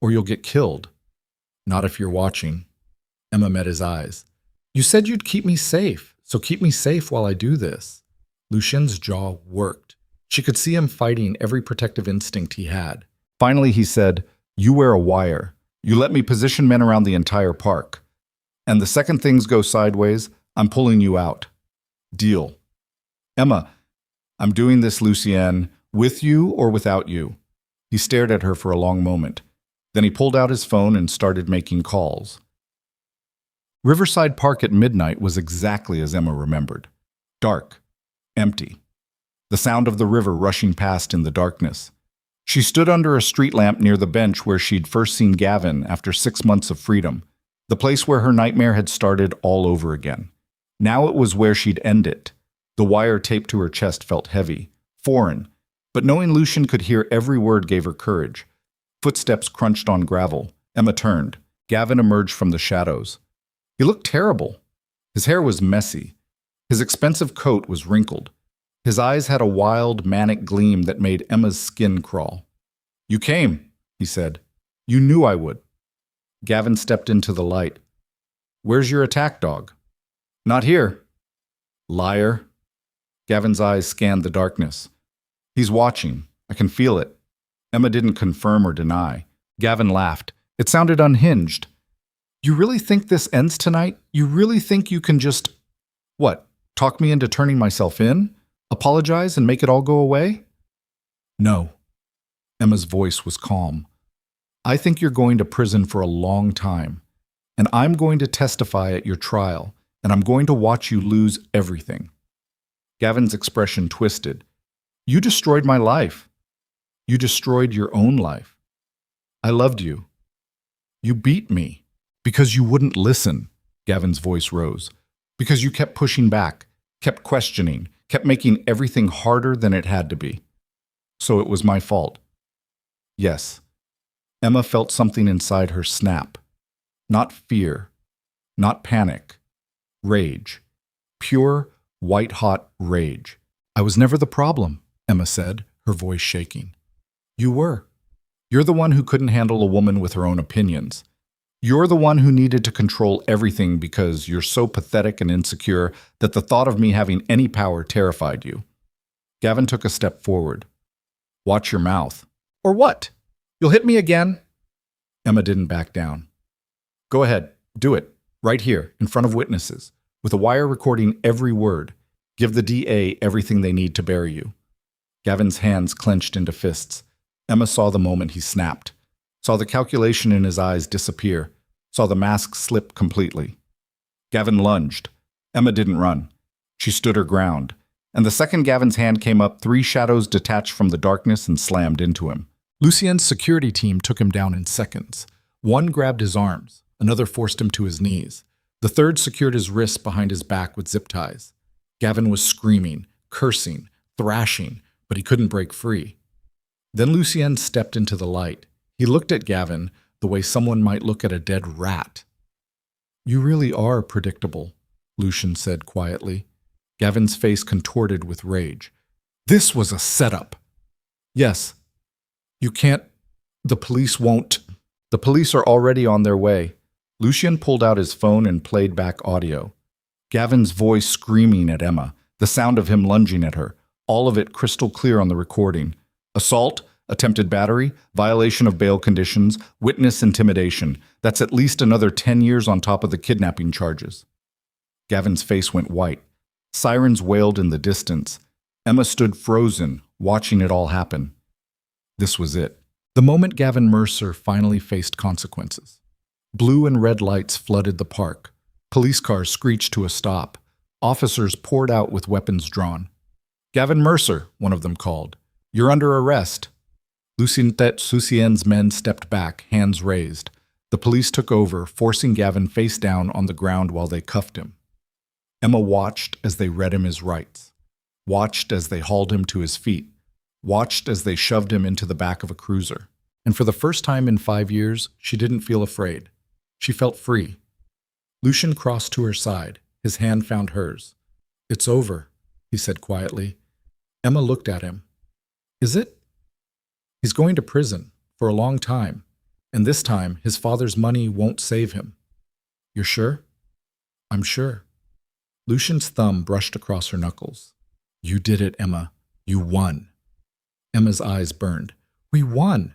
Or you'll get killed. Not if you're watching. Emma met his eyes. You said you'd keep me safe, so keep me safe while I do this. Lucien's jaw worked. She could see him fighting every protective instinct he had. Finally, he said, you wear a wire. You let me position men around the entire park. And the second things go sideways, I'm pulling you out. Deal. Emma, I'm doing this, Lucienne, with you or without you. He stared at her for a long moment. Then he pulled out his phone and started making calls. Riverside Park at midnight was exactly as Emma remembered. Dark. Empty. The sound of the river rushing past in the darkness. She stood under a street lamp near the bench where she'd first seen Gavin after 6 months of freedom, the place where her nightmare had started all over again. Now it was where she'd end it. The wire taped to her chest felt heavy, foreign, but knowing Lucien could hear every word gave her courage. Footsteps crunched on gravel. Emma turned. Gavin emerged from the shadows. He looked terrible. His hair was messy. His expensive coat was wrinkled. His eyes had a wild, manic gleam that made Emma's skin crawl. You came, he said. You knew I would. Gavin stepped into the light. Where's your attack dog? Not here. Liar. Gavin's eyes scanned the darkness. He's watching. I can feel it. Emma didn't confirm or deny. Gavin laughed. It sounded unhinged. You really think this ends tonight? You really think you can just... What? Talk me into turning myself in? Apologize and make it all go away? No. Emma's voice was calm. I think you're going to prison for a long time, and I'm going to testify at your trial, and I'm going to watch you lose everything. Gavin's expression twisted. You destroyed my life. You destroyed your own life. I loved you. You beat me because you wouldn't listen. Gavin's voice rose. Because you kept pushing back, kept questioning, kept making everything harder than it had to be. So it was my fault. Yes. Emma felt something inside her snap. Not fear, not panic. Rage. Pure, white-hot rage. I was never the problem, Emma said, her voice shaking. You were. You're the one who couldn't handle a woman with her own opinions. You're the one who needed to control everything because you're so pathetic and insecure that the thought of me having any power terrified you. Gavin took a step forward. Watch your mouth. Or what? You'll hit me again? Emma didn't back down. Go ahead. Do it. Right here, in front of witnesses, with a wire recording every word. Give the DA everything they need to bury you. Gavin's hands clenched into fists. Emma saw the moment he snapped. Saw the calculation in his eyes disappear. Saw the mask slip completely. Gavin lunged. Emma didn't run. She stood her ground. And the second Gavin's hand came up, 3 shadows detached from the darkness and slammed into him. Lucien's security team took him down in seconds. One grabbed his arms. Another forced him to his knees. The third secured his wrists behind his back with zip ties. Gavin was screaming, cursing, thrashing, but he couldn't break free. Then Lucien stepped into the light. He looked at Gavin the way someone might look at a dead rat. You really are predictable, Lucien said quietly. Gavin's face contorted with rage. This was a setup. Yes. You can't. The police won't. The police are already on their way. Lucien pulled out his phone and played back audio. Gavin's voice screaming at Emma, the sound of him lunging at her, all of it crystal clear on the recording. Assault, attempted battery, violation of bail conditions, witness intimidation. That's at least another 10 years on top of the kidnapping charges. Gavin's face went white. Sirens wailed in the distance. Emma stood frozen, watching it all happen. This was it. The moment Gavin Mercer finally faced consequences. Blue and red lights flooded the park. Police cars screeched to a stop. Officers poured out with weapons drawn. Gavin Mercer, one of them called. You're under arrest. Lucien's men stepped back, hands raised. The police took over, forcing Gavin face down on the ground while they cuffed him. Emma watched as they read him his rights. Watched as they hauled him to his feet. Watched as they shoved him into the back of a cruiser. And for the first time in 5 years, she didn't feel afraid. She felt free. Lucien crossed to her side. His hand found hers. It's over, he said quietly. Emma looked at him. Is it? He's going to prison for a long time, and this time his father's money won't save him. You're sure? I'm sure. Lucien's thumb brushed across her knuckles. You did it, Emma. You won. Emma's eyes burned. We won.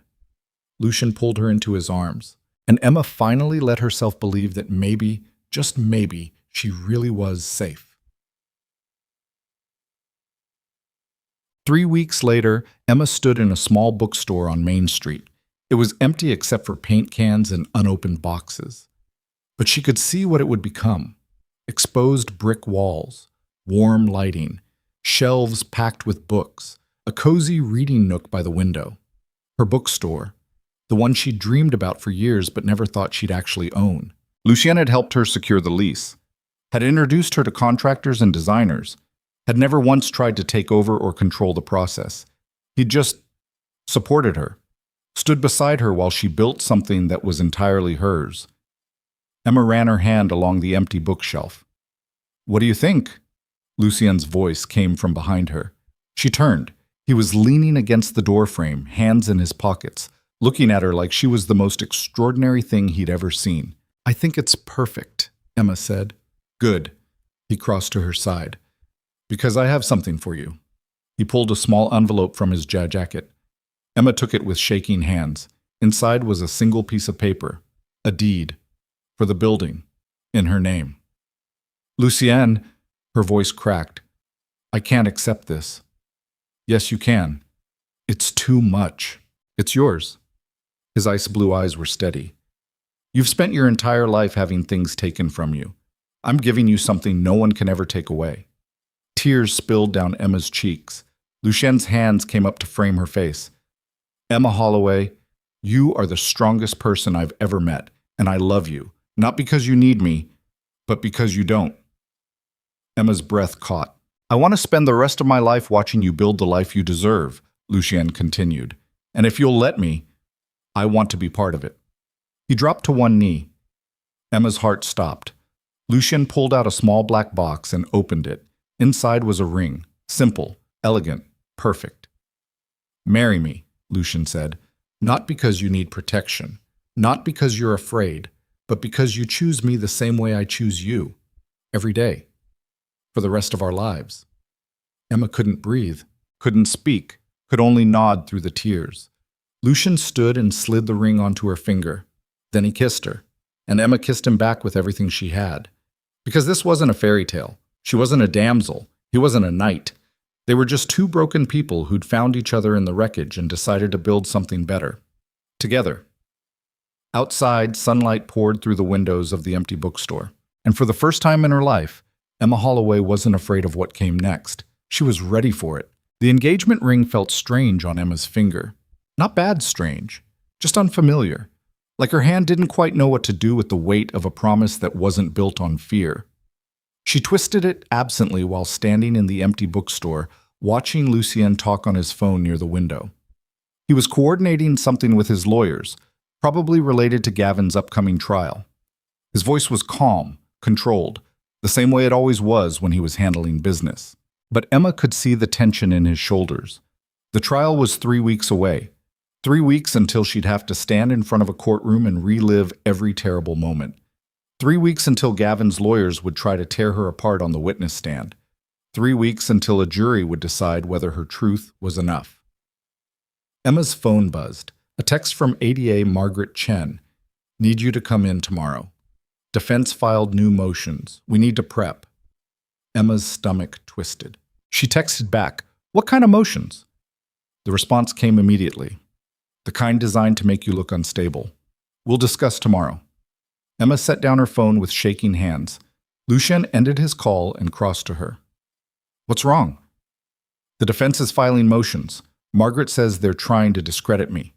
Lucien pulled her into his arms, and Emma finally let herself believe that maybe, just maybe, she really was safe. 3 weeks later, Emma stood in a small bookstore on Main Street. It was empty except for paint cans and unopened boxes. But she could see what it would become. Exposed brick walls, warm lighting, shelves packed with books, a cozy reading nook by the window. Her bookstore, the one she'd dreamed about for years but never thought she'd actually own. Lucien had helped her secure the lease, had introduced her to contractors and designers, had never once tried to take over or control the process. He'd just supported her, stood beside her while she built something that was entirely hers. Emma ran her hand along the empty bookshelf. What do you think? Lucien's voice came from behind her. She turned. He was leaning against the doorframe, hands in his pockets, looking at her like she was the most extraordinary thing he'd ever seen. I think it's perfect, Emma said. Good. He crossed to her side. Because I have something for you. He pulled a small envelope from his jacket. Emma took it with shaking hands. Inside was a single piece of paper, a deed, for the building, in her name. Lucien, her voice cracked. I can't accept this. Yes, you can. It's too much. It's yours. His ice blue eyes were steady. You've spent your entire life having things taken from you. I'm giving you something no one can ever take away. Tears spilled down Emma's cheeks. Lucien's hands came up to frame her face. Emma Holloway, you are the strongest person I've ever met, and I love you, not because you need me, but because you don't. Emma's breath caught. I want to spend the rest of my life watching you build the life you deserve, Lucien continued. And if you'll let me, I want to be part of it. He dropped to one knee. Emma's heart stopped. Lucien pulled out a small black box and opened it. Inside was a ring. Simple, elegant, perfect. Marry me, Lucien said. Not because you need protection. Not because you're afraid. But because you choose me the same way I choose you. Every day. For the rest of our lives. Emma couldn't breathe, couldn't speak, could only nod through the tears. Lucien stood and slid the ring onto her finger. Then he kissed her, and Emma kissed him back with everything she had. Because this wasn't a fairy tale. She wasn't a damsel. He wasn't a knight. They were just two broken people who'd found each other in the wreckage and decided to build something better. Together. Outside, sunlight poured through the windows of the empty bookstore. And for the first time in her life, Emma Holloway wasn't afraid of what came next. She was ready for it. The engagement ring felt strange on Emma's finger. Not bad strange, just unfamiliar. Like her hand didn't quite know what to do with the weight of a promise that wasn't built on fear. She twisted it absently while standing in the empty bookstore, watching Lucien talk on his phone near the window. He was coordinating something with his lawyers, probably related to Gavin's upcoming trial. His voice was calm, controlled, the same way it always was when he was handling business. But Emma could see the tension in his shoulders. The trial was 3 weeks away. 3 weeks until she'd have to stand in front of a courtroom and relive every terrible moment. 3 weeks until Gavin's lawyers would try to tear her apart on the witness stand. 3 weeks until a jury would decide whether her truth was enough. Emma's phone buzzed. A text from ADA Margaret Chen. Need you to come in tomorrow. Defense filed new motions. We need to prep. Emma's stomach twisted. She texted back, "What kind of motions?" The response came immediately. "The kind designed to make you look unstable. We'll discuss tomorrow." Emma set down her phone with shaking hands. Lucien ended his call and crossed to her. "What's wrong?" "The defense is filing motions. Margaret says they're trying to discredit me."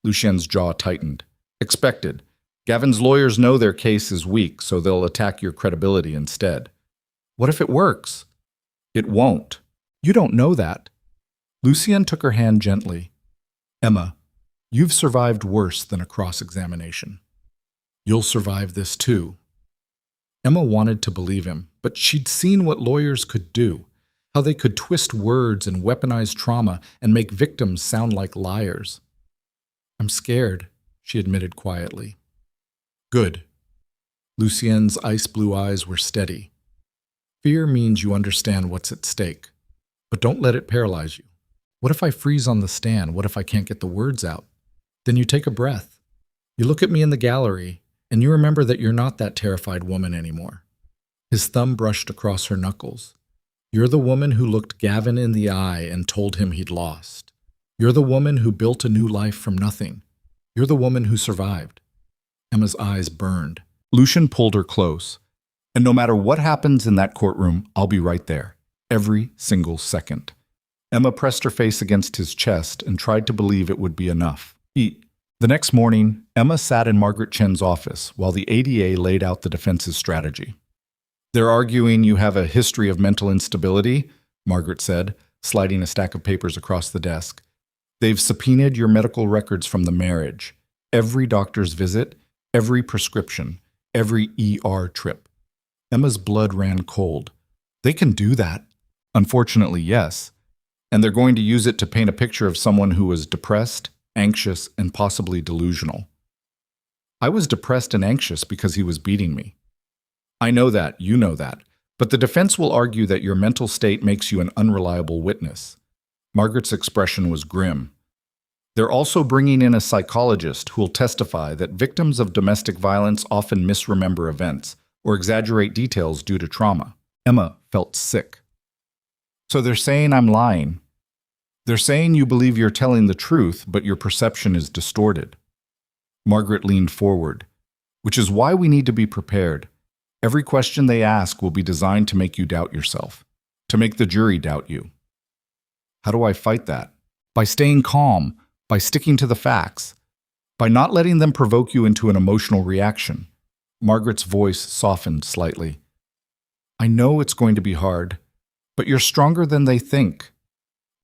Lucien's jaw tightened. "Expected. Gavin's lawyers know their case is weak, so they'll attack your credibility instead." "What if it works?" "It won't. You don't know that." Lucien took her hand gently. "Emma, you've survived worse than a cross-examination. You'll survive this too." Emma wanted to believe him, but she'd seen what lawyers could do, how they could twist words and weaponize trauma and make victims sound like liars. "I'm scared," she admitted quietly. "Good." Lucien's ice-blue eyes were steady. "Fear means you understand what's at stake, but don't let it paralyze you. What if I freeze on the stand? What if I can't get the words out? Then you take a breath. You look at me in the gallery, and you remember that you're not that terrified woman anymore." His thumb brushed across her knuckles. "You're the woman who looked Gavin in the eye and told him he'd lost. You're the woman who built a new life from nothing. You're the woman who survived." Emma's eyes burned. Lucien pulled her close. "And no matter what happens in that courtroom, I'll be right there. Every single second." Emma pressed her face against his chest and tried to believe it would be enough. The next morning, Emma sat in Margaret Chen's office while the ADA laid out the defense's strategy. "They're arguing you have a history of mental instability," Margaret said, sliding a stack of papers across the desk. "They've subpoenaed your medical records from the marriage, every doctor's visit, every prescription, every ER trip." Emma's blood ran cold. "They can do that?" "Unfortunately, yes. And they're going to use it to paint a picture of someone who was depressed, anxious, and possibly delusional." "I was depressed and anxious because he was beating me." "I know that, you know that, but the defense will argue that your mental state makes you an unreliable witness." Margaret's expression was grim. "They're also bringing in a psychologist who will testify that victims of domestic violence often misremember events or exaggerate details due to trauma." Emma felt sick. "So they're saying I'm lying. They're saying you believe you're telling the truth, but your perception is distorted." Margaret leaned forward. "Which is why we need to be prepared. Every question they ask will be designed to make you doubt yourself, to make the jury doubt you." "How do I fight that?" "By staying calm, by sticking to the facts, by not letting them provoke you into an emotional reaction." Margaret's voice softened slightly. "I know it's going to be hard, but you're stronger than they think."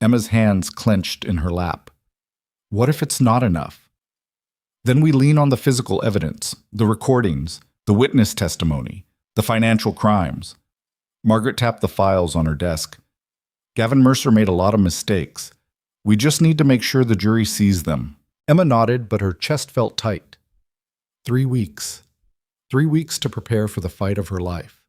Emma's hands clenched in her lap. "What if it's not enough?" "Then we lean on the physical evidence, the recordings, the witness testimony, the financial crimes." Margaret tapped the files on her desk. "Gavin Mercer made a lot of mistakes. We just need to make sure the jury sees them." Emma nodded, but her chest felt tight. 3 weeks. 3 weeks to prepare for the fight of her life.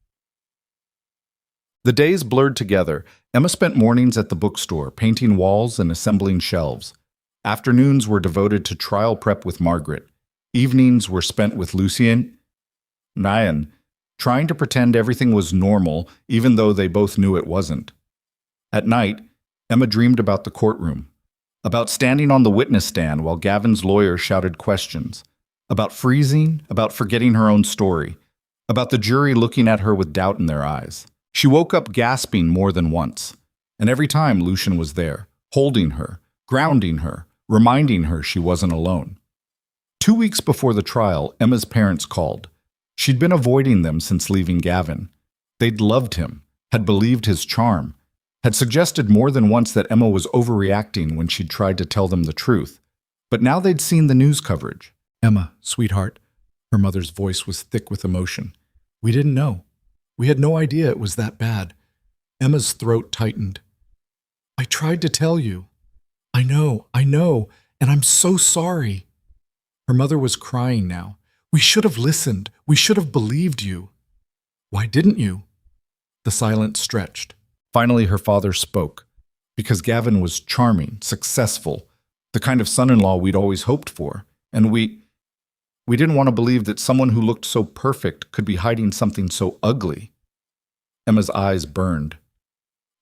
The days blurred together. Emma spent mornings at the bookstore, painting walls and assembling shelves. Afternoons were devoted to trial prep with Margaret. Evenings were spent with Lucien, Nyan, trying to pretend everything was normal, even though they both knew it wasn't. At night, Emma dreamed about the courtroom, about standing on the witness stand while Gavin's lawyer shouted questions, about freezing, about forgetting her own story, about the jury looking at her with doubt in their eyes. She woke up gasping more than once, and every time Lucien was there, holding her, grounding her, reminding her she wasn't alone. 2 weeks before the trial, Emma's parents called. She'd been avoiding them since leaving Gavin. They'd loved him, had believed his charm, had suggested more than once that Emma was overreacting when she'd tried to tell them the truth. But now they'd seen the news coverage. "Emma, sweetheart," her mother's voice was thick with emotion. "We didn't know. We had no idea it was that bad. Emma's throat tightened. I tried to tell you. I know, and I'm so sorry. Her mother was crying now. We should have listened. We should have believed you. Why didn't you? The silence stretched. Finally, her father spoke. Because Gavin was charming, successful, the kind of son-in-law we'd always hoped for, and we didn't want to believe that someone who looked so perfect could be hiding something so ugly. Emma's eyes burned.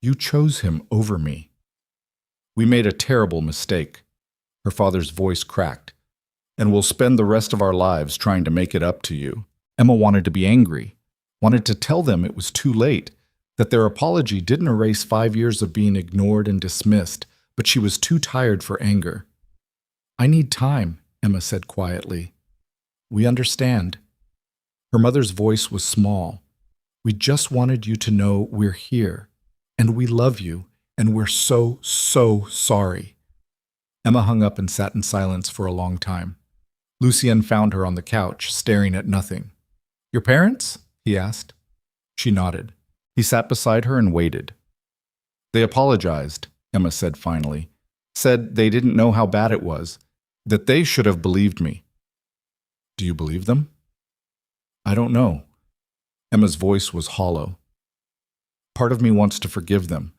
You chose him over me. We made a terrible mistake. Her father's voice cracked. And we'll spend the rest of our lives trying to make it up to you. Emma wanted to be angry, wanted to tell them it was too late, that their apology didn't erase 5 years of being ignored and dismissed, but she was too tired for anger. I need time, Emma said quietly. We understand. Her mother's voice was small. We just wanted you to know we're here, and we love you, and we're so, so sorry. Emma hung up and sat in silence for a long time. Lucien found her on the couch, staring at nothing. Your parents? He asked. She nodded. He sat beside her and waited. They apologized, Emma said finally. Said they didn't know how bad it was, that they should have believed me. Do you believe them? I don't know. Emma's voice was hollow. Part of me wants to forgive them,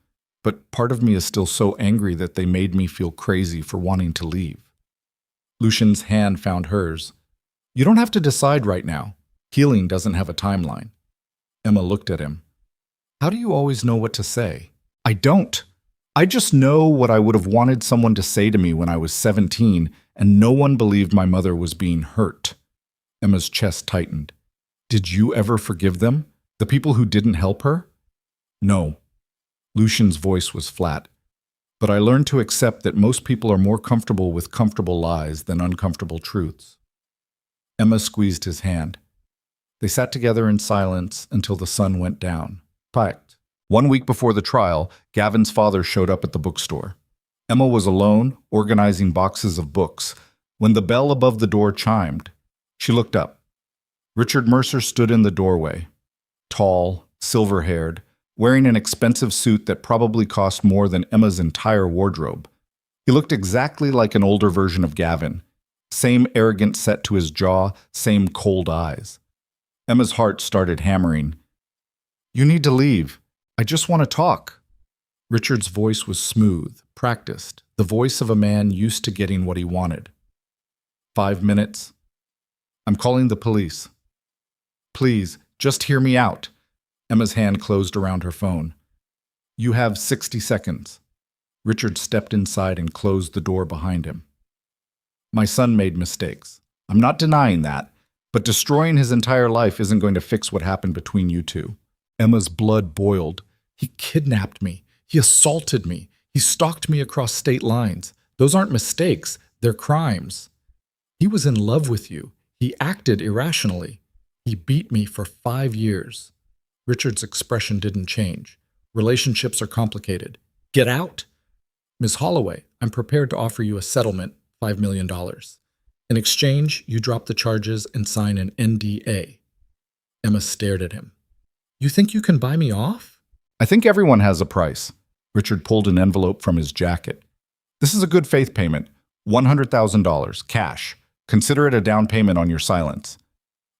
but part of me is still so angry that they made me feel crazy for wanting to leave. Lucien's hand found hers. You don't have to decide right now. Healing doesn't have a timeline. Emma looked at him. How do you always know what to say? I don't. I just know what I would have wanted someone to say to me when I was 17, and no one believed my mother was being hurt. Emma's chest tightened. Did you ever forgive them? The people who didn't help her? No. Lucien's voice was flat. But I learned to accept that most people are more comfortable with comfortable lies than uncomfortable truths. Emma squeezed his hand. They sat together in silence until the sun went down. Packed. 1 week before the trial, Gavin's father showed up at the bookstore. Emma was alone, organizing boxes of books, when the bell above the door chimed. She looked up. Richard Mercer stood in the doorway. Tall, silver-haired, wearing an expensive suit that probably cost more than Emma's entire wardrobe. He looked exactly like an older version of Gavin. Same arrogant set to his jaw, same cold eyes. Emma's heart started hammering. You need to leave. I just want to talk. Richard's voice was smooth, practiced, the voice of a man used to getting what he wanted. 5 minutes. I'm calling the police. Please, just hear me out. Emma's hand closed around her phone. You have 60 seconds. Richard stepped inside and closed the door behind him. My son made mistakes. I'm not denying that, but destroying his entire life isn't going to fix what happened between you two. Emma's blood boiled. He kidnapped me. He assaulted me. He stalked me across state lines. Those aren't mistakes. They're crimes. He was in love with you. He acted irrationally. He beat me for 5 years. Richard's expression didn't change. Relationships are complicated. Get out. Ms. Holloway, I'm prepared to offer you a settlement, $5 million. In exchange, you drop the charges and sign an NDA. Emma stared at him. You think you can buy me off? I think everyone has a price. Richard pulled an envelope from his jacket. This is a good faith payment, $100,000, cash. Consider it a down payment on your silence.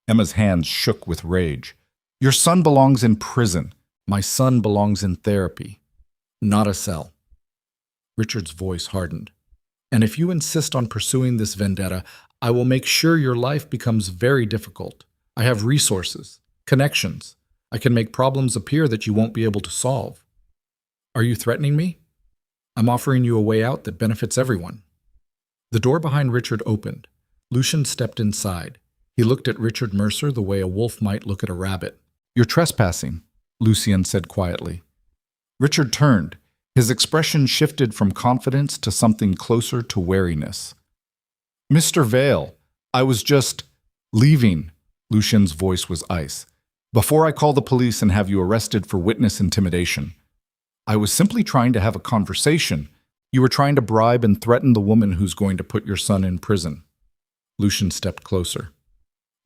Emma's hands shook with rage. Your son belongs in prison. My son belongs in therapy, not a cell. Richard's voice hardened. And if you insist on pursuing this vendetta, I will make sure your life becomes very difficult. I have resources, connections. I can make problems appear that you won't be able to solve. Are you threatening me? I'm offering you a way out that benefits everyone. The door behind Richard opened. Lucien stepped inside. He looked at Richard Mercer the way a wolf might look at a rabbit. You're trespassing, Lucien said quietly. Richard turned. His expression shifted from confidence to something closer to wariness. Mr. Vale, I was just leaving. Lucien's voice was ice. Before I call the police and have you arrested for witness intimidation. I was simply trying to have a conversation. You were trying to bribe and threaten the woman who's going to put your son in prison. Lucien stepped closer.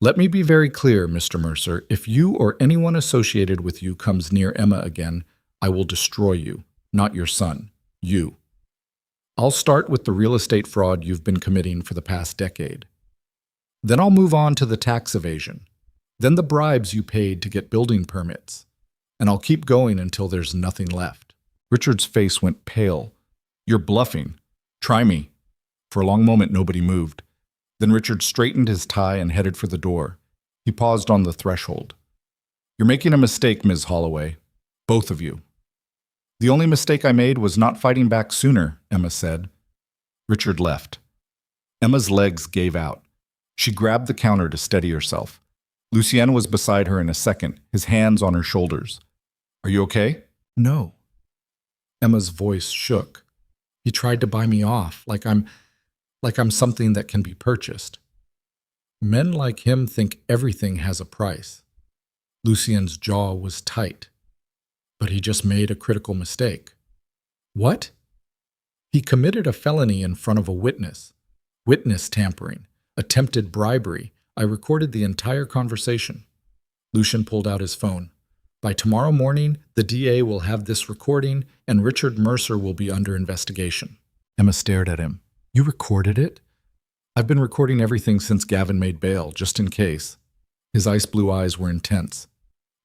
Let me be very clear, Mr. Mercer. If you or anyone associated with you comes near Emma again, I will destroy you, not your son. You. I'll start with the real estate fraud you've been committing for the past decade. Then I'll move on to the tax evasion. Then the bribes you paid to get building permits. And I'll keep going until there's nothing left. Richard's face went pale. You're bluffing. Try me. For a long moment, nobody moved. Then Richard straightened his tie and headed for the door. He paused on the threshold. You're making a mistake, Ms. Holloway. Both of you. The only mistake I made was not fighting back sooner, Emma said. Richard left. Emma's legs gave out. She grabbed the counter to steady herself. Lucien was beside her in a second, his hands on her shoulders. Are you okay? No. Emma's voice shook. He tried to buy me off, like I'm something that can be purchased. Men like him think everything has a price. Lucien's jaw was tight. But he just made a critical mistake. What? He committed a felony in front of a witness. Witness tampering. Attempted bribery. I recorded the entire conversation. Lucien pulled out his phone. By tomorrow morning, the DA will have this recording, and Richard Mercer will be under investigation. Emma stared at him. You recorded it? I've been recording everything since Gavin made bail, just in case. His ice blue eyes were intense.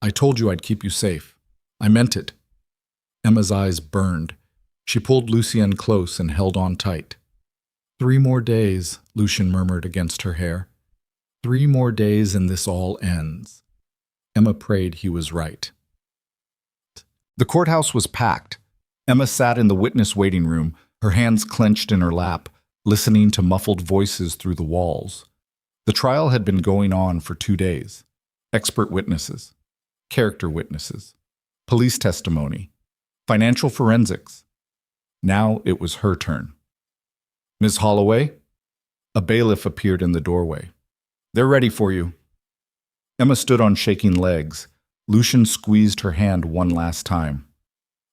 I told you I'd keep you safe. I meant it. Emma's eyes burned. She pulled Lucien close and held on tight. 3 more days, Lucien murmured against her hair. 3 more days and this all ends. Emma prayed he was right. The courthouse was packed. Emma sat in the witness waiting room, her hands clenched in her lap, listening to muffled voices through the walls. The trial had been going on for 2 days. Expert witnesses, character witnesses, police testimony, financial forensics. Now it was her turn. Ms. Holloway? A bailiff appeared in the doorway. They're ready for you. Emma stood on shaking legs. Lucien squeezed her hand one last time.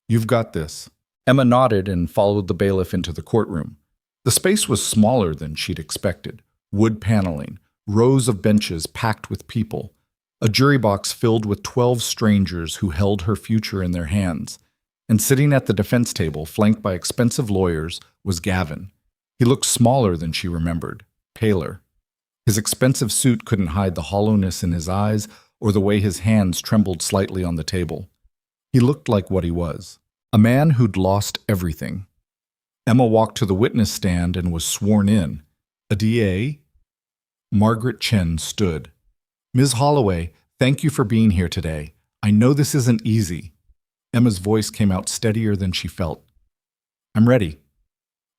You've got this. Emma nodded and followed the bailiff into the courtroom. The space was smaller than she'd expected. Wood paneling, rows of benches packed with people, a jury box filled with 12 strangers who held her future in their hands. And sitting at the defense table, flanked by expensive lawyers, was Gavin. He looked smaller than she remembered, paler. His expensive suit couldn't hide the hollowness in his eyes or the way his hands trembled slightly on the table. He looked like what he was, a man who'd lost everything. Emma walked to the witness stand and was sworn in. A DA? Margaret Chen stood. Ms. Holloway, thank you for being here today. I know this isn't easy. Emma's voice came out steadier than she felt. I'm ready.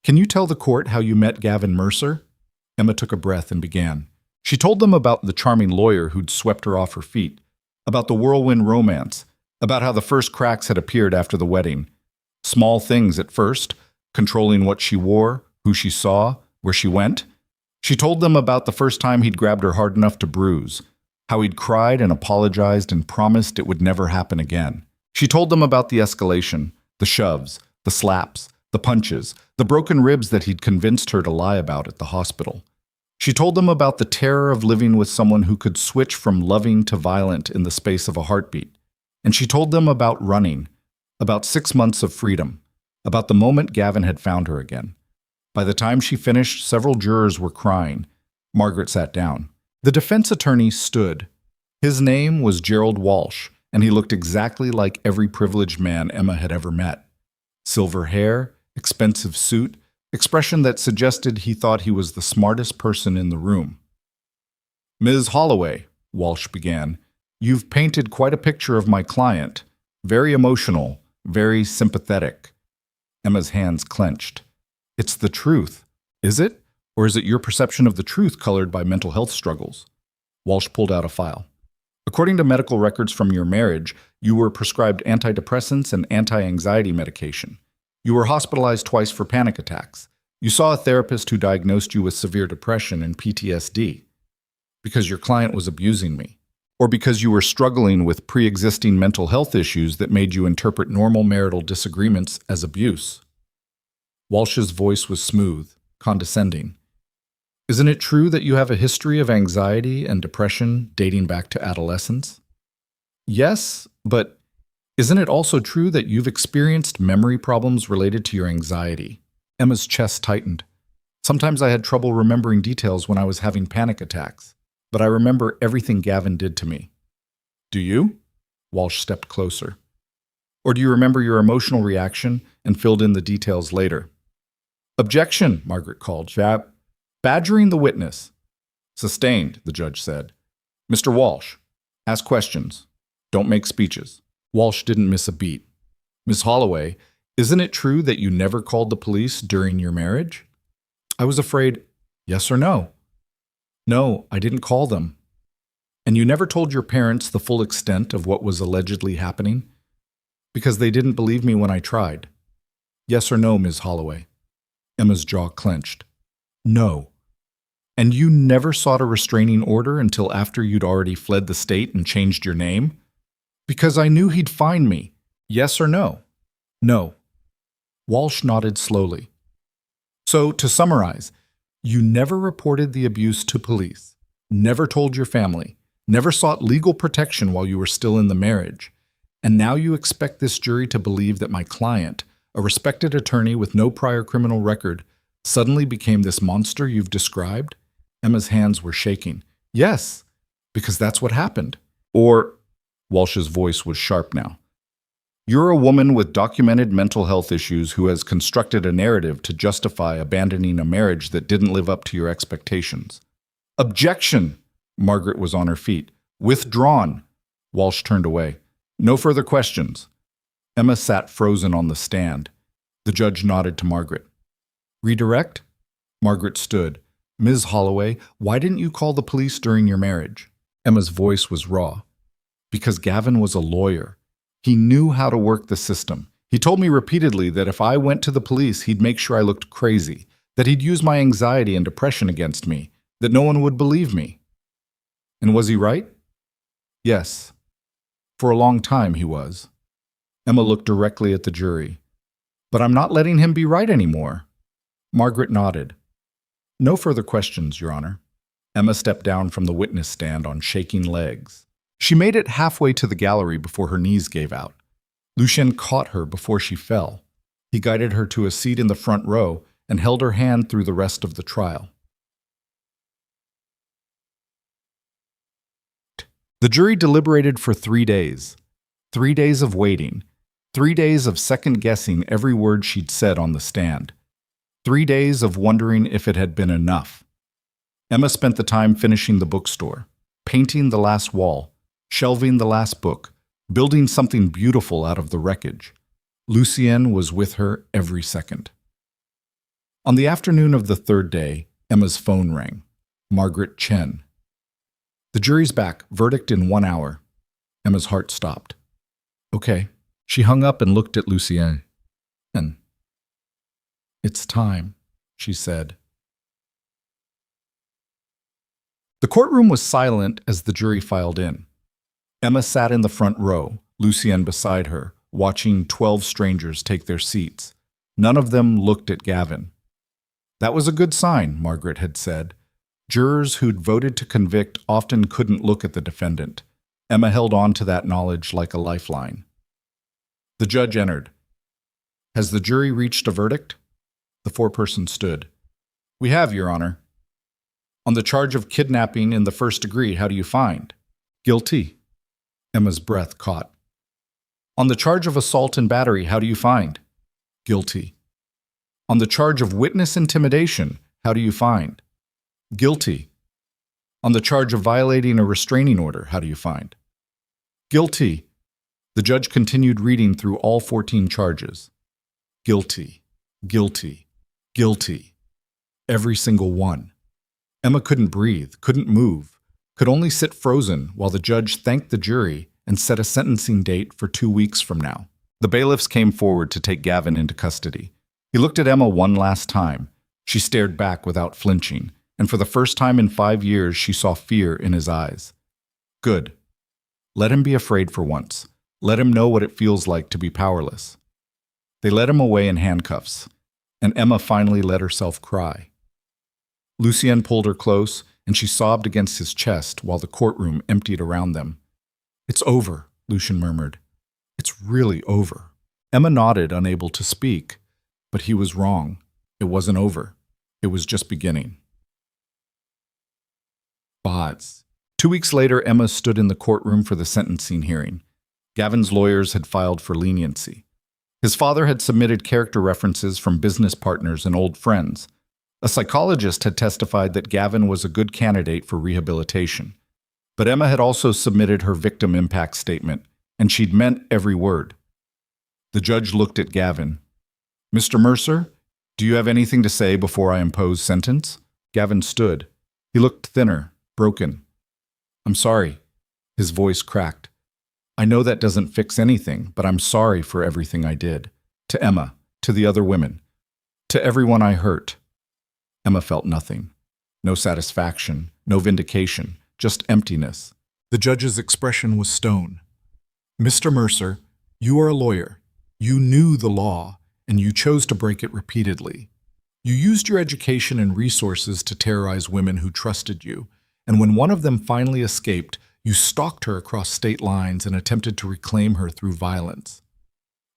Can you tell the court how you met Gavin Mercer? Emma took a breath and began. She told them about the charming lawyer who'd swept her off her feet, about the whirlwind romance, about how the first cracks had appeared after the wedding. Small things at first, controlling what she wore, who she saw, where she went. She told them about the first time he'd grabbed her hard enough to bruise, how he'd cried and apologized and promised it would never happen again. She told them about the escalation, the shoves, the slaps, the punches, the broken ribs that he'd convinced her to lie about at the hospital. She told them about the terror of living with someone who could switch from loving to violent in the space of a heartbeat. And she told them about running, about 6 months of freedom, about the moment Gavin had found her again. By the time she finished, several jurors were crying. Margaret sat down. The defense attorney stood. His name was Gerald Walsh, and he looked exactly like every privileged man Emma had ever met. Silver hair, expensive suit, expression that suggested he thought he was the smartest person in the room. Ms. Holloway, Walsh began, you've painted quite a picture of my client. Very emotional, very sympathetic. Emma's hands clenched. It's the truth. Is it? Or is it your perception of the truth colored by mental health struggles? Walsh pulled out a file. According to medical records from your marriage, you were prescribed antidepressants and anti-anxiety medication. You were hospitalized twice for panic attacks. You saw a therapist who diagnosed you with severe depression and PTSD. Because your client was abusing me. Or because you were struggling with pre-existing mental health issues that made you interpret normal marital disagreements as abuse. Walsh's voice was smooth, condescending. Isn't it true that you have a history of anxiety and depression dating back to adolescence? Yes, but isn't it also true that you've experienced memory problems related to your anxiety? Emma's chest tightened. Sometimes I had trouble remembering details when I was having panic attacks, but I remember everything Gavin did to me. Do you? Walsh stepped closer. Or do you remember your emotional reaction and filled in the details later? Objection, Margaret called. Badgering the witness. Sustained, the judge said. Mr. Walsh, ask questions. Don't make speeches. Walsh didn't miss a beat. Miss Holloway, isn't it true that you never called the police during your marriage? I was afraid. Yes or no? No, I didn't call them. And you never told your parents the full extent of what was allegedly happening? Because they didn't believe me when I tried. Yes or no, Ms. Holloway? Emma's jaw clenched. No. And you never sought a restraining order until after you'd already fled the state and changed your name? Because I knew he'd find me. Yes or no? No. Walsh nodded slowly. So, to summarize, you never reported the abuse to police, never told your family, never sought legal protection while you were still in the marriage, and now you expect this jury to believe that my client, a respected attorney with no prior criminal record, suddenly became this monster you've described? Emma's hands were shaking. Yes, because that's what happened. Or, Walsh's voice was sharp now. You're a woman with documented mental health issues who has constructed a narrative to justify abandoning a marriage that didn't live up to your expectations. Objection! Margaret was on her feet. Withdrawn! Walsh turned away. No further questions. Emma sat frozen on the stand. The judge nodded to Margaret. Redirect? Margaret stood. Ms. Holloway, why didn't you call the police during your marriage? Emma's voice was raw. Because Gavin was a lawyer. He knew how to work the system. He told me repeatedly that if I went to the police, he'd make sure I looked crazy, that he'd use my anxiety and depression against me, that no one would believe me. And was he right? Yes. For a long time he was. Emma looked directly at the jury. But I'm not letting him be right anymore. Margaret nodded. No further questions, Your Honor. Emma stepped down from the witness stand on shaking legs. She made it halfway to the gallery before her knees gave out. Lucien caught her before she fell. He guided her to a seat in the front row and held her hand through the rest of the trial. The jury deliberated for 3 days. 3 days of waiting. 3 days of second-guessing every word she'd said on the stand. 3 days of wondering if it had been enough. Emma spent the time finishing the bookstore, painting the last wall, shelving the last book, building something beautiful out of the wreckage. Lucien was with her every second. On the afternoon of the third day, Emma's phone rang. Margaret Chen. The jury's back, verdict in 1 hour. Emma's heart stopped. Okay. She hung up and looked at Lucien. And, it's time, she said. The courtroom was silent as the jury filed in. Emma sat in the front row, Lucien beside her, watching 12 strangers take their seats. None of them looked at Gavin. That was a good sign, Margaret had said. Jurors who'd voted to convict often couldn't look at the defendant. Emma held on to that knowledge like a lifeline. The judge entered. Has the jury reached a verdict? The foreperson stood. We have, Your Honor. On the charge of kidnapping in the first degree, how do you find? Guilty. Emma's breath caught. On the charge of assault and battery, how do you find? Guilty. On the charge of witness intimidation, how do you find? Guilty. On the charge of violating a restraining order, how do you find? Guilty. The judge continued reading through all 14 charges. Guilty. Guilty. Guilty. Every single one. Emma couldn't breathe, couldn't move, could only sit frozen while the judge thanked the jury and set a sentencing date for 2 weeks from now. The bailiffs came forward to take Gavin into custody. He looked at Emma one last time. She stared back without flinching, and for the first time in 5 years she saw fear in his eyes. Good. Let him be afraid for once. Let him know what it feels like to be powerless. They led him away in handcuffs, and Emma finally let herself cry. Lucien pulled her close, and she sobbed against his chest while the courtroom emptied around them. "It's over," Lucien murmured. "It's really over." Emma nodded, unable to speak. But he was wrong. It wasn't over. It was just beginning. Bods. 2 weeks later, Emma stood in the courtroom for the sentencing hearing. Gavin's lawyers had filed for leniency. His father had submitted character references from business partners and old friends. A psychologist had testified that Gavin was a good candidate for rehabilitation. But Emma had also submitted her victim impact statement, and she'd meant every word. The judge looked at Gavin. "Mr. Mercer, do you have anything to say before I impose sentence?" Gavin stood. He looked thinner, broken. "I'm sorry." His voice cracked. "I know that doesn't fix anything, but I'm sorry for everything I did. To Emma, to the other women, to everyone I hurt." Emma felt nothing. No satisfaction, no vindication, just emptiness. The judge's expression was stone. "Mr. Mercer, you are a lawyer. You knew the law, and you chose to break it repeatedly. You used your education and resources to terrorize women who trusted you, and when one of them finally escaped, you stalked her across state lines and attempted to reclaim her through violence."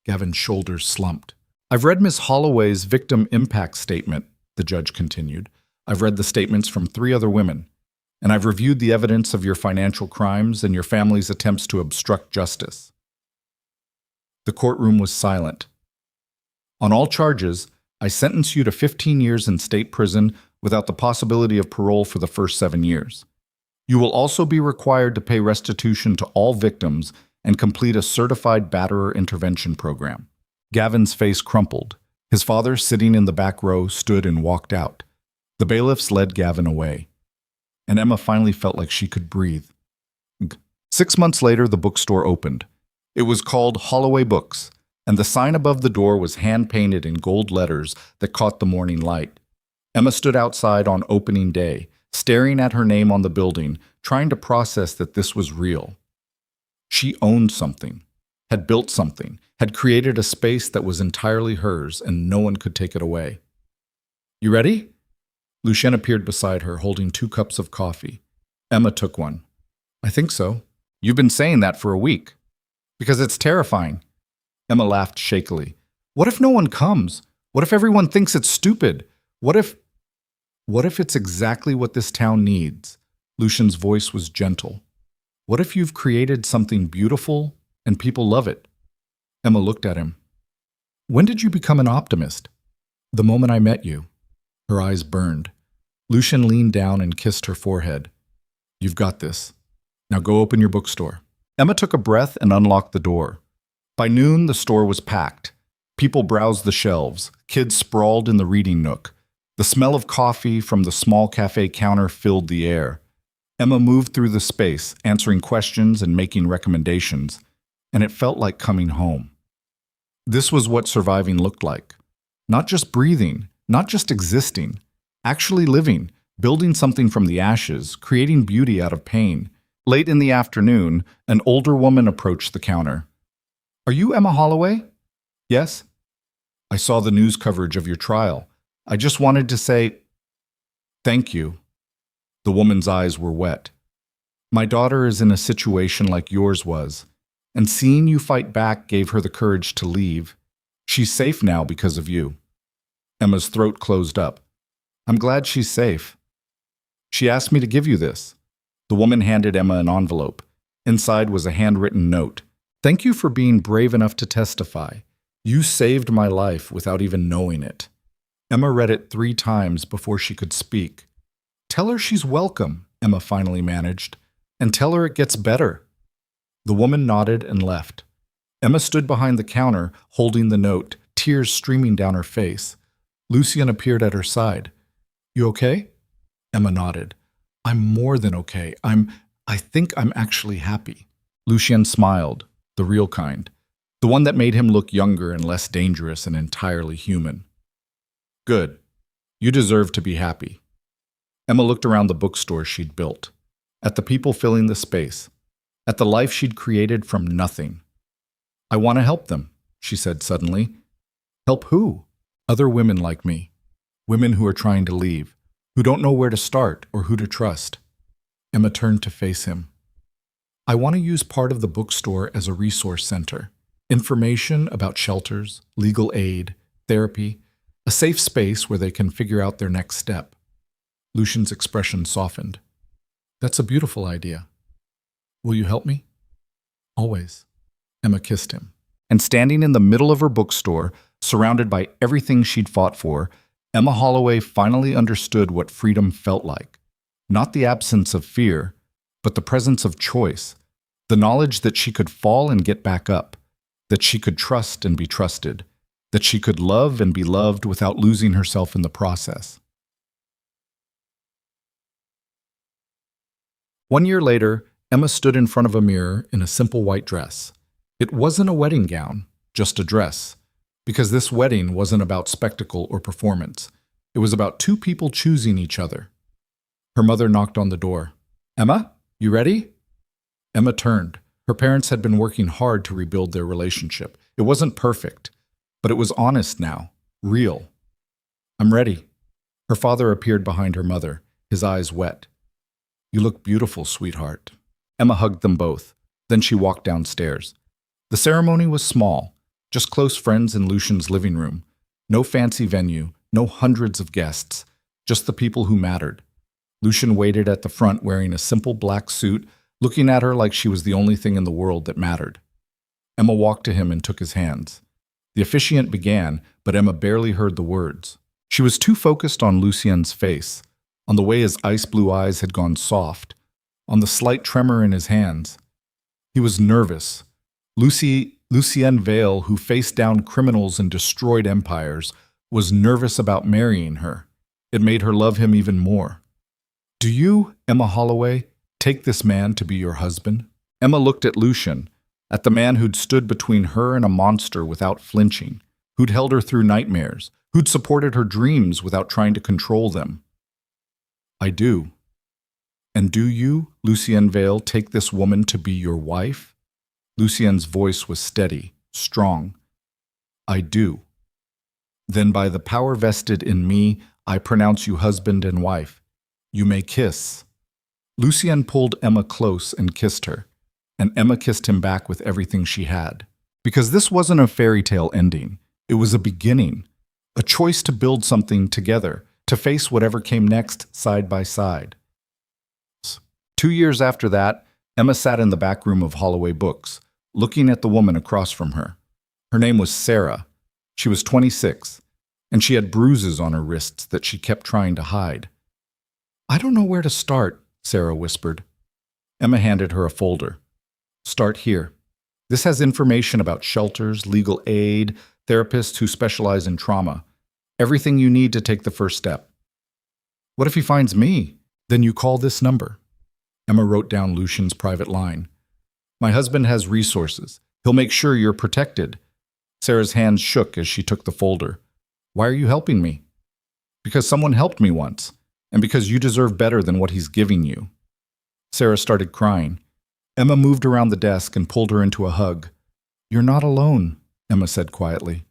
Gavin's shoulders slumped. "I've read Miss Holloway's victim impact statement," the judge continued. "I've read the statements from 3 other women, and I've reviewed the evidence of your financial crimes and your family's attempts to obstruct justice." The courtroom was silent. "On all charges, I sentence you to 15 years in state prison without the possibility of parole for the first 7 years. You will also be required to pay restitution to all victims and complete a certified batterer intervention program." Gavin's face crumpled. His father, sitting in the back row, stood and walked out. The bailiffs led Gavin away. And Emma finally felt like she could breathe. 6 months later, the bookstore opened. It was called Holloway Books, and the sign above the door was hand-painted in gold letters that caught the morning light. Emma stood outside on opening day, staring at her name on the building, trying to process that this was real. She owned something, had built something, had created a space that was entirely hers, and no one could take it away. "You ready?" Lucien appeared beside her, holding 2 cups of coffee. Emma took one. "I think so. You've been saying that for a week." "Because it's terrifying." Emma laughed shakily. "What if no one comes? What if everyone thinks it's stupid? What if it's exactly what this town needs?" Lucien's voice was gentle. "What if you've created something beautiful and people love it?" Emma looked at him. "When did you become an optimist?" "The moment I met you." Her eyes burned. Lucien leaned down and kissed her forehead. "You've got this. Now go open your bookstore." Emma took a breath and unlocked the door. By noon, the store was packed. People browsed the shelves. Kids sprawled in the reading nook. The smell of coffee from the small cafe counter filled the air. Emma moved through the space, answering questions and making recommendations, and it felt like coming home. This was what surviving looked like. Not just breathing, not just existing, actually living, building something from the ashes, creating beauty out of pain. Late in the afternoon, an older woman approached the counter. "Are you Emma Holloway?" "Yes." "I saw the news coverage of your trial. I just wanted to say thank you." The woman's eyes were wet. "My daughter is in a situation like yours was, and seeing you fight back gave her the courage to leave. She's safe now because of you." Emma's throat closed up. "I'm glad she's safe." "She asked me to give you this." The woman handed Emma an envelope. Inside was a handwritten note. "Thank you for being brave enough to testify. You saved my life without even knowing it." Emma read it 3 times before she could speak. "Tell her she's welcome," Emma finally managed, "and tell her it gets better." The woman nodded and left. Emma stood behind the counter, holding the note, tears streaming down her face. Lucien appeared at her side. "You okay?" Emma nodded. "I'm more than okay. I think I'm actually happy." Lucien smiled, the real kind, the one that made him look younger and less dangerous and entirely human. "Good. You deserve to be happy." Emma looked around the bookstore she'd built, at the people filling the space, at the life she'd created from nothing. "I want to help them," she said suddenly. "Help who?" "Other women like me. Women who are trying to leave, who don't know where to start or who to trust. Emma turned to face him. I want to use part of the bookstore as a resource center. Information about shelters, legal aid, therapy, a safe space where they can figure out their next step. Lucian's expression softened. That's a beautiful idea. Will you help me? Always. Emma kissed him. And standing in the middle of her bookstore, surrounded by everything she'd fought for, Emma Holloway finally understood what freedom felt like. Not the absence of fear, but the presence of choice. The knowledge that she could fall and get back up, that she could trust and be trusted, that she could love and be loved without losing herself in the process. 1 year later, Emma stood in front of a mirror in a simple white dress. It wasn't a wedding gown, just a dress, because this wedding wasn't about spectacle or performance. It was about two people choosing each other. Her mother knocked on the door. Emma, you ready? Emma turned. Her parents had been working hard to rebuild their relationship. It wasn't perfect, but it was honest now, real. I'm ready. Her father appeared behind her mother, his eyes wet. You look beautiful, sweetheart. Emma hugged them both. Then she walked downstairs. The ceremony was small, just close friends in Lucian's living room. No fancy venue, no hundreds of guests, just the people who mattered. Lucian waited at the front wearing a simple black suit, looking at her like she was the only thing in the world that mattered. Emma walked to him and took his hands. The officiant began, but Emma barely heard the words. She was too focused on Lucien's face, on the way his ice-blue eyes had gone soft, on the slight tremor in his hands. He was nervous. Lucien Vale, who faced down criminals and destroyed empires, was nervous about marrying her. It made her love him even more. Do you, Emma Holloway, take this man to be your husband? Emma looked at Lucian, at the man who'd stood between her and a monster without flinching, who'd held her through nightmares, who'd supported her dreams without trying to control them. I do. And do you, Lucien Vale, take this woman to be your wife? Lucien's voice was steady, strong. I do. Then by the power vested in me, I pronounce you husband and wife. You may kiss. Lucien pulled Emma close and kissed her, and Emma kissed him back with everything she had. Because this wasn't a fairy tale ending. It was a beginning, a choice to build something together, to face whatever came next side by side. 2 years after that, Emma sat in the back room of Holloway Books, looking at the woman across from her. Her name was Sarah. She was 26, and she had bruises on her wrists that she kept trying to hide. I don't know where to start, Sarah whispered. Emma handed her a folder. Start here. This has information about shelters, legal aid, therapists who specialize in trauma. Everything you need to take the first step. What if he finds me? Then you call this number. Emma wrote down Lucian's private line. My husband has resources. He'll make sure you're protected. Sarah's hands shook as she took the folder. Why are you helping me? Because someone helped me once, and because you deserve better than what he's giving you. Sarah started crying. Emma moved around the desk and pulled her into a hug. You're not alone, Emma said quietly.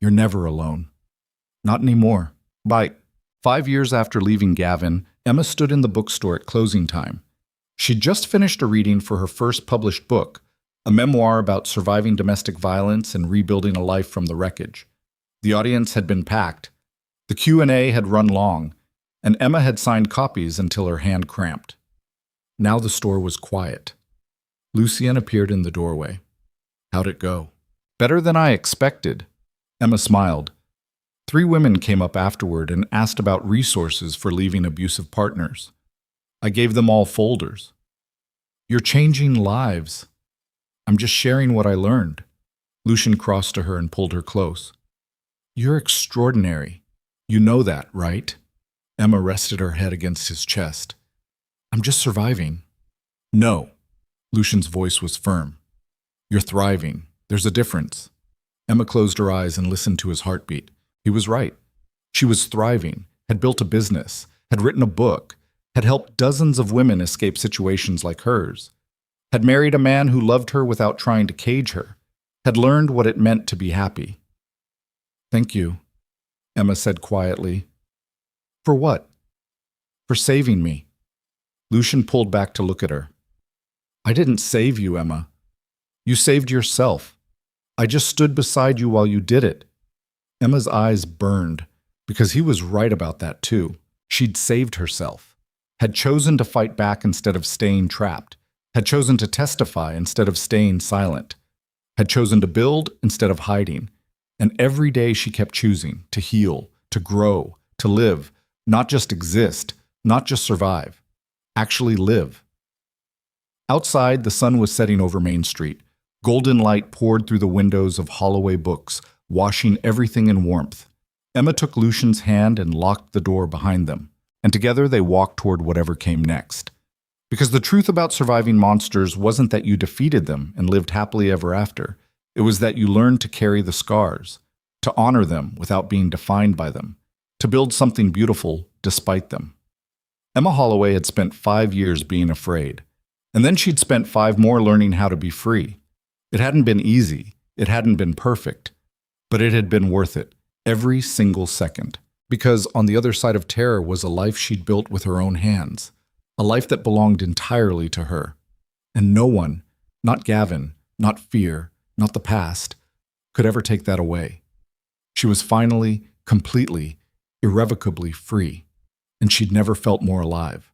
You're never alone. Not anymore. Bye. 5 years after leaving Gavin, Emma stood in the bookstore at closing time. She'd just finished a reading for her first published book, a memoir about surviving domestic violence and rebuilding a life from the wreckage. The audience had been packed. The Q&A had run long, and Emma had signed copies until her hand cramped. Now the store was quiet. Lucien appeared in the doorway. How'd it go? Better than I expected. Emma smiled. 3 women came up afterward and asked about resources for leaving abusive partners. I gave them all folders. You're changing lives. I'm just sharing what I learned. Lucian crossed to her and pulled her close. You're extraordinary. You know that, right? Emma rested her head against his chest. I'm just surviving. No. Lucian's voice was firm. You're thriving. There's a difference. Emma closed her eyes and listened to his heartbeat. He was right. She was thriving, had built a business, had written a book, had helped dozens of women escape situations like hers, had married a man who loved her without trying to cage her, had learned what it meant to be happy. Thank you, Emma said quietly. For what? For saving me. Lucian pulled back to look at her. I didn't save you, Emma. You saved yourself. I just stood beside you while you did it. Emma's eyes burned, because he was right about that too. She'd saved herself, had chosen to fight back instead of staying trapped, had chosen to testify instead of staying silent, had chosen to build instead of hiding. And every day she kept choosing to heal, to grow, to live, not just exist, not just survive, actually live. Outside, the sun was setting over Main Street. Golden light poured through the windows of Holloway Books, washing everything in warmth. Emma took Lucian's hand and locked the door behind them, and together they walked toward whatever came next. Because the truth about surviving monsters wasn't that you defeated them and lived happily ever after. It was that you learned to carry the scars, to honor them without being defined by them, to build something beautiful despite them. Emma Holloway had spent 5 years being afraid, and then she'd spent 5 more learning how to be free. It hadn't been easy, it hadn't been perfect, but it had been worth it, every single second. Because on the other side of terror was a life she'd built with her own hands, a life that belonged entirely to her. And no one, not Gavin, not fear, not the past, could ever take that away. She was finally, completely, irrevocably free, and she'd never felt more alive.